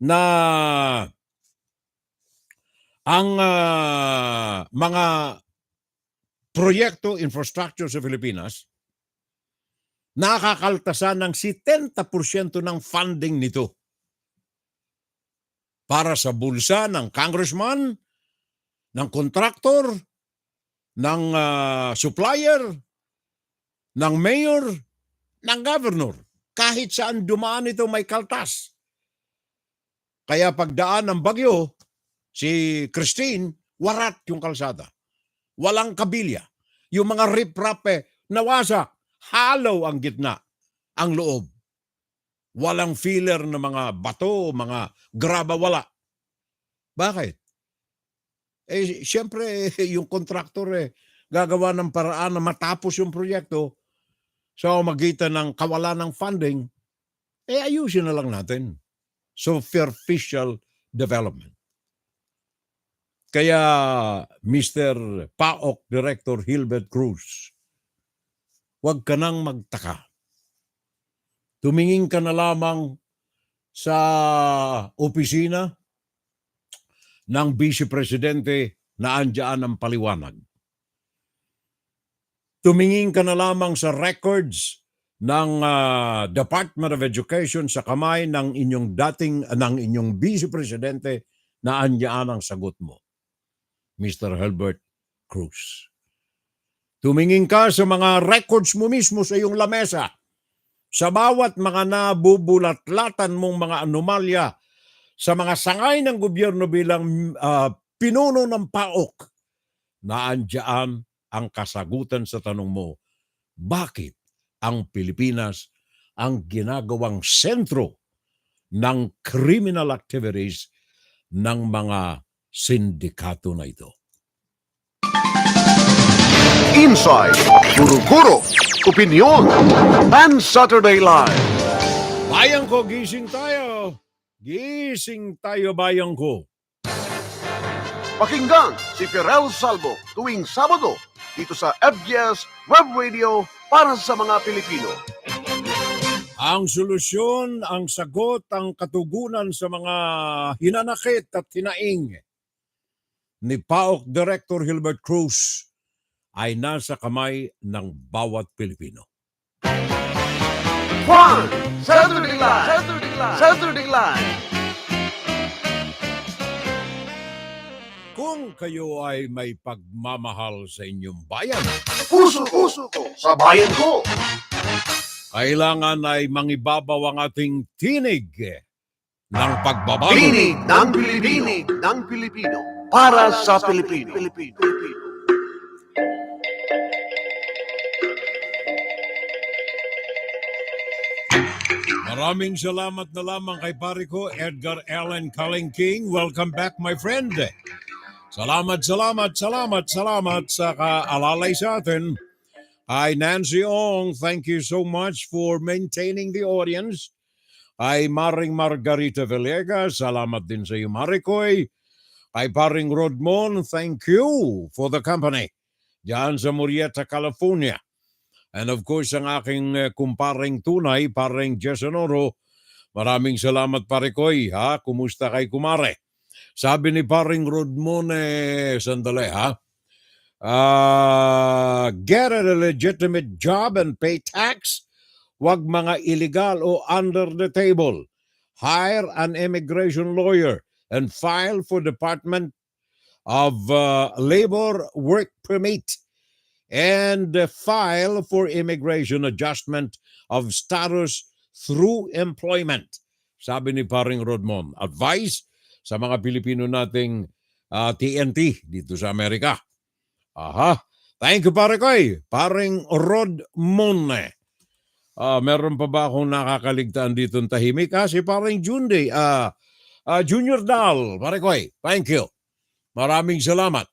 na ang mga proyekto, infrastructure sa Pilipinas nakakaltasan ng 70% ng funding nito para sa bulsa ng congressman, ng contractor, ng supplier, ng mayor, ng governor. Kahit saan dumaan ito may kaltas. Kaya pagdaan ng bagyo, si Christine, warat yung kalsada. Walang kabilya. Yung mga riprap nawasak. Halaw ang gitna, ang loob. Walang filler na mga bato, mga graba, wala. Bakit? Siyempre, yung contractor gagawa ng paraan na matapos yung proyekto sa magitan ng kawalan ng funding, ayusin na lang natin. Superficial development. Kaya, Mr. PAOK Director Hilbert Cruz, huwag ka nang magtaka. Tumingin ka na lamang sa opisina ng Vice Presidente na andyan ang paliwanag. Tumingin ka na lamang sa records ng Department of Education sa kamay ng inyong Vice Presidente na andyan ang sagot mo, Mr. Hilbert Cruz. Tumingin ka sa mga records mo mismo sa iyong lamesa. Sa bawat mga nabubulat-latan mong mga anomalya sa mga sangay ng gobyerno bilang pinuno ng PAOK, naandyan ang kasagutan sa tanong mo, bakit ang Pilipinas ang ginagawang sentro ng criminal activities ng mga sindikato na ito. Inside, guro-guro, opinion, and Saturday Live. Bayan ko, gising tayo. Gising tayo, bayan ko. Pakinggan si Fiorel Salvo tuwing Sabado dito sa FBS Web Radio para sa mga Pilipino. Ang solusyon, ang sagot, ang katugunan sa mga hinanakit at hinaing ni PAOK Director Hilbert Cruz ay nasa kamay ng bawat Pilipino. Juan, Saturday Live! Saturday Live! Saturday Live! Kung kayo ay may pagmamahal sa inyong bayan, Puso ko sa bayan ko! kailangan ay mangibabaw ang ating tinig ng pagbabago. Tinig ng Pilipino para sa Pilipino. Maraming salamat na lamang kay pare ko, Edgar Allen King. Welcome back, my friend. Salamat sa kaalalay sa atin. Hi, Nancy Ong. Thank you so much for maintaining the audience. Ay Maring Margarita Villegas. Salamat din sa iyo, Maricoy. Ay Paring Rodmon. Thank you for the company. Diyan sa Murrieta, California. And of course, ang aking kumparing tunay, Paring Jesonoro. Maraming salamat, Parikoy. Ha? Kumusta kay kumare? Sabi ni Paring Rodmon, sandali ha? Get a legitimate job and pay tax. Wag mga illegal o under the table. Hire an immigration lawyer and file for Department of Labor Work Permit and file for immigration adjustment of status through employment. Sabi ni Paring Rodmon. Advice sa mga Pilipino nating TNT dito sa Amerika. Aha. Thank you, pare koy. Paring Rodmon. Meron pa ba akong nakakaligtaan dito ng tahimik? Si paring Junday. Junior Dal, pare koy. Thank you. Maraming salamat.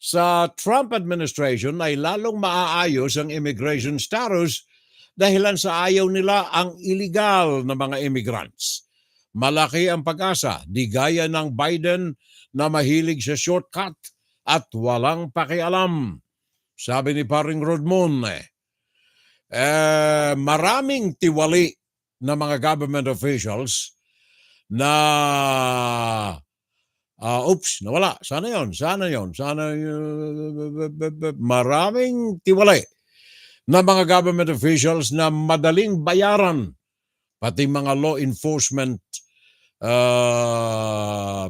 Sa Trump administration ay lalong maaayos ang immigration status dahilan sa ayaw nila ang illegal na mga immigrants. Malaki ang pag-asa, di gaya ng Biden na mahilig sa shortcut at walang pakialam. Sabi ni Paring Rodmon, maraming tiwali na mga government officials na nawala. Sana yon. Maraming tiwali na mga government officials na madaling bayaran, pati mga law enforcement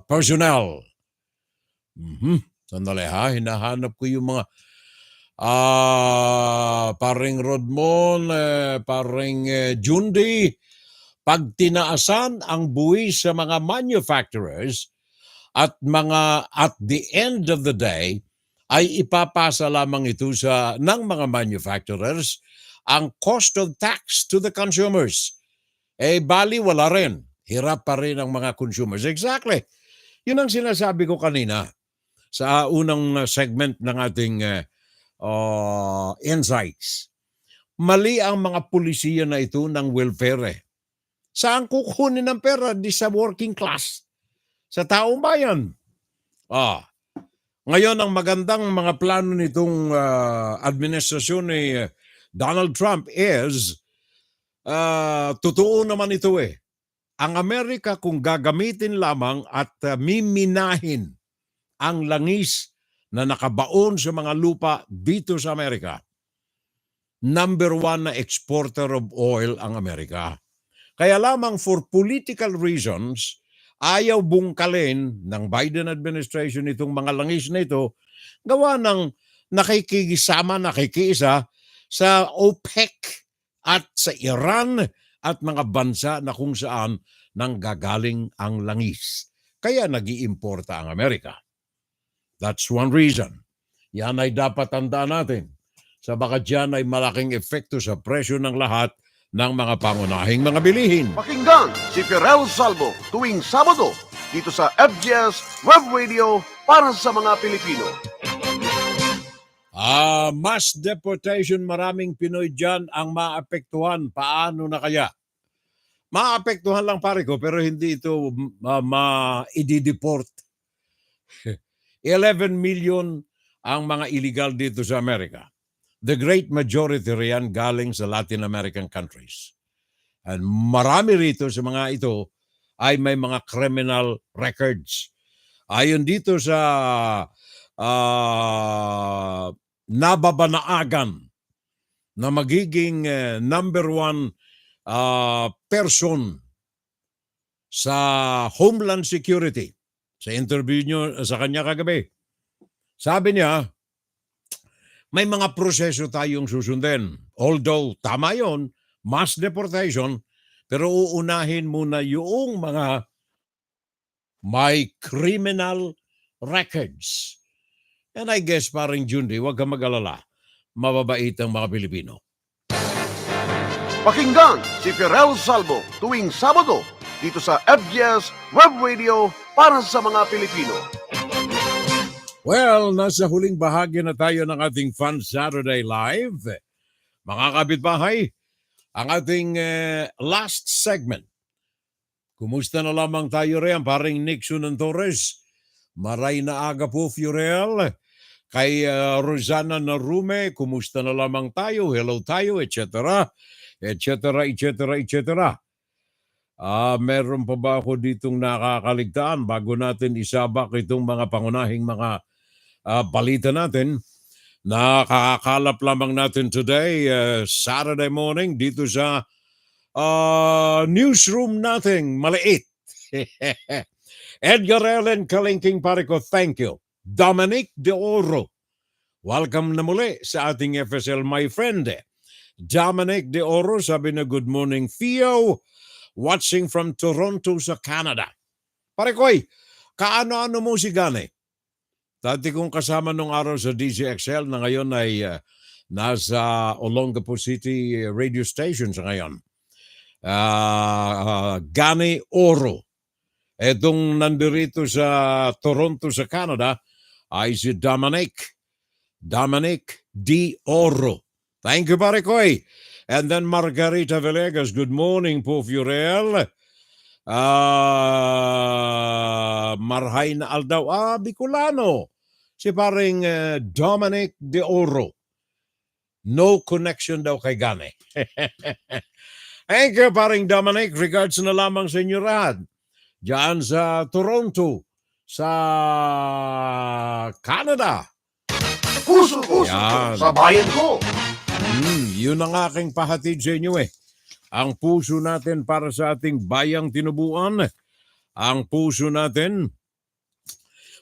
personnel. Sandali ha, hinahanap ko yung mga Paring Rodmon, Paring Jundi. Pag tinaasan ang buwis sa mga manufacturers, at the end of the day ay ipapasa lamang ito ng mga manufacturers ang cost of tax to the consumers. Bali wala rin. Hirap pa rin ang mga consumers. Exactly. Yun ang sinasabi ko kanina sa unang segment ng ating insights. Mali ang mga pulisiya na ito ng welfare. Saan kukunin ng pera? Di sa working class. Sa taong bayan. Ngayon, ang magandang mga plano nitong administrasyon ni Donald Trump is, totoo naman ito Ang Amerika kung gagamitin lamang at miminahin ang langis na nakabaon sa mga lupa dito sa Amerika, number 1 na exporter of oil ang Amerika. Kaya lamang for political reasons, ayaw bungkalin ng Biden administration itong mga langis na ito, gawa ng nakikiisa sa OPEC at sa Iran at mga bansa na kung saan nanggagaling ang langis. Kaya nag-iimporta ang Amerika. That's one reason. Yan ay dapat tandaan natin. Sa baka dyan ay malaking epekto sa presyo ng lahat ng mga pangunahing mga bilihin. Pakinggan si Fiorel Salvo tuwing Sabado dito sa FGS Web Radio para sa mga Pilipino. Mass deportation, maraming Pinoy dyan ang maapektuhan. Paano na kaya? Maapektuhan lang pare ko pero hindi ito ma-i-deport. 11 million ang mga illegal dito sa Amerika. The great majority riyan galing sa Latin American countries. And marami rito sa mga ito ay may mga criminal records. Ayon dito sa nababanaagan na magiging number one person sa Homeland Security, sa interview nyo sa kanya kagabi, sabi niya, may mga proseso tayong susundin. Although, tama yun, mass deportation, pero uunahin muna yung mga may criminal records. And I guess parang Jundi, huwag kang mag-alala, mababait ang mga Pilipino. Pakinggan si Fiorel Salvo tuwing Sabado dito sa FGS Web Radio para sa mga Pilipino. Well, nasa huling bahagi na tayo ng ating Fun Saturday Live. Mga kapitbahay, ang ating last segment. Kumusta na lamang tayo riyan, paring Nixon and Torres? Maray na aga po, Fiorel. Kay Rosana Narume, kumusta na lamang tayo? Hello tayo, etc. Etc. etc. etc. Meron pa ba ako ditong nakakaligtaan bago natin isabak itong mga pangunahing mga balita natin? Nakakalap lamang natin today, Saturday morning, dito sa newsroom nating maliit. Edgar Ellen Kalingking pare ko, thank you. Dominic De Oro, welcome na muli sa ating FSL, my friend. Dominic De Oro, sabi na good morning, Theo, watching from Toronto sa Canada. Pare ko, kaano-ano mo si Gane? Dati kong kasama nung araw sa DZXL na ngayon ay nasa Olongapo City radio station sa ngayon. Gane Oro. Etong nandirito sa Toronto sa Canada ay si Dominic D. Oro. Thank you, pare koy. And then Margarita Villegas, good morning po, Fiorel. Marhay na aldaw. Bicolano. Si paring Dominic De Oro. No connection daw kay Gane. Thank you, paring Dominic. Regards na lamang sa inyo lahat. Diyan sa Toronto, sa Canada. Puso sa bayan ko. Yun ang aking pahatid sa inyo Ang puso natin para sa ating bayang tinubuan. Ang puso natin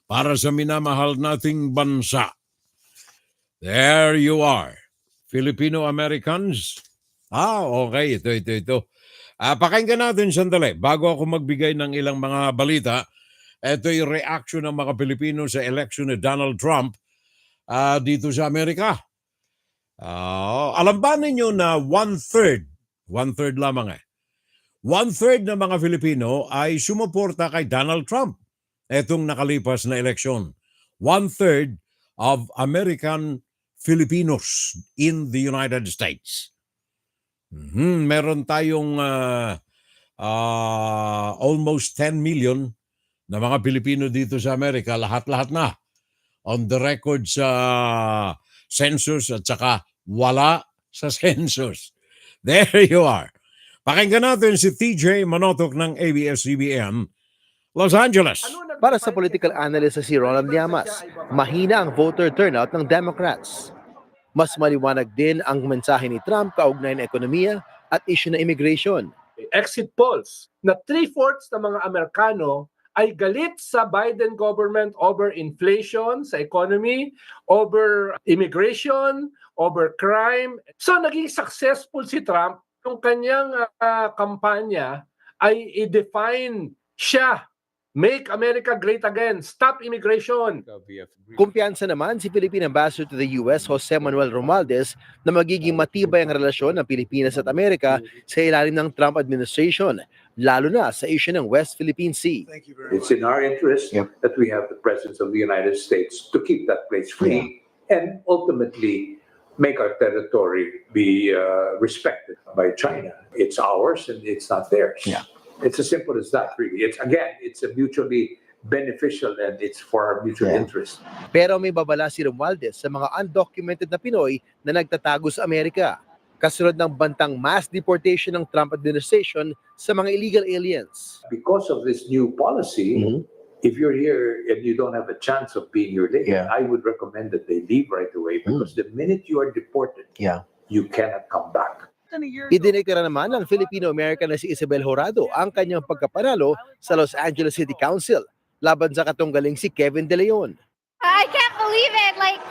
para sa minamahal nating bansa. There you are. Filipino-Americans. Okay. Ito. Pakinggan natin sandali. Bago ako magbigay ng ilang mga balita, ito yung reaction ng mga Pilipino sa election ni Donald Trump dito sa Amerika. Alam ba ninyo na one-third lamang one-third ng mga Filipino ay sumuporta kay Donald Trump etong nakalipas na eleksyon. One-third of American Filipinos in the United States. Meron tayong almost 10 million na mga Pilipino dito sa Amerika, lahat-lahat na on the record sa census at saka wala sa census. There you are. Pakinggan natin si TJ Manotok ng ABS-CBN, Los Angeles. Para sa political analyst si Ronald Llamas, mahina ang voter turnout ng Democrats. Mas maliwanag din ang mensahe ni Trump kaugnay ng ekonomiya at issue na immigration. Exit polls na 3/4 ng mga Amerikano ay galit sa Biden government over inflation sa economy, over immigration, over crime. So naging successful si Trump yung kanyang kampanya ay i-define siya Make America great again. Stop immigration. Kumpiyansa naman si Philippine Ambassador to the US, Jose Manuel Romualdez, na magiging matibay ang relasyon ng Pilipinas at Amerika sa ilalim ng Trump administration, lalo na sa issue ng West Philippine Sea. It's in our interest that we have the presence of the United States to keep that place free and ultimately make our territory be respected by China. It's ours and it's not theirs. It's as simple as that, really. It's a mutually beneficial and it's for our mutual interest. Pero may babala si Romualdez sa mga undocumented na Pinoy na nagtatago sa Amerika, kasunod ng bantang mass deportation ng Trump administration sa mga illegal aliens. Because of this new policy, if you're here and you don't have a chance of being here later, I would recommend that they leave right away because the minute you are deported, you cannot come back. Idineklara naman ng Filipino-American na si Isabel Horado ang kanyang pagkapanalo sa Los Angeles City Council laban sa katunggaling si Kevin De Leon. I can't believe it. Like,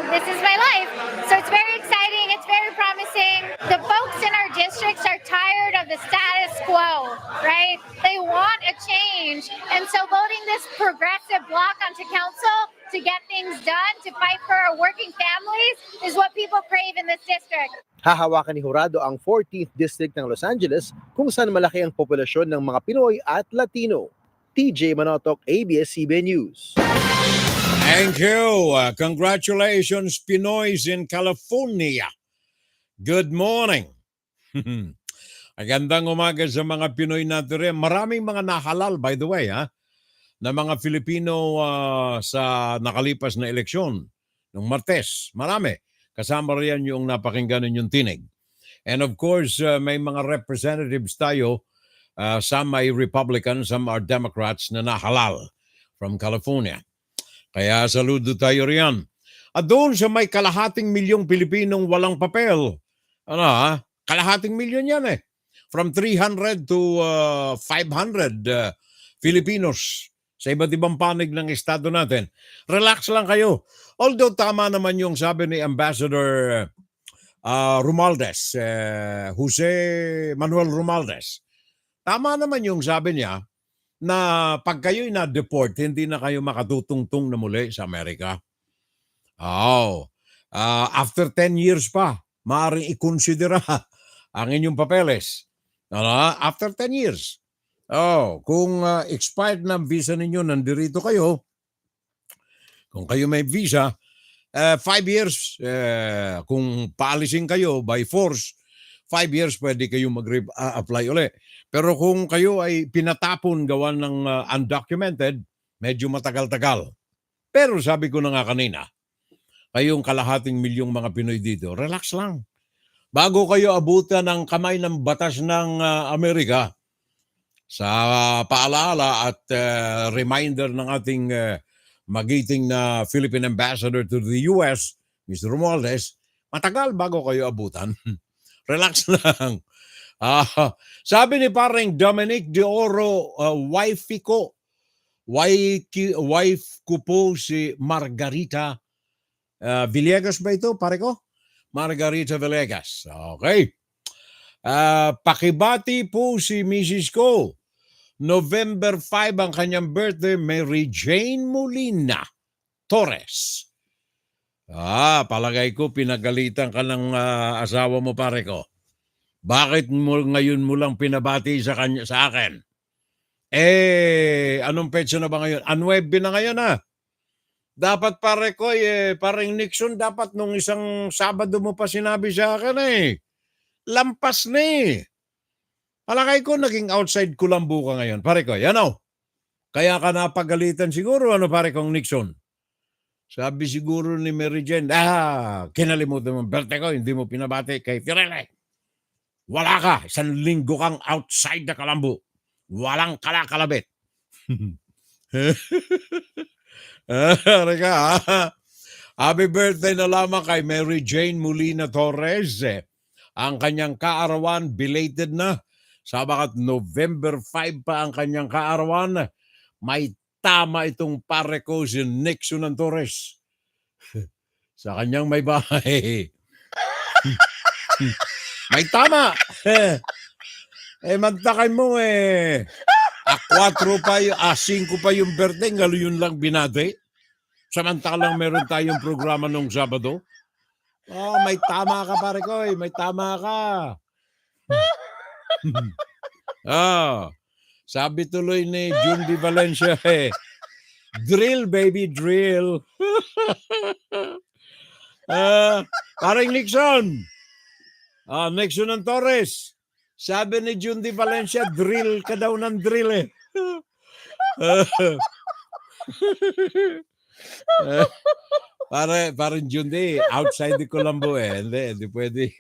this is my life. So it's very exciting. It's very promising. The folks in our districts are tired of the status quo, right? They want a change. And so voting this progressive bloc onto council to get things done, to fight for our working families, is what people crave in this district. Hahawakan ni Horado ang 14th District ng Los Angeles kung saan malaki ang populasyon ng mga Pinoy at Latino. TJ Manotok, ABS-CBN News. Thank you. Congratulations, Pinoys in California. Good morning. Magandang umaga sa mga Pinoy natin rin. Maraming mga nahalal, by the way, na mga Filipino sa nakalipas na eleksyon ng Martes. Marami. Kasama riyan yung napakinggan ninyong tinig. And of course, may mga representatives tayo. Some ay Republican, some are Democrats na nahalal from California. Kaya saludo tayo riyan. At doon sa may kalahating milyong Pilipinong walang papel. Kalahating milyon yan eh. From 300 to 500 Filipinos sa iba't ibang panig ng estado natin. Relax lang kayo. Although tama naman yung sabi ni Ambassador Romualdez, Jose Manuel Romualdez. Tama naman yung sabi niya na pag kayo'y na-deport, hindi na kayo makatutungtong na muli sa Amerika. After 10 years pa, maaaring ikonsidera ang inyong papeles. After 10 years. Kung expired na visa ninyo, nandirito kayo, kung kayo may visa, 5 years, kung paalisin kayo by force, 5 years pwede kayo mag-apply ulit. Pero kung kayo ay pinatapon gawa ng undocumented, medyo matagal-tagal. Pero sabi ko na nga kanina, kayong kalahating milyong mga Pinoy dito, relax lang. Bago kayo abutan ng kamay ng batas ng Amerika, sa paalala at reminder ng ating magiting na Philippine Ambassador to the US, Mr. Romualdez, matagal bago kayo abutan. Relax lang. Sabi ni parang Dominic De Oro, wife ko po si Margarita Villegas ba ito, pare ko? Margarita Villegas. Okay. Pakibati po si Mrs. ko. November 5 ang kanyang birthday, Mary Jane Molina Torres. Palagay ko pinagalitan ka ng asawa mo, pare ko. Bakit mo ngayon mo lang pinabati sa akin? Anong petsa na ba ngayon? 9 na ngayon Dapat pare ko, parang Nixon, dapat nung isang Sabado mo pa sinabi sa akin Lampas na Palagay ko naging outside kulambu ka ngayon. Pare ko, kaya ka napagalitan siguro, pare kong Nixon. Sabi siguro ni Mary Jane, kinalimutan mo birthday ko, hindi mo pinabati kay Tirele. Wala ka, 1 linggo kang outside na kalambu. Walang kalakalabit. Happy birthday na lamang kay Mary Jane Molina Torres. Ang kanyang kaarawan, belated na. Sabagat November 5 pa ang kanyang kaarawan. May tama itong pare ko si Nixon Torres. Sa kanyang may bahay. May tama. Magtakay mo 4 pa yung, 5 pa yung birthday, ngayon lang binati. Samantalang meron tayong programa nung Sabado. Oh, may tama ka pare ko, may tama ka. Sabi tuloy ni June Di Valencia, drill baby, drill. Parang Nixon. Nixon ng Torres. Sabi ni June Di Valencia, drill ka daw ng drill parang June Di, outside the Colombo Hindi pwede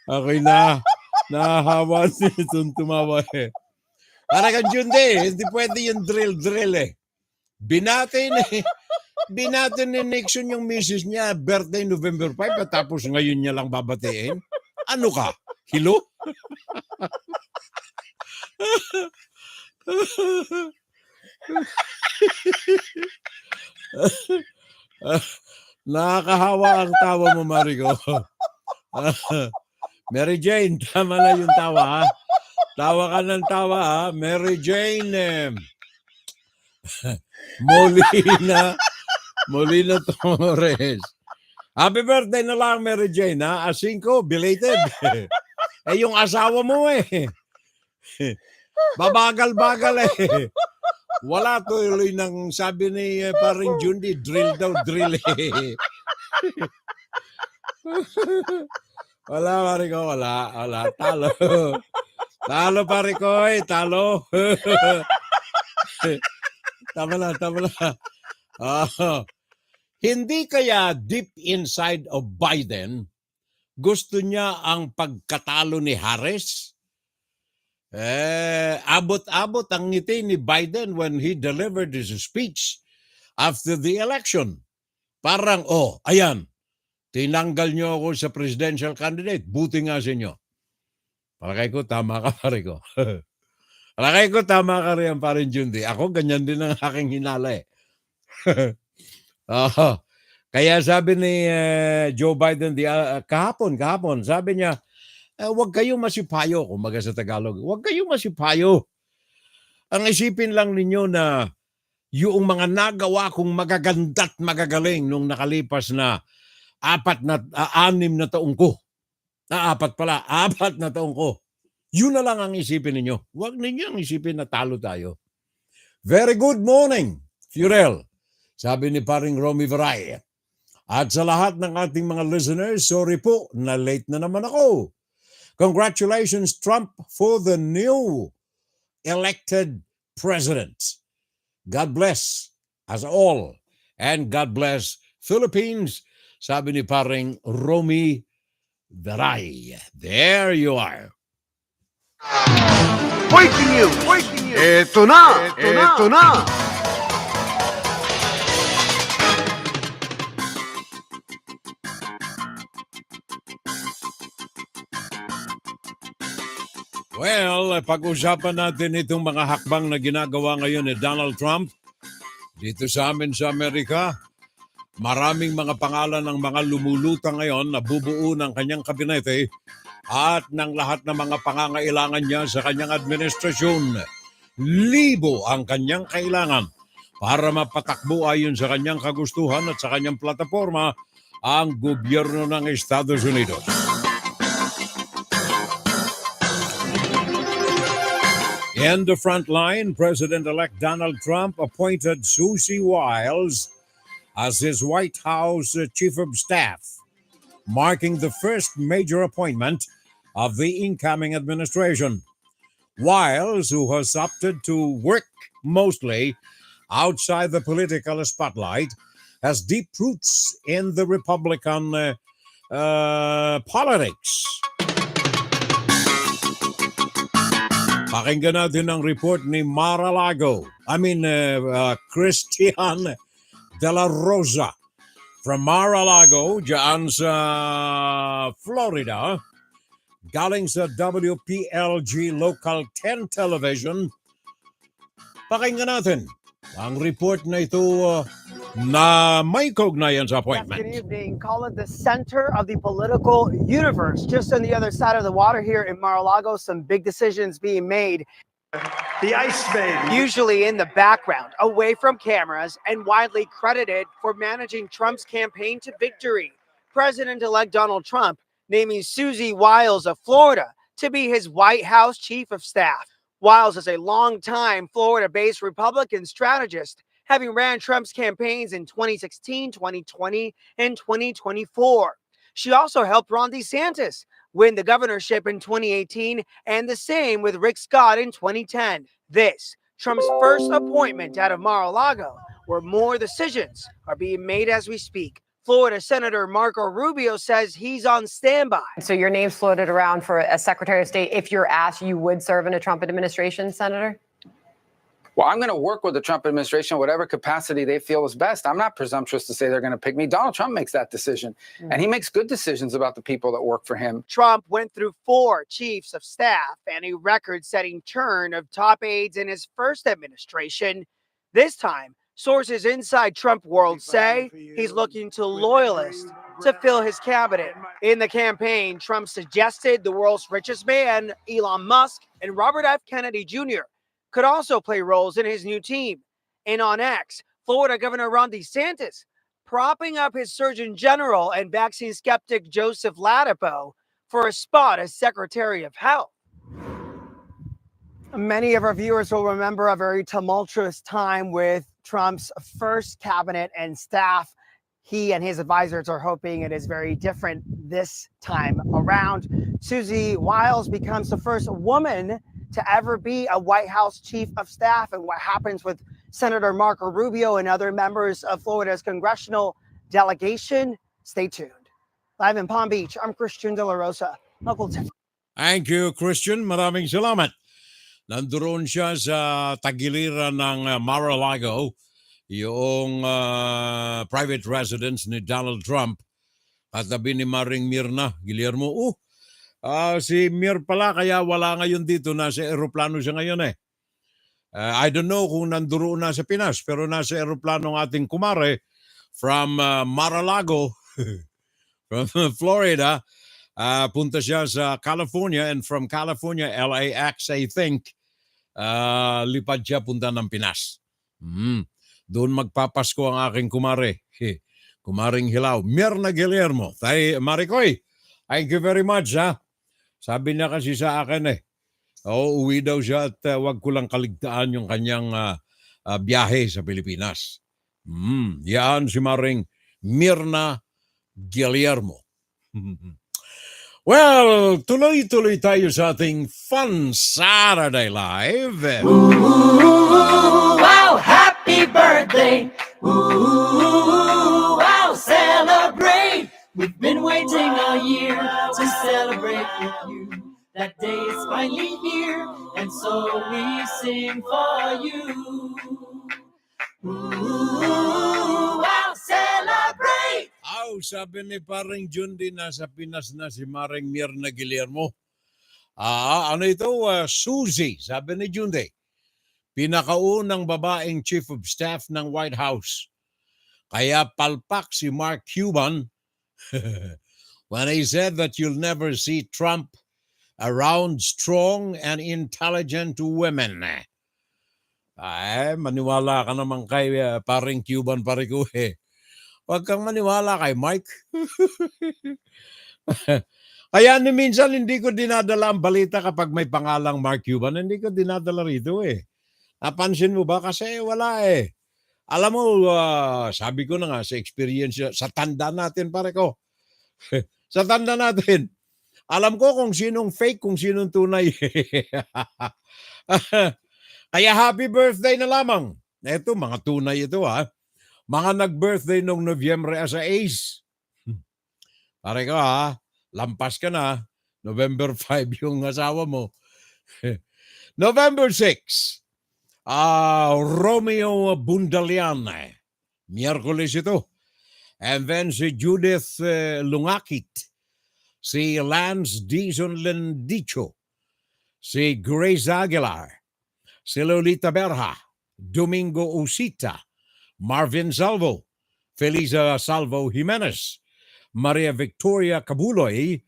Okay na. Nahahawa nitong tumawa Parang June Di, hindi pwede yung drill Binati ni Nixon yung misis niya, birthday November 5, tapos ngayon niya lang babatiin. Ano ka? Hilo? Nakakahawa ang tawa mo, Marico. Mary Jane, tama na yung tawa, ha? Tawa ka ng tawa, ha? Mary Jane, Molina Torres. Happy birthday na lang, Mary Jane, ha? 5, belated. Yung asawa mo, babagal-bagal, Wala tuloy ng sabi ni paring Jundi, drill daw, drill, Wala, pare ko, wala. Talo. Talo, pare ko, talo. Tama na. Hindi kaya deep inside of Biden, gusto niya ang pagkatalo ni Harris? Abot-abot ang ngiti ni Biden when he delivered his speech after the election. Parang, ayan, tinanggal niyo ako sa presidential candidate. Buti nga sa inyo. Palagay ko, tama ka, pare ko. Palagay ko, tama ka rin, parin Jundi. Ako, ganyan din ang aking hinala, Kaya sabi ni Joe Biden kahapon, sabi niya, huwag kayong masipayo, kumbaga sa Tagalog, huwag kayong masipayo. Ang isipin lang ninyo na yung mga nagawa kong magaganda't magagaling nung nakalipas na 6 na taong ko. 4 na taong ko. Yun na lang ang isipin ninyo. Huwag ninyo ang isipin na talo tayo. Very good morning, Furel. Sabi ni paring Romy Varay. At sa lahat ng ating mga listeners, sorry po na late na naman ako. Congratulations, Trump, for the new elected president. God bless us all. And God bless Philippines, sabi ni paring Romy Varay. There you are. Breaking news! Ito na! Well, pag-usapan natin itong mga hakbang na ginagawa ngayon ni Donald Trump dito sa amin sa Amerika. Maraming mga pangalan ng mga lumulutang ngayon na bubuo ng kanyang kabinete at ng lahat ng mga pangangailangan niya sa kanyang administrasyon. Libo ang kanyang kailangan para mapatakbo ayon sa kanyang kagustuhan at sa kanyang plataforma ang gobyerno ng Estados Unidos. In the front line, President-elect Donald Trump appointed Susie Wiles as his White House Chief of Staff, marking the first major appointment of the incoming administration. Wiles, who has opted to work mostly outside the political spotlight, has deep roots in the Republican politics. Pakinggan natin ang report ni Christian De La Rosa from Mar-a-Lago, dyan sa Florida, galing sa WPLG Local 10 Television. Pakinggan natin Ang report na ito na may kaugnayan sa appointment. Yes, good evening. Call it the center of the political universe. Just on the other side of the water here in Mar-a-Lago, some big decisions being made. The Iceman. Usually in the background, away from cameras, and widely credited for managing Trump's campaign to victory. President-elect Donald Trump naming Susie Wiles of Florida to be his White House chief of staff. Wiles is a longtime Florida-based Republican strategist, having ran Trump's campaigns in 2016, 2020, and 2024. She also helped Ron DeSantis win the governorship in 2018, and the same with Rick Scott in 2010. This, Trump's first appointment out of Mar-a-Lago, where more decisions are being made as we speak. Florida Senator Marco Rubio says he's on standby. So your name's floated around for a Secretary of State. If you're asked, you would serve in a Trump administration, Senator? Well, I'm going to work with the Trump administration, whatever capacity they feel is best. I'm not presumptuous to say they're going to pick me. Donald Trump makes that decision, and he makes good decisions about the people that work for him. Trump went through 4 chiefs of staff and a record-setting churn of top aides in his first administration. This time, sources inside Trump world say he's looking to loyalists to fill his cabinet. In the campaign, Trump suggested the world's richest man, Elon Musk, and Robert F. Kennedy Jr. could also play roles in his new team. And on X, Florida Governor Ron DeSantis propping up his Surgeon General and vaccine skeptic Joseph Ladapo for a spot as Secretary of Health. Many of our viewers will remember a very tumultuous time with Trump's first cabinet and staff. He and his advisors are hoping it is very different this time around. Susie Wiles becomes the first woman to ever be a White House chief of staff. And what happens with Senator Marco Rubio and other members of Florida's congressional delegation, stay tuned. Live in Palm Beach, I'm Christian De La Rosa, Local 10. Thank you, Christian. Maraming salamat. Nandoon siya sa tagiliran ng Mar-a-Lago, yung private residence ni Donald Trump, katabi ni Maring Mirna Guillermo. Si Mir pala, kaya wala ngayon dito. Nasa eroplano siya ngayon eh. I don't know kung nandoon na sa Pinas, pero nasa eroplano ng ating kumare from Mar-a-Lago, from Florida. Punta siya sa California, and from California, LAX, I think, lipad siya punta ng Pinas. Doon magpapasko ang aking kumare. Kumaring Hilaw. Mirna Guillermo. Maricoy, thank you very much, ha? Sabi niya kasi sa akin uwi daw siya at wag ko lang kaligtaan yung kanyang biyahe sa Pilipinas. Yan si Maring Mirna Guillermo. Well, tuloy-tuloy tayo sa ating Fun Saturday Live. Ooh, wow, happy birthday. Ooh, wow, celebrate. We've been waiting all year to celebrate with you. That day is finally here, and so we sing for you. Ooh, wow, celebrate! Sabi ni paring Jundi, nasa Pinas na si Maring Mirna Guillermo. Ano ito? Susie, sabi ni Jundi. Pinakaunang babaeng chief of staff ng White House. Kaya palpak si Mark Cuban when he said that you'll never see Trump around strong and intelligent women. Maniwala ka naman kay paring Cuban pariku eh. Huwag kang maniwala kay Mike. Kaya ni minsan hindi ko dinadala ang balita kapag may pangalang Mark Cuban. Hindi ko dinadala rito eh. Napansin mo ba? Kasi wala eh. Alam mo, sabi ko na nga sa experience, sa tanda natin pare ko. Sa tanda natin. Alam ko kung sinong fake, kung sinong tunay. Kaya happy birthday na lamang. Ito, mga tunay ito ha. Mga nag-birthday noong Nobyembre sa Ace. Pare ka ha, lampas ka na. November 5 yung asawa mo. November 6, Romeo Bundalian. Miyerkules ito. And then si Judith Lungakit. Si Lance Dizon Lendicho. Si Grace Aguilar. Si Lolita Berha. Domingo Usita, Marvin Salvo, Felisa Salvo Jimenez, Maria Victoria Cabuloy,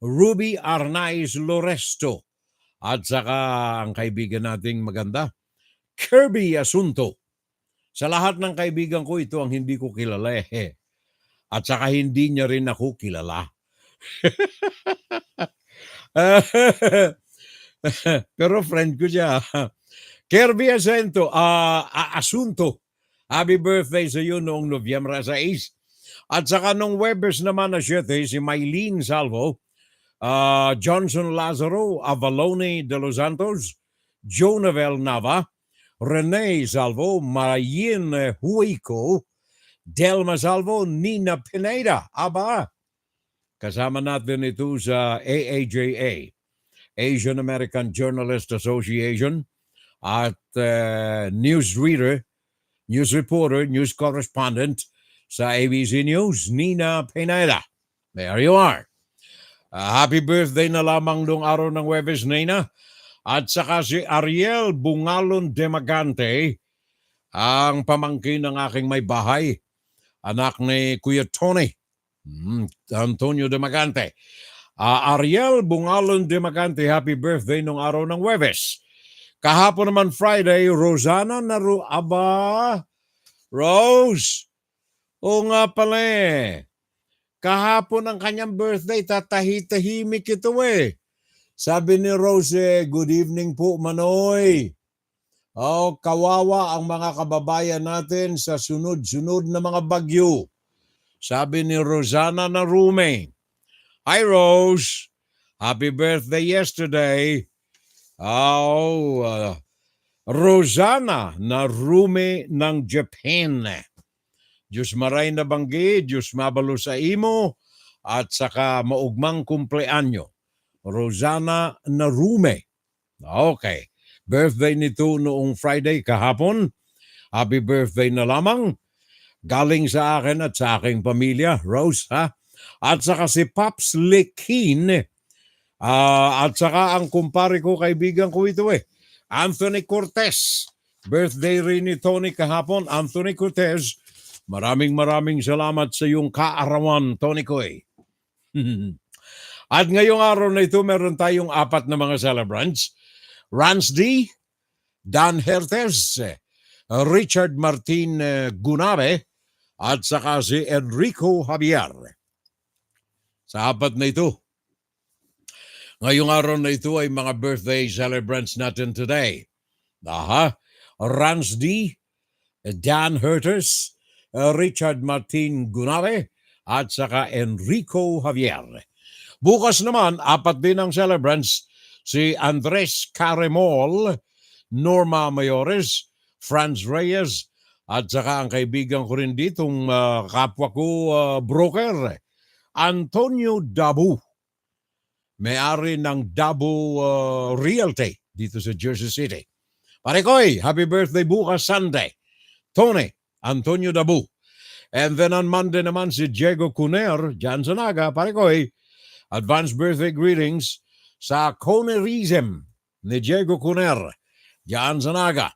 Ruby Arnaiz Loresto, at saka ang kaibigan nating maganda, Kirby Asunto. Sa lahat ng kaibigan ko, ito ang hindi ko kilala eh. At saka hindi niya rin ako kilala. Pero friend ko siya. Kirby Asunto. Happy birthday sa iyo noong Nobyembre 6. At saka nung Webers naman na 7, si Maylene Salvo, Johnson Lazaro, Avalone de los Santos, Jonavel Nava, Rene Salvo, Mayin Huico, Delma Salvo, Nina Pineda. Aba, kasama natin ito sa AAJA, Asian American Journalist Association, at news reader, news reporter, news correspondent sa ABC News, Nina Pineda. There you are. Happy birthday na lamang noong araw ng Huwebes, Nina. At saka si Ariel Bungalon Demagante, ang pamangkin ng aking may bahay, anak ni Kuya Tony, Antonio Demagante. Ariel Bungalon Demagante, happy birthday noong araw ng Huwebes. Kahapon naman Friday, Rosana Aba, Rose. O nga pala eh. Kahapon ang kanyang birthday, tatahi-tahimik ito eh. Sabi ni Rose, good evening po, Manoy. Kawawa ang mga kababayan natin sa sunod-sunod na mga bagyo. Sabi ni Rosana Narume. Hi, Rose. Happy birthday yesterday. Rosana Narume ng Japan. Diyos maray na banggi, Diyos mabalo sa imo, at saka maugmang kumpleanyo. Rosana Narume. Okay. Birthday nito noong Friday kahapon. Happy birthday na lamang. Galing sa akin at sa aking pamilya, Rose, ha? At saka si Pops Lekin. At saka ang kumpare ko, kaibigan ko ito eh, Anthony Cortez. Birthday rin ni Tony kahapon. Anthony Cortez, maraming salamat sa iyong kaarawan, Tony Koy. At ngayong araw na ito, meron tayong 4 na mga celebrants. Rance D, Dan Hertes, Richard Martin Gunabe, at saka si Enrico Javier. Sa 4 na ito. Ngayong araw na ito ay mga birthday celebrants natin today. Rance D, Dan Hertes, Richard Martin Gunabe, at saka Enrico Javier. Bukas naman, 4 din ang celebrants, si Andres Caremol, Norma Mayores, Franz Reyes, at saka ang kaibigan ko rin ditong kapwa ko broker, Antonio Dabu. May-ari ng Dabu Realty dito sa Jersey City. Pare koy, happy birthday bukas Sunday. Tony, Antonio Dabu. And then on Monday naman si Diego Cuner, dyan sa Naga. Pare koy, advance birthday greetings sa Conerism ni Diego Cuner, dyan sa Naga.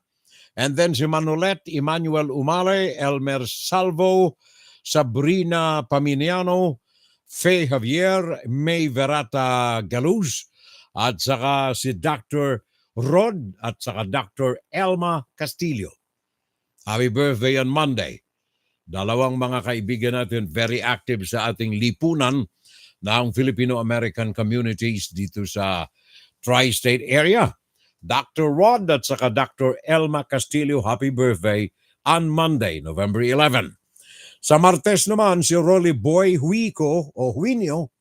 And then si Manolet, Emmanuel Umale, Elmer Salvo, Sabrina Paminiano, Faye Javier, May Verata Galuz, at saka si Dr. Rod at saka Dr. Elma Castillo. Happy birthday on Monday. Dalawang mga kaibigan natin very active sa ating lipunan ng Filipino-American communities dito sa tri-state area. Dr. Rod at saka Dr. Elma Castillo, happy birthday on Monday, November 11. Sa Martes naman, si Rolly Boy Huico o Huinio.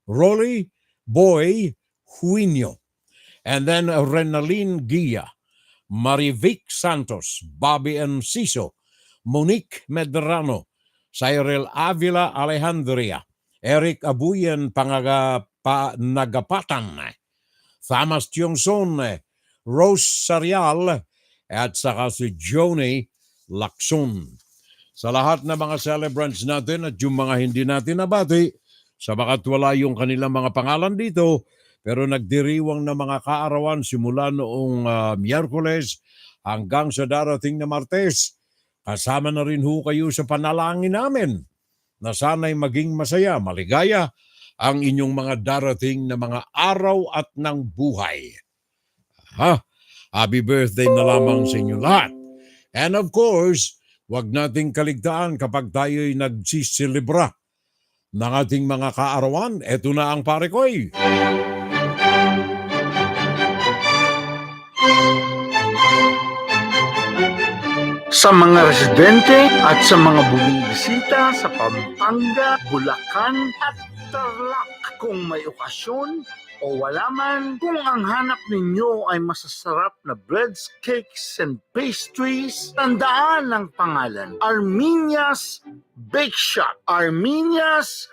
Rolly Boy Huinio. And then Renaline Gia, Marivic Santos, Bobby Enciso, Monique Medrano, Cyril Avila Alejandria, Eric Abuyan Nagapatan, Thomas Tiongson, Rose Sarial, at saka si Joni Lacson. Sa lahat ng mga celebrants natin at yung mga hindi natin nabati, sabagat wala yung kanilang mga pangalan dito, pero nagdiriwang na mga kaarawan simula noong Miyerkules hanggang sa darating na Martes. Kasama na rin ho kayo sa panalangin namin na sana'y maging masaya, maligaya ang inyong mga darating na mga araw at ng buhay. Happy birthday na lamang sa inyo lahat. And of course, wag nating kaligtaan kapag tayo'y nagsisilibra ng ating mga kaarawan. Eto na ang pare ko'y. Sa mga residente at sa mga bumibisita sa Pampanga, Bulacan at Tarlac, kung may okasyon o wala man, kung ang hanap ninyo ay masasarap na breads, cakes, and pastries, tandaan ang pangalan, Armenia's Bake Shop. Armenia's.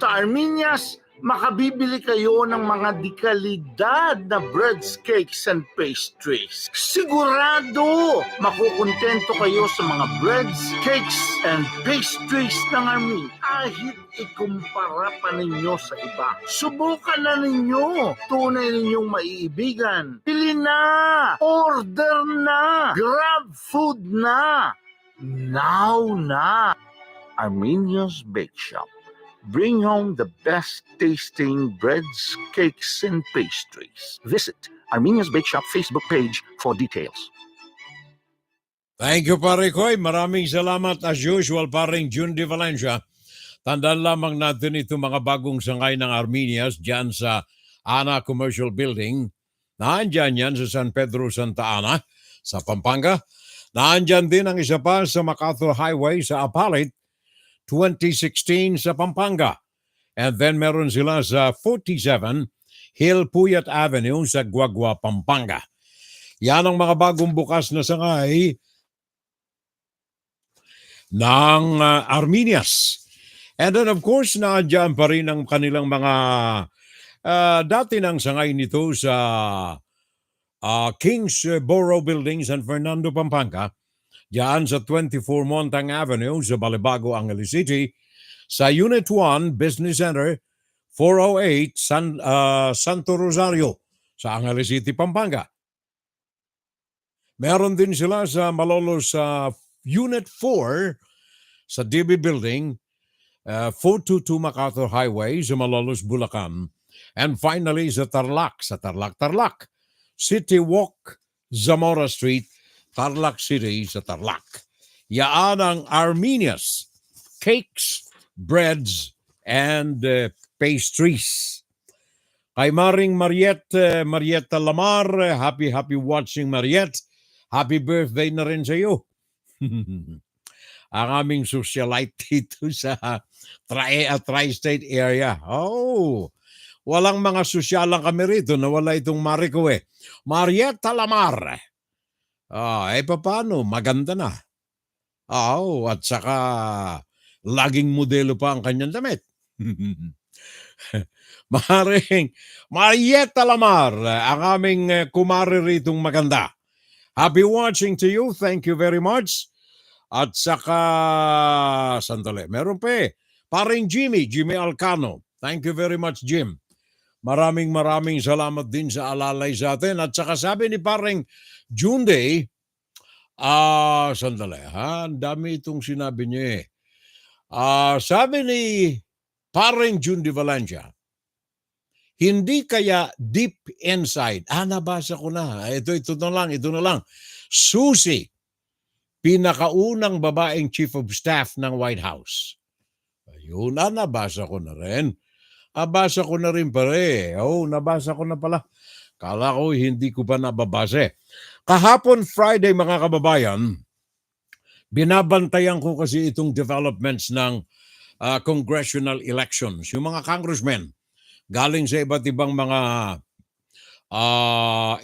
Sa Armenia's, makabibili kayo ng mga dekalidad na breads, cakes, and pastries. Sigurado, makukontento kayo sa mga breads, cakes, and pastries ng Armenia. Kahit ikumpara pa ninyo sa iba. Subukan na ninyo. Tunay ninyong maiibigan. Pili na! Order na! Grab food na! Now na! Armenia's Bake Shop. Bring home the best tasting breads, cakes, and pastries. Visit Armenia's Bake Shop Facebook page for details. Thank you, pare ko'y. Maraming salamat as usual, paring June de Valencia. Tandaan lamang natin itong mga bagong sangay ng Armenia's dyan sa Ana Commercial Building. Naandyan yan sa San Pedro, Santa Ana, sa Pampanga. Naandyan din ang isa pa sa MacArthur Highway sa Apalit, 2016 sa Pampanga. And then meron sila sa 47 Hill Puyat Avenue sa Guagua, Pampanga. Yan ang mga bagong bukas na sangay ng Armenia's. And then of course, naandyan pa rin ang kanilang mga dati ng sangay nito sa Kingsborough Building, San Fernando, Pampanga. Diyan sa 24 Montang Avenue sa Balibago, Angeles City, sa Unit 1 Business Center, 408 Santo Rosario sa Angeles City, Pampanga. Meron din sila sa Malolos sa Unit 4 sa DB Building, 422 MacArthur Highway sa Malolos, Bulacan. And finally sa Tarlac, Tarlac. City Walk, Zamora Street, Tarlac City sa Tarlac. Yaan ang Armenia's Cakes, Breads, and Pastries. Kay Maring Marietta Lamar, happy watching, Mariette. Happy birthday na rin sa iyo. Ang aming socialite dito sa tri-state area. Walang mga sosyalang kami rito. Nawala itong Marico eh. Marietta Lamar. Paano? Maganda na. At saka laging modelo pa ang kanyang damit. Maring Marietta Lamar, ang aming kumari ritong maganda. Happy watching to you. Thank you very much. At saka, sandali, meron pa eh. Paring Jimmy Alcano. Thank you very much, Jim. Maraming salamat din sa alalay sa atin. At saka sabi ni paring June Day, sandali ha, ang dami itong sinabi niya eh. Sabi ni paring June de Valencia, hindi kaya deep inside, nabasa ko na, ito na lang, Susi, pinakaunang babaeng chief of staff ng White House. Ayun, nabasa ko na rin. Nabasa ko na rin pare. Nabasa ko na pala. Kala ko hindi ko pa nababasa. Kahapon Friday mga kababayan, binabantayan ko kasi itong developments ng congressional elections. Yung mga congressmen galing sa iba't ibang mga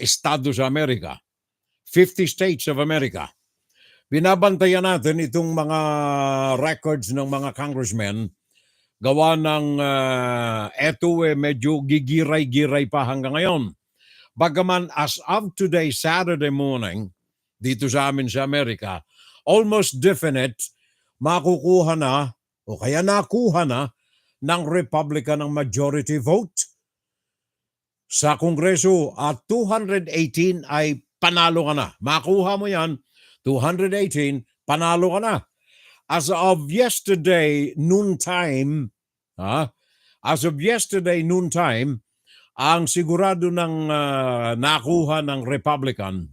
estado sa Amerika, 50 states of America. Binabantayan natin itong mga records ng mga congressmen gawa ng medyo gigiray-giray pa hanggang ngayon. Bagaman as of today, Saturday morning, dito sa amin sa Amerika, almost definite, makukuha na o kaya nakuha na ng Republican ang majority vote. sa Kongreso at 218 ay panalo ka na. Makuha mo yan, 218, panalo ka na. As of yesterday noontime, ang sigurado ng nakuha ng Republican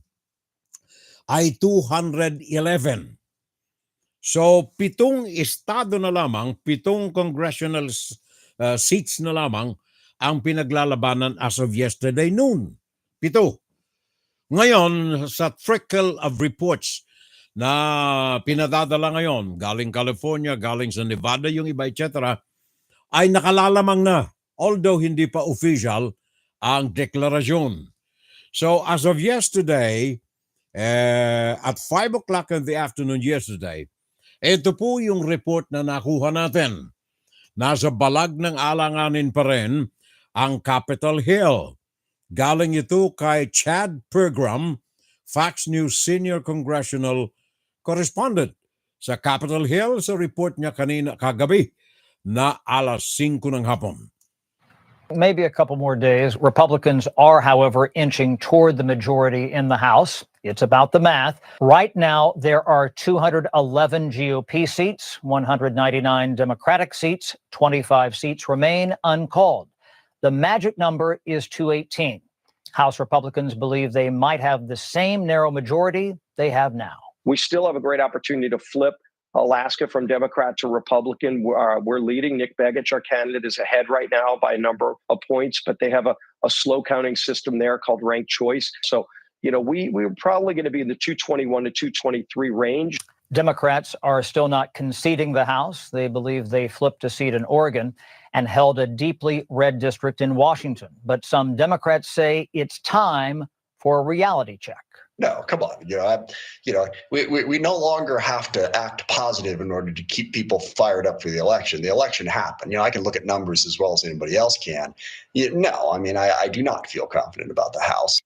ay 211. So, 7 estado na lamang, 7 congressional seats na lamang ang pinaglalabanan as of yesterday noon. 7. Ngayon, sa trickle of reports na pinadadala ngayon, galing California, galing sa Nevada, yung iba, etc., ay nakalalamang na, although hindi pa official ang deklarasyon. So, as of yesterday, at 5 o'clock in the afternoon yesterday, ito po yung report na nakuha natin. Nasa balag ng alanganin pa rin ang Capitol Hill. Galing ito kay Chad Pergram, Fox News Senior Congressional Correspondent. Sa Capitol Hill, sa report niya kagabi na alas 5 ng hapon. Maybe a couple more days. Republicans are, however, inching toward the majority in the House. It's about the math. Right now, there are 211 GOP seats, 199 Democratic seats, 25 seats remain uncalled. The magic number is 218. House Republicans believe they might have the same narrow majority they have now. We still have a great opportunity to flip Alaska from Democrat to Republican. We're leading. Nick Begich, our candidate, is ahead right now by a number of points, but they have a slow counting system there called ranked choice. So, we're probably going to be in the 221 to 223 range. Democrats are still not conceding the House. They believe they flipped a seat in Oregon and held a deeply red district in Washington. But some Democrats say it's time for a reality check. No, come on. We no longer have to act positive in order to keep people fired up for the election. The election happened. I can look at numbers as well as anybody else can. I do not feel confident about the House.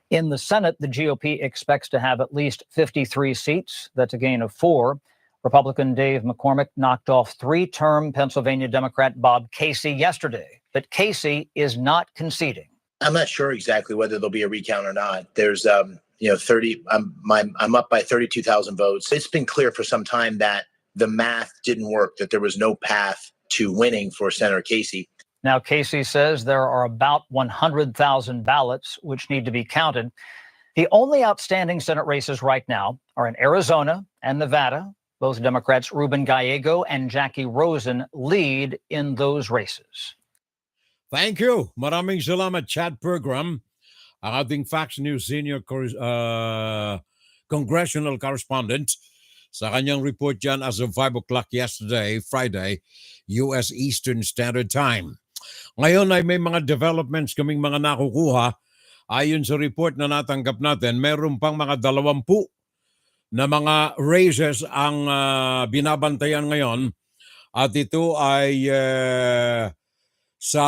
In the Senate, the GOP expects to have at least 53 seats. That's a gain of 4. Republican Dave McCormick knocked off 3-term Pennsylvania Democrat Bob Casey yesterday. But Casey is not conceding. I'm not sure exactly whether there'll be a recount or not. There's 30. I'm up by 32,000 votes. It's been clear for some time that the math didn't work, that there was no path to winning for Senator Casey. Now, Casey says there are about 100,000 ballots which need to be counted. The only outstanding Senate races right now are in Arizona and Nevada. Both Democrats Ruben Gallego and Jackie Rosen lead in those races. Thank you. Maraming salamat, Chad Pergram, ang ating Fox News Senior Congressional Correspondent, sa kanyang report dyan as of 5 o'clock yesterday, Friday, U.S. Eastern Standard Time. Ngayon ay may mga developments kaming mga nakukuha. Ayon sa report na natanggap natin, meron pang mga 20 na mga races ang binabantayan ngayon. At ito ay sa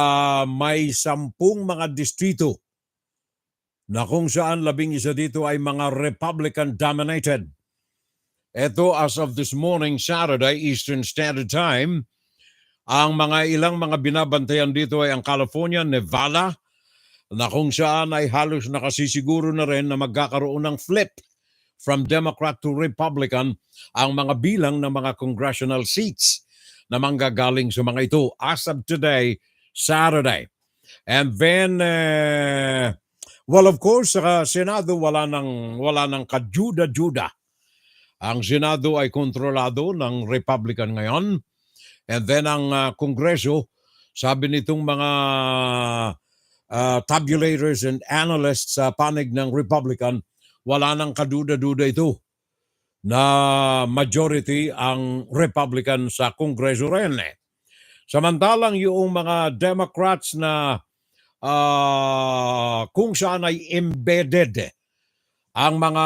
may 10 mga distrito na kung saan 11 dito ay mga Republican-dominated. Ito as of this morning, Saturday, Eastern Standard Time, ang ilang mga binabantayan dito ay ang California, Nevada, na kung saan ay halos nakasisiguro na rin na magkakaroon ng flip from Democrat to Republican ang mga bilang ng mga congressional seats na manggagaling sa mga ito as of today, Saturday. And then, of course, sa Senado wala nang kajuda-juda. Ang Senado ay kontrolado ng Republican ngayon. And then ang Kongreso, sabi nitong mga tabulators and analysts sa panig ng Republican, wala nang kaduda-duda ito na majority ang Republican sa Kongreso rin. Samantalang yung mga Democrats na kung saan ay embedded ang mga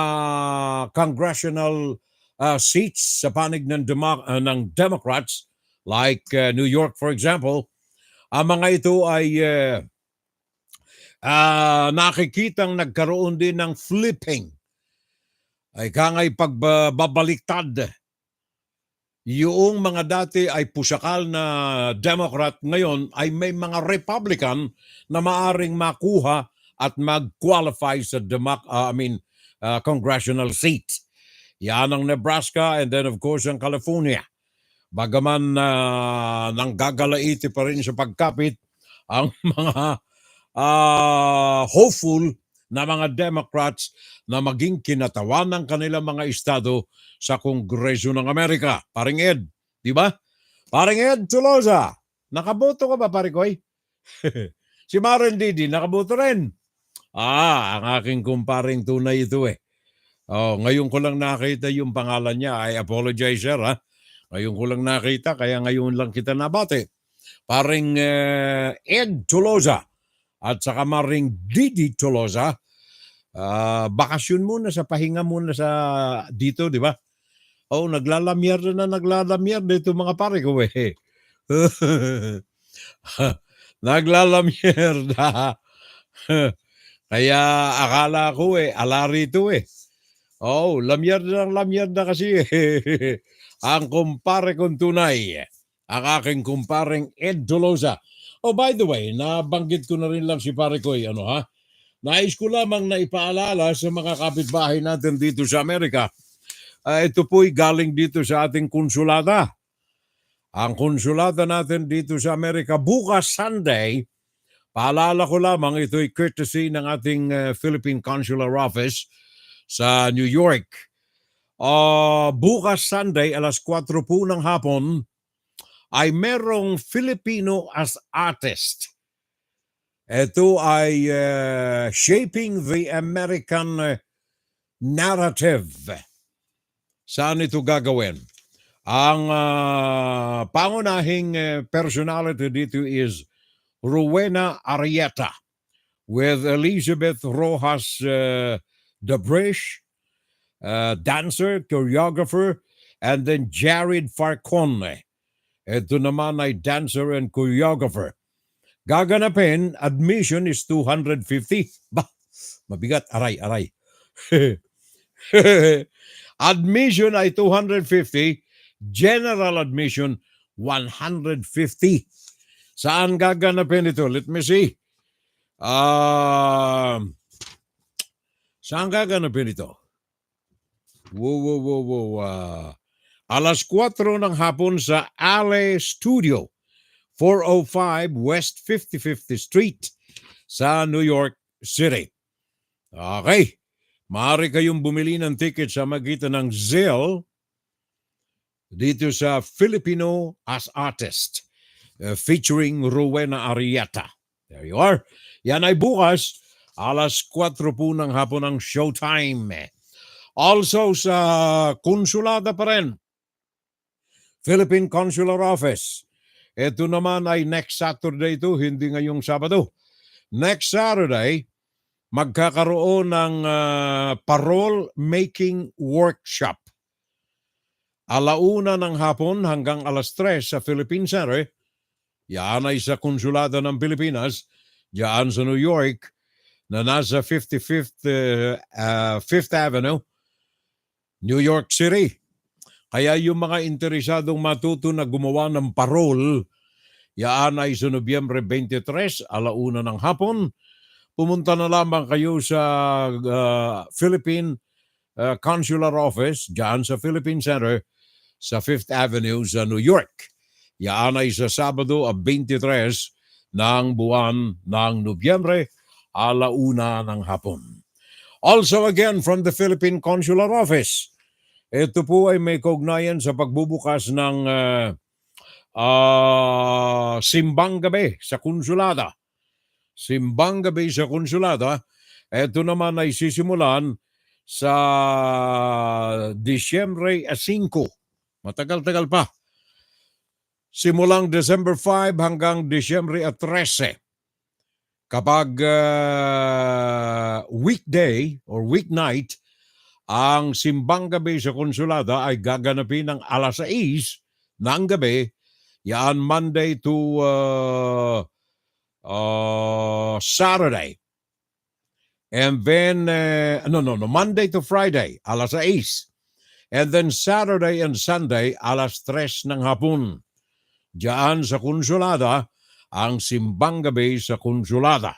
congressional seats sa panig ng Democrats, like New York, for example, ang mga ito ay nakikitang nagkaroon din ng flipping. Ay kangay pagbabaliktad yung mga dati ay pusakal na Democrat, ngayon ay may mga Republican na maaring makuha at mag-qualify sa congressional seat. Yan ang Nebraska and then of course ang California. Bagaman nanggagalaiti pa rin sa pagkapit ang mga hopeful na mga Democrats na maging kinatawan ng kanilang mga estado sa Kongreso ng Amerika. Paring Ed, di ba? Paring Ed Tolosa, nakaboto ka ba, Parikoy? Si Maren Didi, nakaboto rin. Ang aking kumparing tunay ito eh. Ngayon ko lang nakita yung pangalan niya. I apologize, sir. Ha? Ngayon ko lang nakita, kaya ngayon lang kita nabate. Paring Ed Tolosa at saka Maring Didi Tolosa, bakasyon muna sa pahinga muna sa dito, di ba? Naglalamyer dito mga pare ko eh. Naglalamyer na. Kaya akala ko alari ito eh. Lamyer na kasi eh. Ang kumpare kong tunay, ang aking kumparing Ed Tolosa. By the way, nabanggit ko na rin lang si pare ko nais ko lamang na ipaalala sa mga kapitbahay natin dito sa Amerika. Ito po'y galing dito sa ating konsulada. Ang konsulada natin dito sa Amerika bukas Sunday, paalala ko lamang, ito'y courtesy ng ating Philippine Consular Office sa New York. Bukas Sunday, alas 4 po ng hapon, ay merong Filipino as artist. Ito ay shaping the American narrative. Saan ito gagawin? Ang pangunahing personality dito is Rowena Arrieta with Elizabeth Rojas Debrish, dancer, choreographer, and then Jared Farcone. Ito naman ay dancer and choreographer. Gaganapin, admission is 250. Mabigat, aray. Admission ay 250, general admission 150. Saan gaganapin ito? Let me see. Saan gaganapin ito? Alas 4 ng hapon sa Alley Studio, 405 West 55th Street sa New York City. Okay. Maaari kayong bumili ng ticket sa magitan ng Zelle dito sa Filipino as Artist featuring Rowena Arrieta. There you are. Yan ay bukas, alas 4 po ng hapon ng showtime. Also sa konsulada pa rin, Philippine Consular Office. Ito naman ay next Saturday ito, hindi ngayong Sabado. Next Saturday, magkakaroon ng parole making workshop. Alauna ng hapon hanggang alas 3 sa Philippine Center. Yan ay sa konsulada ng Pilipinas, diyan sa New York, na nasa 55th Fifth Avenue, New York City. Kaya yung mga interesadong matuto na gumawa ng parole, yan ay sa Nobyembre 23, alauna ng hapon. Pumunta na lamang kayo sa Philippine Consular Office, dyan sa Philippine Center, sa 5th Avenue sa New York. Yan ay sa Sabado 23 ng buwan ng Nobyembre, alauna ng hapon. Also again from the Philippine Consular Office, ito po ay may kaugnayan sa pagbubukas ng simbang gabi sa konsulada. Simbang gabi sa konsulada, ito naman ay sisimulan sa Disyembre 5. Matagal-tagal pa. Simulang December 5 hanggang Disyembre 13. Kapag weekday or weeknight, ang simbang gabi sa konsulada ay gaganapin ng alas 6 ng gabi. Yan Monday to Saturday. And then, Monday to Friday, alas 6. And then Saturday and Sunday, alas 3 ng hapon. Diyan sa Konsulada, ang simbang gabi sa Konsulada.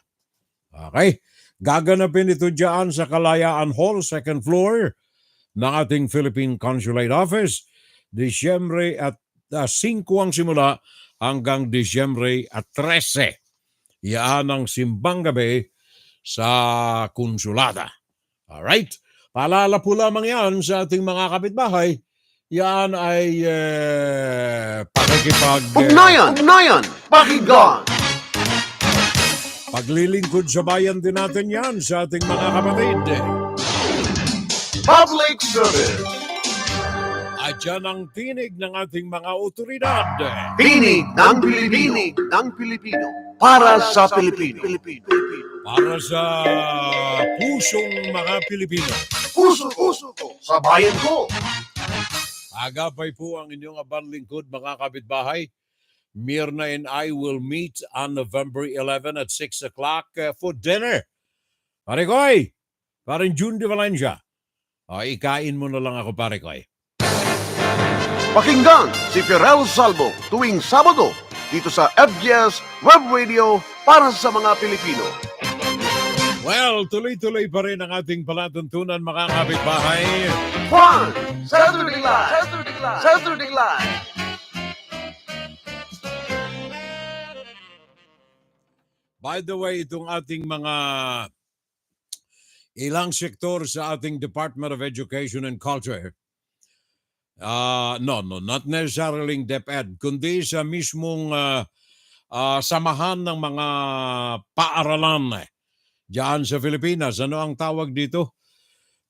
Okay? Gaganapin ito diyan sa Kalayaan Hall, second floor ng ating Philippine Consulate Office. Disyembre at 5 ang simula hanggang Disyembre at 13. Yan ang simbang gabi sa Konsulada. Alright? Paalala po lamang yan sa ating mga kapitbahay. Yan ay Ugnayan, pakinggan. Paglilingkod sa bayan din natin yan sa ating mga kapatid. Public service. At yan ang tinig ng ating mga otoridad. Tinig ng Pilipino. Para sa Pilipino. Para sa pusong mga Pilipino. Puso ko sa bayan ko. Agapay po ang inyong abang lingkod, mga kapitbahay. Mirna and I will meet on November 11 at 6 o'clock for dinner. Pare Koy, parang June de Valencia. Ikain mo na lang ako, pare Koy. Pakinggan si Heneral Salvo tuwing Sabado dito sa FBS Web Radio para sa mga Pilipino. Well, tuloy-tuloy pa rin ang ating palatuntunan, mga kapitbahay. Juan, Saturday Live. By the way, itong ating mga ilang sektor sa ating Department of Education and Culture, not necessarily DepEd, kundi sa mismong samahan ng mga paaralan diyan sa Pilipinas. Ano ang tawag dito?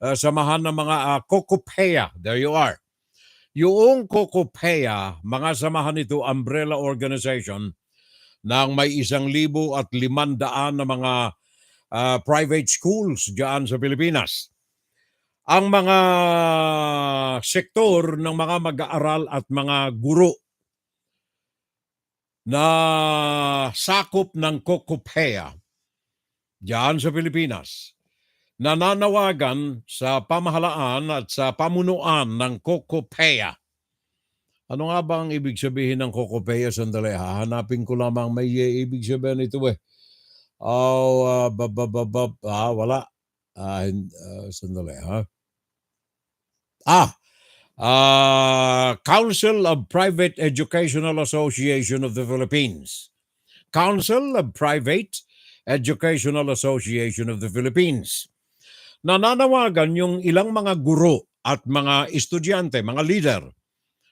Samahan ng mga COCOPEA. There you are. Yung COCOPEA, mga samahan ito, umbrella organization, ng may 1,500 na mga private schools diyan sa Pilipinas. Ang mga sektor ng mga mag-aaral at mga guro na sakop ng COCOPEA diyan sa Pilipinas, nananawagan sa pamahalaan at sa pamunuan ng COCOPEA. Ano nga ba ang ibig sabihin ng COCOPEA? Sandali, hahanapin ko lamang may ibig sabihin ito eh. Wala. Sandali, ha? Council of Private Educational Association of the Philippines. Council of Private Educational Association of the Philippines. Nananawagan yung ilang mga guro at mga estudyante, mga leader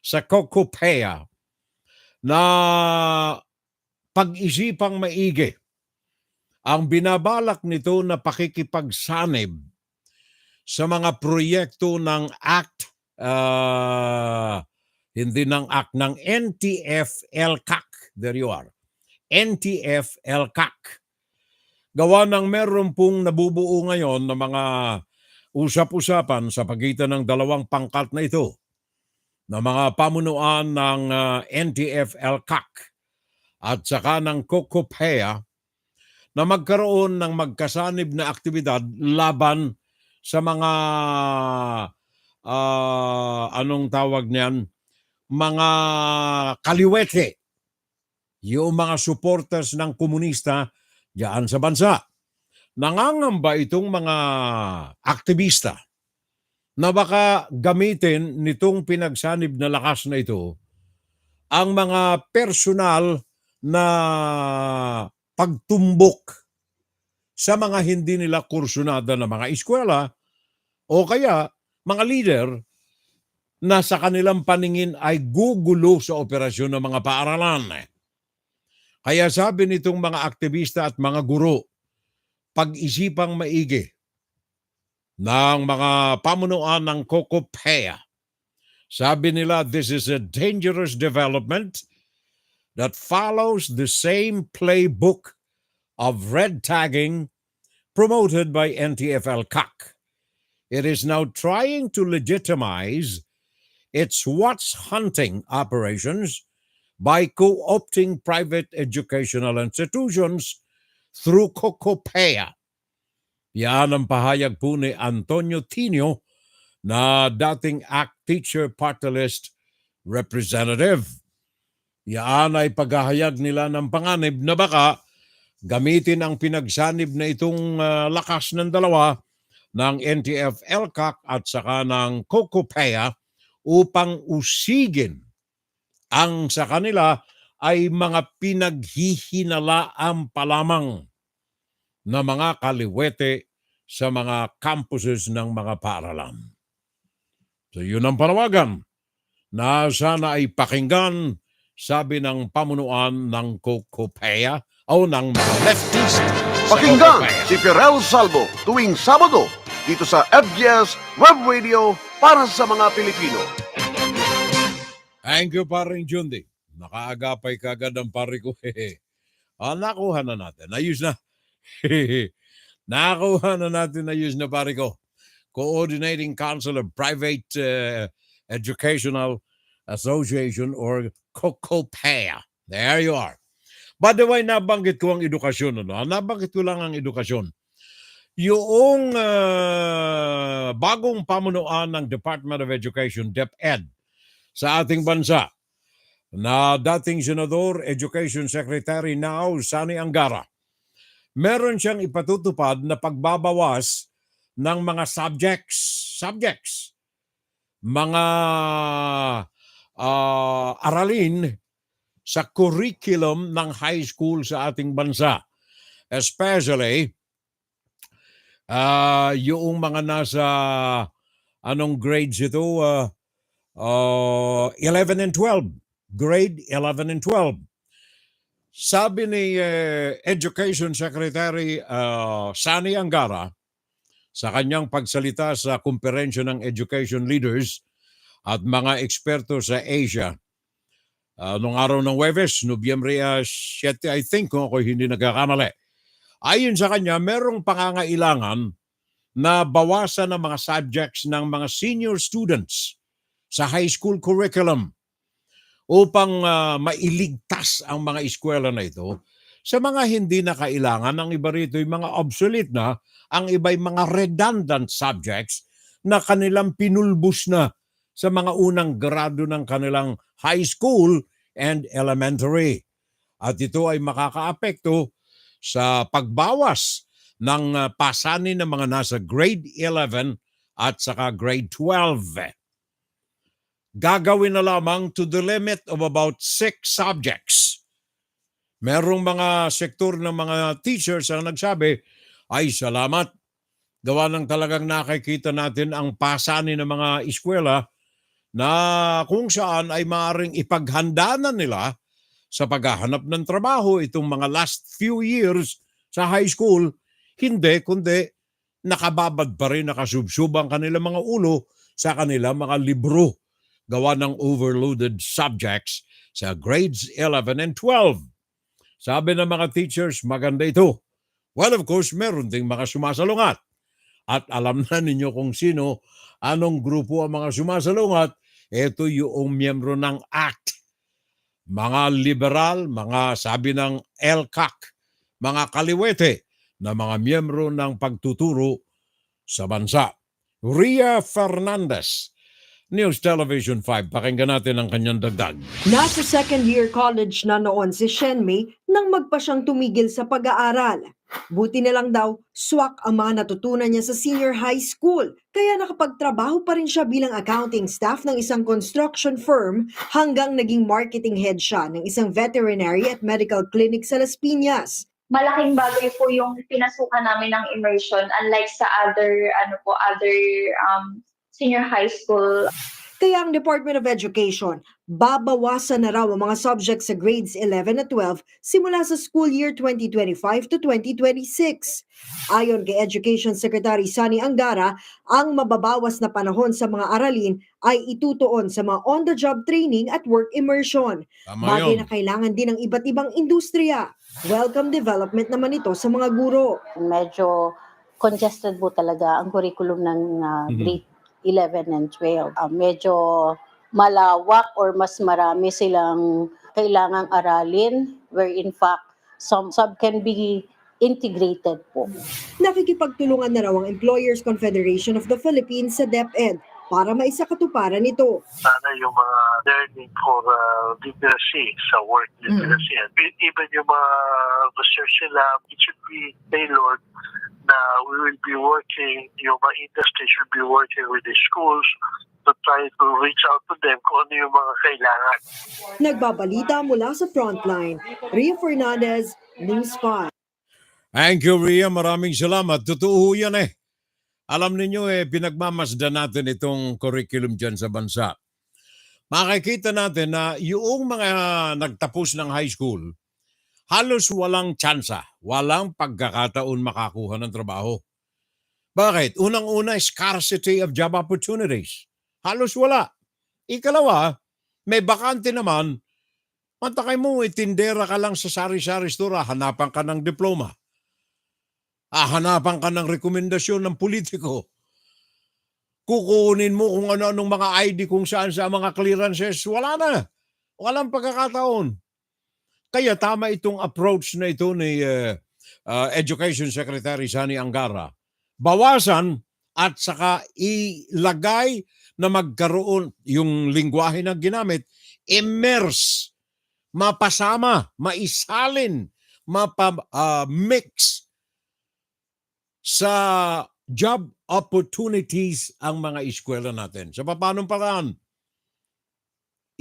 sa COCOPEA na pag-isipang maigi ang binabalak nito na pakikipagsanib sa mga proyekto ng ACT, hindi ng ACT, ng NTF-ELCAC. There you are. NTF-ELCAC. Gawa ng meron pong nabubuo ngayon na mga usap-usapan sa pagitan ng dalawang pangkat na ito, na mga pamunuan ng NTF-ELCAC at saka ng COCOPEA, na magkaroon ng magkasanib na aktibidad laban sa mga anong tawag niyan, mga kaliwete, yung mga supporters ng komunista diyan sa bansa. Nangangamba itong mga aktivista na baka gamitin nitong pinagsanib na lakas na ito ang mga personal na pagtumbok sa mga hindi nila kursunada na mga eskwela o kaya mga leader na sa kanilang paningin ay gugulo sa operasyon ng mga paaralan. Kaya sabi nitong mga aktivista at mga guro, pag-isipang maigi ng mga pamunuan ng COCOPEA. Sabi nila, this is a dangerous development that follows the same playbook of red tagging promoted by NTF-ELCAC. It is now trying to legitimize its watch hunting operations by co-opting private educational institutions through COCOPEA. Yan ang pahayag po ni Antonio Tino na dating ACT Teacher Party List Representative. Yan ay paghahayag nila ng panganib na baka gamitin ang pinagsanib na itong lakas ng dalawa ng NTF-ELCAC at saka ng COCOPEA upang usigin ang sa kanila ay mga pinaghihinalaang pa lamang na mga kaliwete sa mga campuses ng mga paaralan. So yun ang panawagan na sana ay pakinggan, sabi ng pamunuan ng COCOPEA o ng mga leftist. Pakinggan si Firel Salvo tuwing Sabado dito sa FBS Web Radio para sa mga Pilipino. Thank you, paring Jundi. Nakaagapay kagad ang pari ko. Nakuha na natin. Ayos na. Nakuha na natin. Ayos na, pari ko. Coordinating Council of Private Educational Association or COCOPEA. There you are. By the way, nabanggit ko ang edukasyon. Nabanggit ko lang ang edukasyon. Yung bagong pamunuan ng Department of Education, DepEd, sa ating bansa, na dating Senador, Education Secretary now, Sani Angara, meron siyang ipatutupad na pagbabawas ng mga subjects, mga aralin sa curriculum ng high school sa ating bansa. Especially, yung mga nasa, anong grades ito? 11 and 12. Grade 11 and 12. Sabi ni Education Secretary Sani Angara sa kanyang pagsalita sa komperensya ng education leaders at mga eksperto sa Asia noong araw ng Huwebes, Nobyembre 7, I think, kung ako hindi nagkakamali. Ayon sa kanya, merong pangangailangan na bawasan ng mga subjects ng mga senior students sa high school curriculum upang mailigtas ang mga eskwela na ito sa mga hindi na kailangan. Ang iba rito ay mga obsolete na, ang iba ay mga redundant subjects na kanilang pinulbus na sa mga unang grado ng kanilang high school and elementary. At ito ay makakaapekto sa pagbawas ng pasanin ng mga nasa grade 11 at saka grade 12. Gagawin na lamang to the limit of about 6 subjects. Merong mga sektor ng mga teachers ang nagsabi, ay salamat, gawa ng talagang nakikita natin ang pasanin ng mga eskwela na kung saan ay maaaring ipaghanda na nila sa paghahanap ng trabaho itong mga last few years sa high school, hindi kundi nakababad pa rin, nakasubsub ang kanilang mga ulo sa kanilang mga libro gawa ng overloaded subjects sa grades 11 and 12. Sabi ng mga teachers, maganda ito. Well, of course, meron ding mga sumasalungat. At alam na ninyo kung sino, anong grupo ang mga sumasalungat. Ito yung miyembro ng ACT. Mga liberal, mga sabi ng ELCAC, mga kaliwete na mga miyembro ng pagtuturo sa bansa. Ria Fernandez, News Television 5. Pakinggan natin ang kanyang dagdag. Nasa second year college na noon si Shenmei nang magpa siyang tumigil sa pag-aaral. Buti na lang daw, swak ang mga natutunan niya sa senior high school. Kaya nakapagtrabaho pa rin siya bilang accounting staff ng isang construction firm hanggang naging marketing head siya ng isang veterinary at medical clinic sa Las Piñas. Malaking bagay po yung pinasukan namin ng immersion unlike sa other senior high school. Kaya ang Department of Education, babawasan na raw ang mga subjects sa grades 11 at 12 simula sa school year 2025 to 2026. Ayon kay Education Secretary Sani Angara, ang mababawas na panahon sa mga aralin ay itutuon sa mga on-the-job training at work immersion. Bagay na kailangan din ng iba't ibang industriya. Welcome development naman ito sa mga guro. Medyo congested po talaga ang curriculum ng grade 11 and 12. Medyo malawak or mas marami silang kailangang aralin where in fact some sub can be integrated po. Nakikipagtulungan na raw ang Employers Confederation of the Philippines sa DepEd para maisakatuparan ito. Sana yung mga learning for literacy sa work literacy. And even yung mga research nila, it should be tailored na we will be working, yung mga industry should be working with the schools to try to reach out to them kung ano yung mga kailangan. Nagbabalita mula sa Frontline, Ria Fernandez, News 5. Thank you, Ria. Maraming salamat. Totoo yan eh. Alam ninyo pinagmamasdan natin itong curriculum dyan sa bansa. Makikita natin na yung mga nagtapos ng high school, halos walang tsansa, walang pagkakataon makakuha ng trabaho. Bakit? Unang-una, scarcity of job opportunities. Halos wala. Ikalawa, may bakante naman, mantakay mo, tindera ka lang sa sari-sari store, hanapan ka ng diploma. Hanapan ka ng rekomendasyon ng politiko. Kukunin mo kung ano-anong mga ID kung saan sa mga clearances. Wala na. Walang pagkakataon. Kaya tama itong approach na ito ni Education Secretary Sani Angara. Bawasan at saka ilagay na magkaroon yung lingwahe na ginamit, immerse, mapasama, maisalin, mix sa job opportunities ang mga eskwela natin. Sa paanong paraan?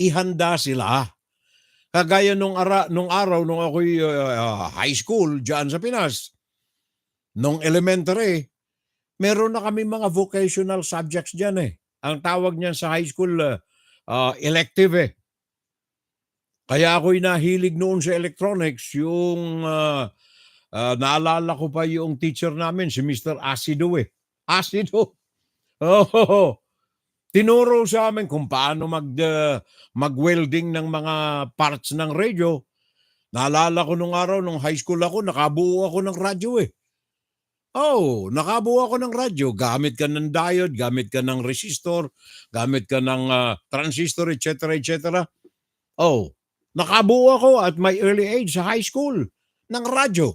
Ihanda sila. Kagaya nung araw nung ako'y high school dyan sa Pinas, nung elementary, meron na kami mga vocational subjects dyan eh. Ang tawag niyan sa high school, elective eh. Kaya ako'y nahilig noon sa electronics, yung naalala ko pa yung teacher namin, si Mr. Asido eh. Asido. Oh, tinuro sa amin kung paano mag-welding ng mga parts ng radio. Naalala ko nung araw, nung high school ako, nakabuo ako ng radyo eh. Oh, nakabuo ako ng radyo. Gamit ka ng diode, gamit ka ng resistor, gamit ka ng transistor, etc. etc. Oh, nakabuo ako at my early age sa high school ng radyo.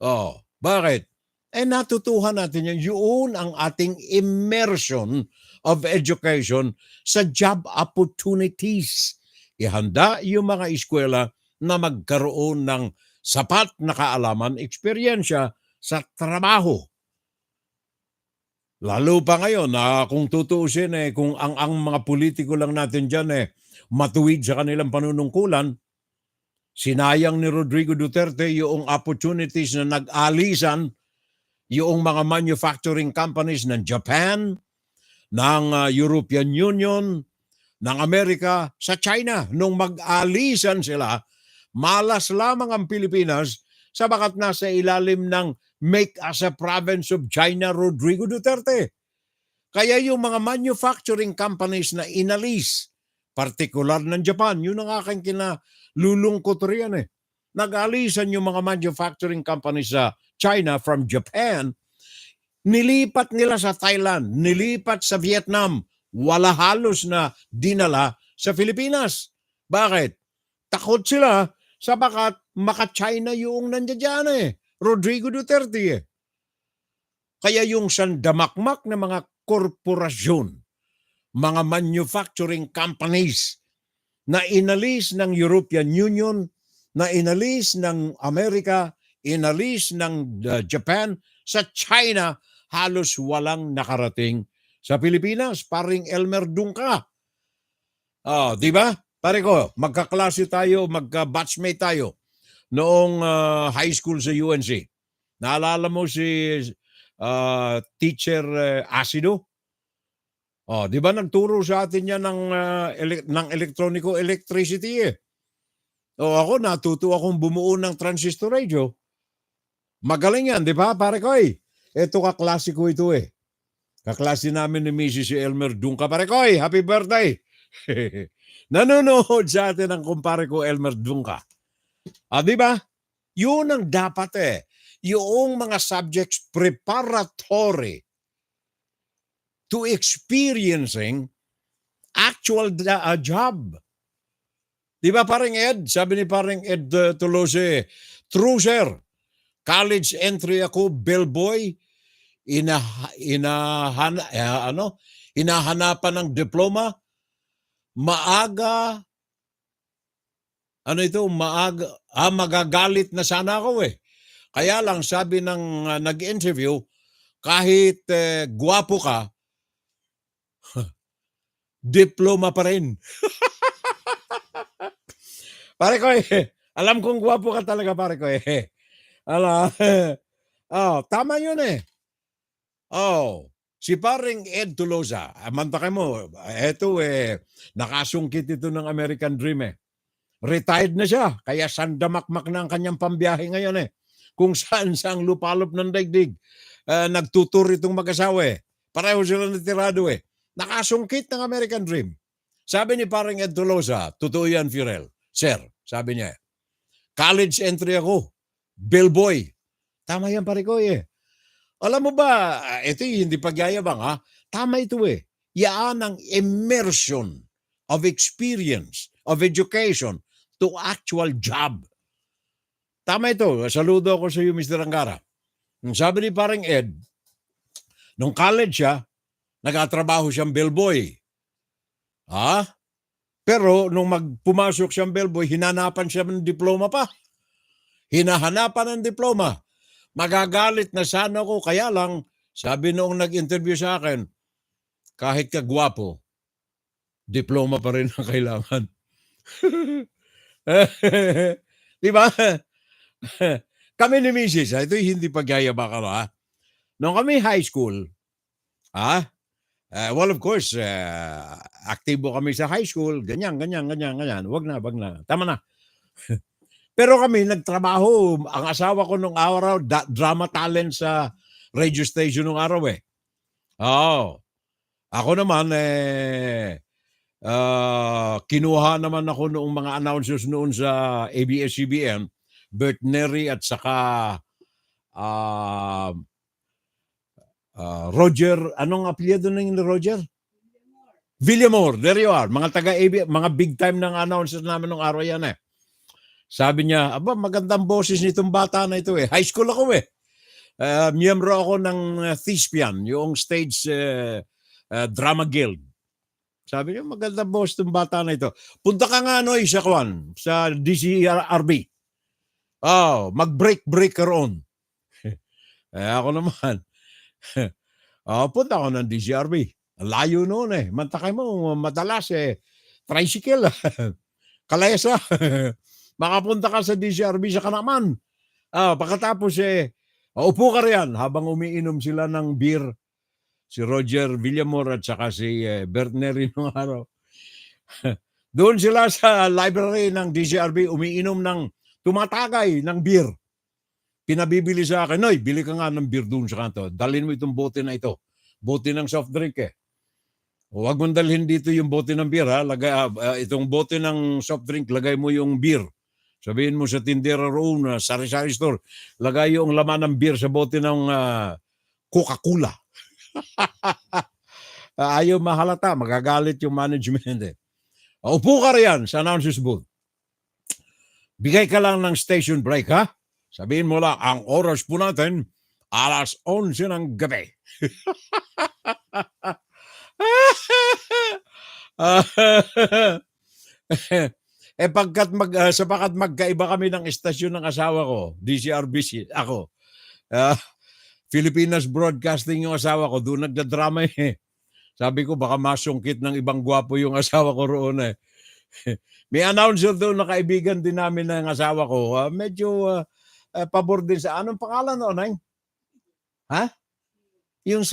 Oh, bakit? Natutuhan natin yan. Yun ang ating immersion of education sa job opportunities. Ihanda yung mga eskwela na magkaroon ng sapat na kaalaman, eksperyensya sa trabaho. Lalo pa ngayon na kung tutuusin kung ang mga politiko lang natin dyan matuwid sa kanilang panunungkulan, sinayang ni Rodrigo Duterte yung opportunities na nag-alisan yung mga manufacturing companies ng Japan, ng European Union, ng Amerika sa China. Nung mag-alisan sila, malas lamang ang Pilipinas sabagat nasa ilalim ng Make Us a Province of China Rodrigo Duterte. Kaya yung mga manufacturing companies na inalis, partikular ng Japan, yun ang aking kinalulungkot riyan Nag-alisan yung mga manufacturing companies sa China from Japan, nilipat nila sa Thailand, nilipat sa Vietnam, wala halos na dinala sa Pilipinas. Bakit? Takot sila sabagat maka-China yung nandiyan Rodrigo Duterte Kaya yung sandamakmak na mga korporasyon, mga manufacturing companies na inalis ng European Union, na inalis ng Amerika, inalis ng Japan, sa China, halos walang nakarating sa Pilipinas. Paring Elmer Dungka. Di ba? Pare ko, magkaklase tayo, magka-batchmate tayo noong high school sa UNC. Naalala mo si teacher Asido? Di ba nagturo sa atin yan ng elektroniko electricity ako, natuto akong bumuo ng transistor radio. Magaling yan, di ba, pare ko Ito kaklase ko ito Kaklase namin ni Mrs. Elmer Dungka. Pare ko happy birthday! Nanonood sa atin ang kumpare ko Elmer Dungka. Di ba? Yun ang dapat yung mga subjects preparatory to experiencing actual job. Di ba parang Ed? Sabi ni parang Ed Tolose, true sir, college entry ako, bellboy, hinahanapan ng diploma, maaga, magagalit na sana ako eh. Kaya lang sabi ng nag-interview, kahit gwapo ka, diploma pa rin. Pare ko alam kong gwapo ka talaga pare ko Ala, tama yun eh. Si paring Ed Tolosa, mantakay mo, eto nakasungkit ito ng American Dream eh. Retired na siya, kaya sandamakmak na ang kanyang pambiyahe ngayon eh. Kung saan ang lupalop ng daigdig. Nagtutur itong mag-asawa eh. Pareho sila natirado eh. Nakasungkit ng American Dream. Sabi ni paring Ed Tolosa, totoo yan, Firel. Sir, sabi niya, college entry ako, bellboy. Tama yan pare ko eh. Alam mo ba, ito hindi pagyayabang ha, tama ito eh. Yan ang immersion of experience, of education to actual job. Tama ito, saludo ako sa iyo Mr. Angara. Sabi ni parang Ed, nung college siya, nagatrabaho siyang bellboy. Pero nung pumasok siyang bellboy, hinanapan siya ng diploma pa. Hinahanapan ng diploma. Magagalit na sana ko, kaya lang, sabi noong nag-interview sa akin, kahit ka gwapo, diploma pa rin ang kailangan. Diba? Kami ni Mrs. Ito hindi pagyayabang ha. Nung kami high school, well of course, aktibo kami sa high school, ganyan. Wag na. Tama na. Pero kami nagtrabaho, ang asawa ko nung araw, drama talent sa radio station nung araw eh. Ako naman kinuha naman ako noong mga announcers noon sa ABS-CBN, Bert Neri at saka Roger, anong apelyido ng Roger? Villamor, there you are. Mga taga-ABS, mga big time ng announcers namin nung araw yan eh. Sabi niya, magandang boses nitong bata na ito eh. High school ako eh. Miyembro ako ng Thespian, yung stage drama guild. Sabi niya, magandang boses itong bata na ito. Punta ka nga sa DCRB. Mag-break ka roon. Ako naman. Punta ako ng DCRB. Layo noon eh. Mantakay mo, madalas tricycle. Kalayasa. Makapunta ka sa DCRB sa Kanaman. Pagkatapos upo ka riyan habang umiinom sila ng beer. Si Roger Villamor at saka si Bert Neri nung araw. Doon sila sa library ng DCRB umiinom ng tumatagay ng beer. Pinabibili sa akin, Noy, bili ka nga ng beer doon sa kanto. Dalhin mo itong bote na ito. Bote ng soft drink eh. Huwag mong dalhin dito yung bote ng beer ha. Itong bote ng soft drink, lagay mo yung beer. Sabihin mo sa tindera roon, sari-sari store, lagay yung laman ng beer sa bote ng Coca-Cola. Ayaw mahalata, magagalit yung management eh. Upo ka riyan sa announcer's booth. Bigay ka lang ng station break ha. Sabihin mo lang, ang oras po natin, 11:00 ng gabi. Sapagat magkaiba kami ng estasyon ng asawa ko, DCRBC, ako. Philippines Broadcasting yung asawa ko, doon nagdadrama eh. Sabi ko, baka masungkit ng ibang gwapo yung asawa ko roon eh. May announcer doon na kaibigan din namin ng asawa ko. Medyo pabor din sa, anong pangalan noon? Yung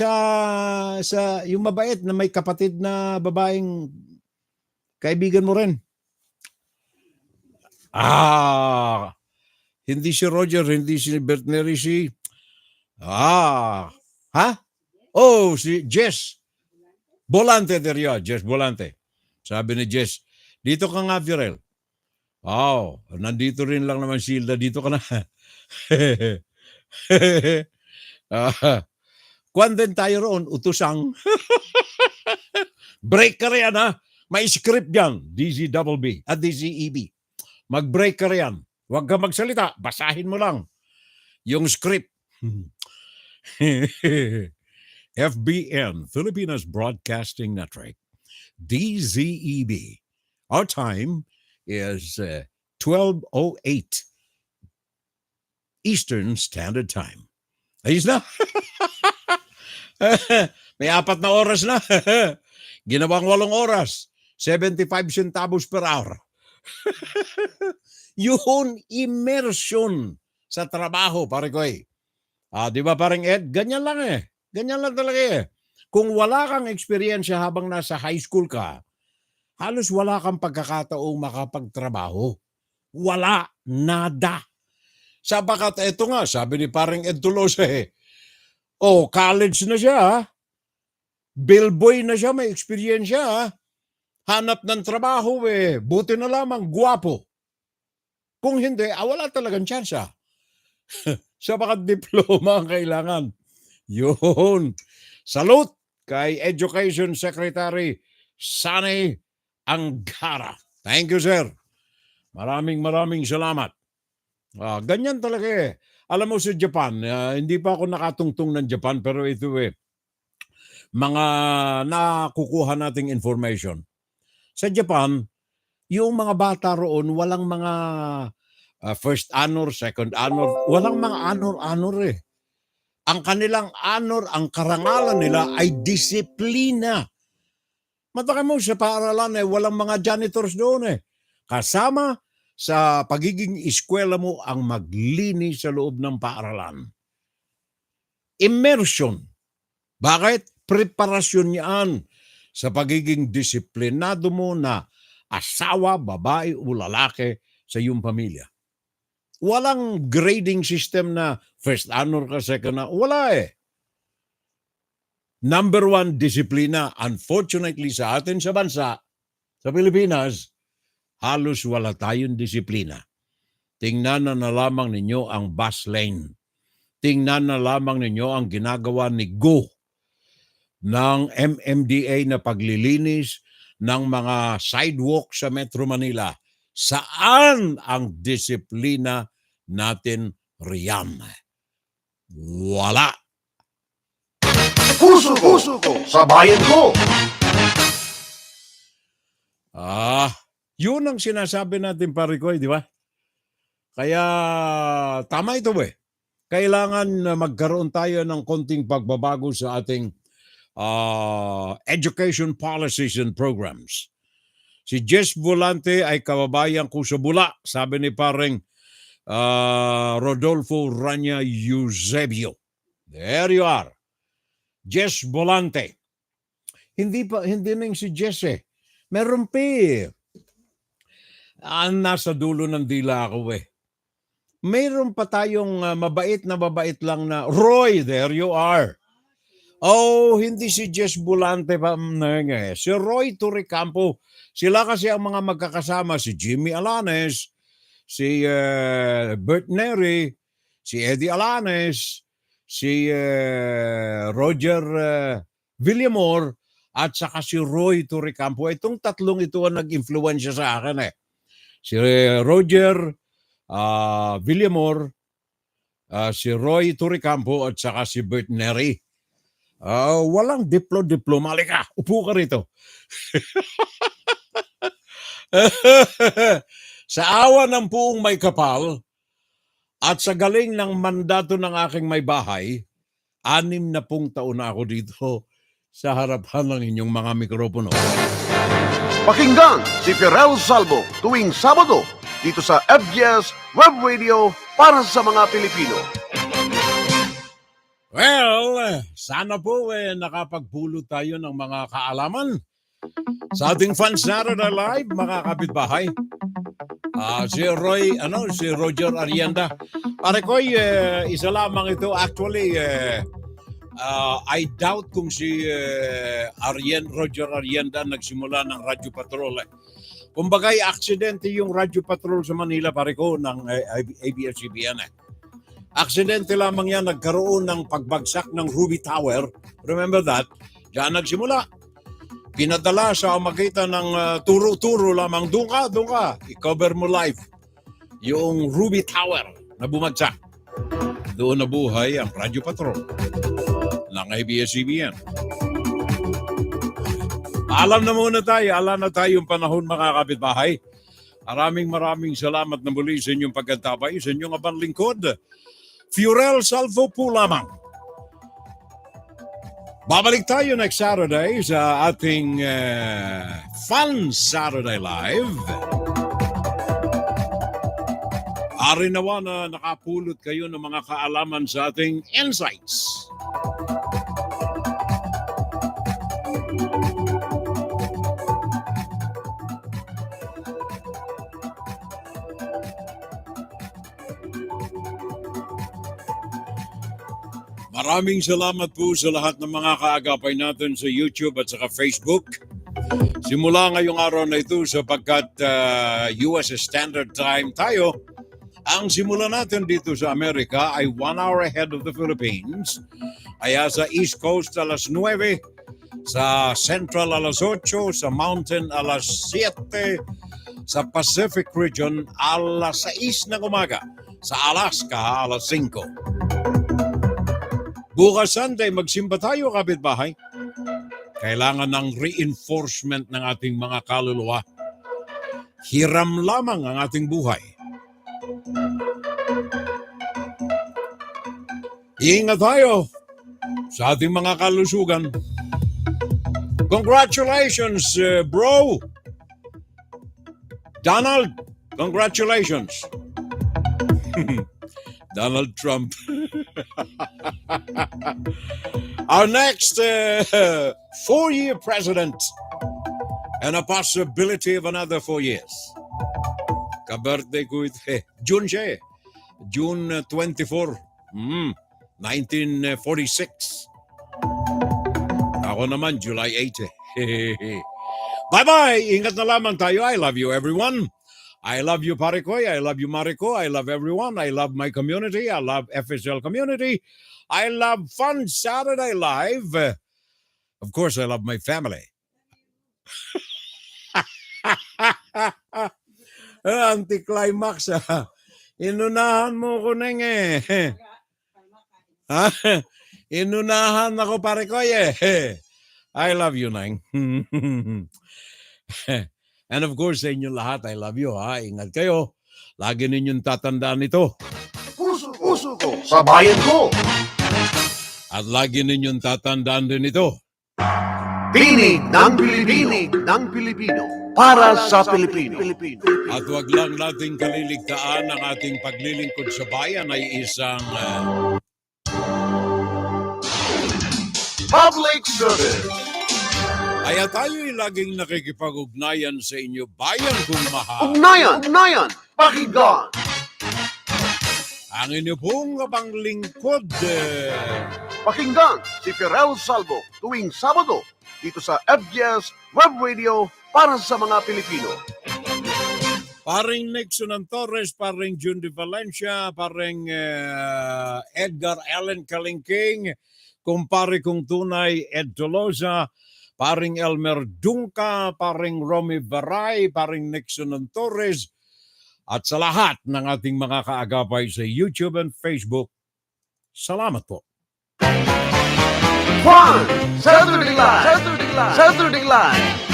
yung mabait na may kapatid na babaeng kaibigan mo rin. Hindi si Roger, hindi si Bert Neri, si si Jess Bolante Jess Bolante. Sabi ni Jess, dito ka nga, Virel. Nandito rin lang naman si Hilda, dito ka na. Kwan din tayo roon, utusang. Break ka riyan ha. May script dyan, DZBB at DZEB. Mag-break ka riyan. Huwag ka magsalita, basahin mo lang yung script. FBN, Filipinas Broadcasting Network, DZEB. Our time is 12:08 Eastern Standard Time. Ayos na. May 4 na oras na. Ginawang 8 oras. 75 centavos per hour. Yun, immersion sa trabaho, pare ko eh. Di ba parang Ed? Ganyan lang eh. Ganyan lang talaga eh. Kung wala kang eksperyensya habang nasa high school ka, halos wala kang pagkakataong makapagtrabaho. Wala. Nada. Sabakat ito nga, sabi ni parang Ed Tulosa eh. Oh, college na siya. Bellboy na siya, may eksperyensya. Hanap ng trabaho eh. Buti na lamang, guwapo. Kung hindi, wala talagang tsansa. Sabakat diploma ang kailangan. Yun. Salute kay Education Secretary Sani Angara. Thank you, sir. Maraming salamat. Ganyan talaga eh. Alam mo sa Japan, hindi pa ako nakatungtong ng Japan, pero ito eh, mga nakukuha nating information. Sa Japan, yung mga bata roon, walang mga first honor, second honor, walang mga honor eh. Ang kanilang honor, ang karangalan nila ay disiplina. Mataka mo sa paaralan eh, walang mga janitors doon eh. Kasama sa pagiging eskwela mo ang maglinis sa loob ng paaralan. Immersion. Bakit? Preparasyon yan sa pagiging disiplinado mo na asawa, babae o lalaki sa iyong pamilya. Walang grading system na first honor ka, second honor. Wala eh. Number 1, disiplina. Unfortunately sa atin sa bansa, sa Pilipinas, halos wala tayong disiplina. Tingnan na lamang ninyo ang bus lane. Tingnan na lamang ninyo ang ginagawa ni Go ng MMDA na paglilinis ng mga sidewalk sa Metro Manila. Saan ang disiplina natin riyan? Wala. Puso ko sa bayan ko. Yun ang sinasabi natin, pare ko, di ba? Kaya tama ito eh. Kailangan magkaroon tayo ng konting pagbabago sa ating education policies and programs. Si Jess Volante ay kababayan ko sa Bula, sabi ni pareng Rodolfo Rania Eusebio. There you are. Jess Volante. Hindi na yung si Jess eh. Meron pa eh. Nasa dulo ng dila ako eh. Mayroon pa tayong mabait lang na Roy, there you are. Oh, hindi si Jess Volante pa. Si Roy Turicampo. Sila kasi ang mga magkakasama. Si Jimmy Alanes, si Bert Neri, si Eddie Alanes, si Roger Villamor, at saka si Roy Turicampo. Itong tatlong ito ang nag-influensya sa akin eh. Si Roger Villamor, si Roy Turicampo, at saka si Bert Neri. Walang diploma. Halika, upo ka rito. Sa awa ng puong may kapal at sa galing ng mandato ng aking may bahay, 60 taon na ako dito sa harapan ng inyong mga mikropono. Pakinggan si Ferrell Salvo tuwing Sabado dito sa FBS Web Radio para sa mga Pilipino. Well, sana po nakapagpulot tayo ng mga kaalaman sa ating Fans Saturday Live, mga kapitbahay. Si Roger Arienda. Pare ko, isa lamang ito. Actually, I doubt kung si Roger Arienda nagsimula ng Radyo Patrol. Kumbagay, aksidente yung Radyo Patrol sa Manila, pare ko, ng ABS-CBN. Aksidente lamang yan, nagkaroon ng pagbagsak ng Ruby Tower. Remember that? Diyan nagsimula. Pinadala sa magitan ng turo-turo lamang. Doon ka. I-cover mo live yung Ruby Tower na bumagsak. Doon nabuhay ang Radyo Patrol ng ABS-CBN. Alam na muna tayo, alam na tayong panahon mga kapitbahay. Maraming salamat na muli sa inyong pagkatabay, sa inyong abang lingkod. Fiorel Salvo po lamang. Babalik tayo next Saturday sa ating Fun Saturday Live. Ari nawa na nakapulot kayo ng mga kaalaman sa ating insights. Maraming salamat po sa lahat ng mga kaagapay natin sa YouTube at saka Facebook. Simula ngayong araw na ito sapagkat US Standard Time tayo, ang simula natin dito sa Amerika ay 1 hour ahead of the Philippines. Kaya sa East Coast alas 9, sa Central alas 8, sa Mountain alas 7, sa Pacific Region alas 6 ng umaga, sa Alaska alas 5. Bukas Sunday, magsimba tayo kapitbahay. Kailangan ng reinforcement ng ating mga kaluluwa. Hiram lamang ang ating buhay. Iingat tayo sa ating mga kalusugan. Congratulations, bro! Donald, congratulations! Donald Trump. Our next 4-year president and a possibility of another 4 years. Ka-birthday ko ito. June siya eh. June 24. 1946. Ako naman, July 8 eh. Bye-bye! Ingat na lamang tayo. I love you, everyone. I love you, Parikoy. I love you, Mariko. I love everyone. I love my community. I love FSL community. I love Fun Saturday Live. Of course, I love my family. Anti-climax. Inunahan mo ko neng eh. Inunahan ako, Parikoy eh. I love you, Neng. And of course, sa inyo lahat, I love you, ha? Ingat kayo. Lagi ninyong tatandaan ito. Puso ko sa bayan ko. At lagi ninyong tatandaan din ito. Tinig ng Pilipino para sa Pilipino. At wag lang nating kaliligtaan ang ating paglilingkod sa bayan ay isang public service. Kaya tayo'y laging nakikipag-ugnayan sa inyo bayan kung mahal. Ugnayan, pakinggan. Ang inyo pong abang lingkod. Pakinggan si Fiorel Salvo tuwing Sabado dito sa FBS Web Radio para sa mga Pilipino. Paring Nixon Torres, paring June de Valencia, paring Edgar Allen Kalingking, kumpare kong tunay Ed Tolosa, paring Elmer Dunca, paring Romy Varay, paring Nixon Torres, at sa lahat ng ating mga kaagapay sa YouTube and Facebook, salamat po. Fun Saturday Live.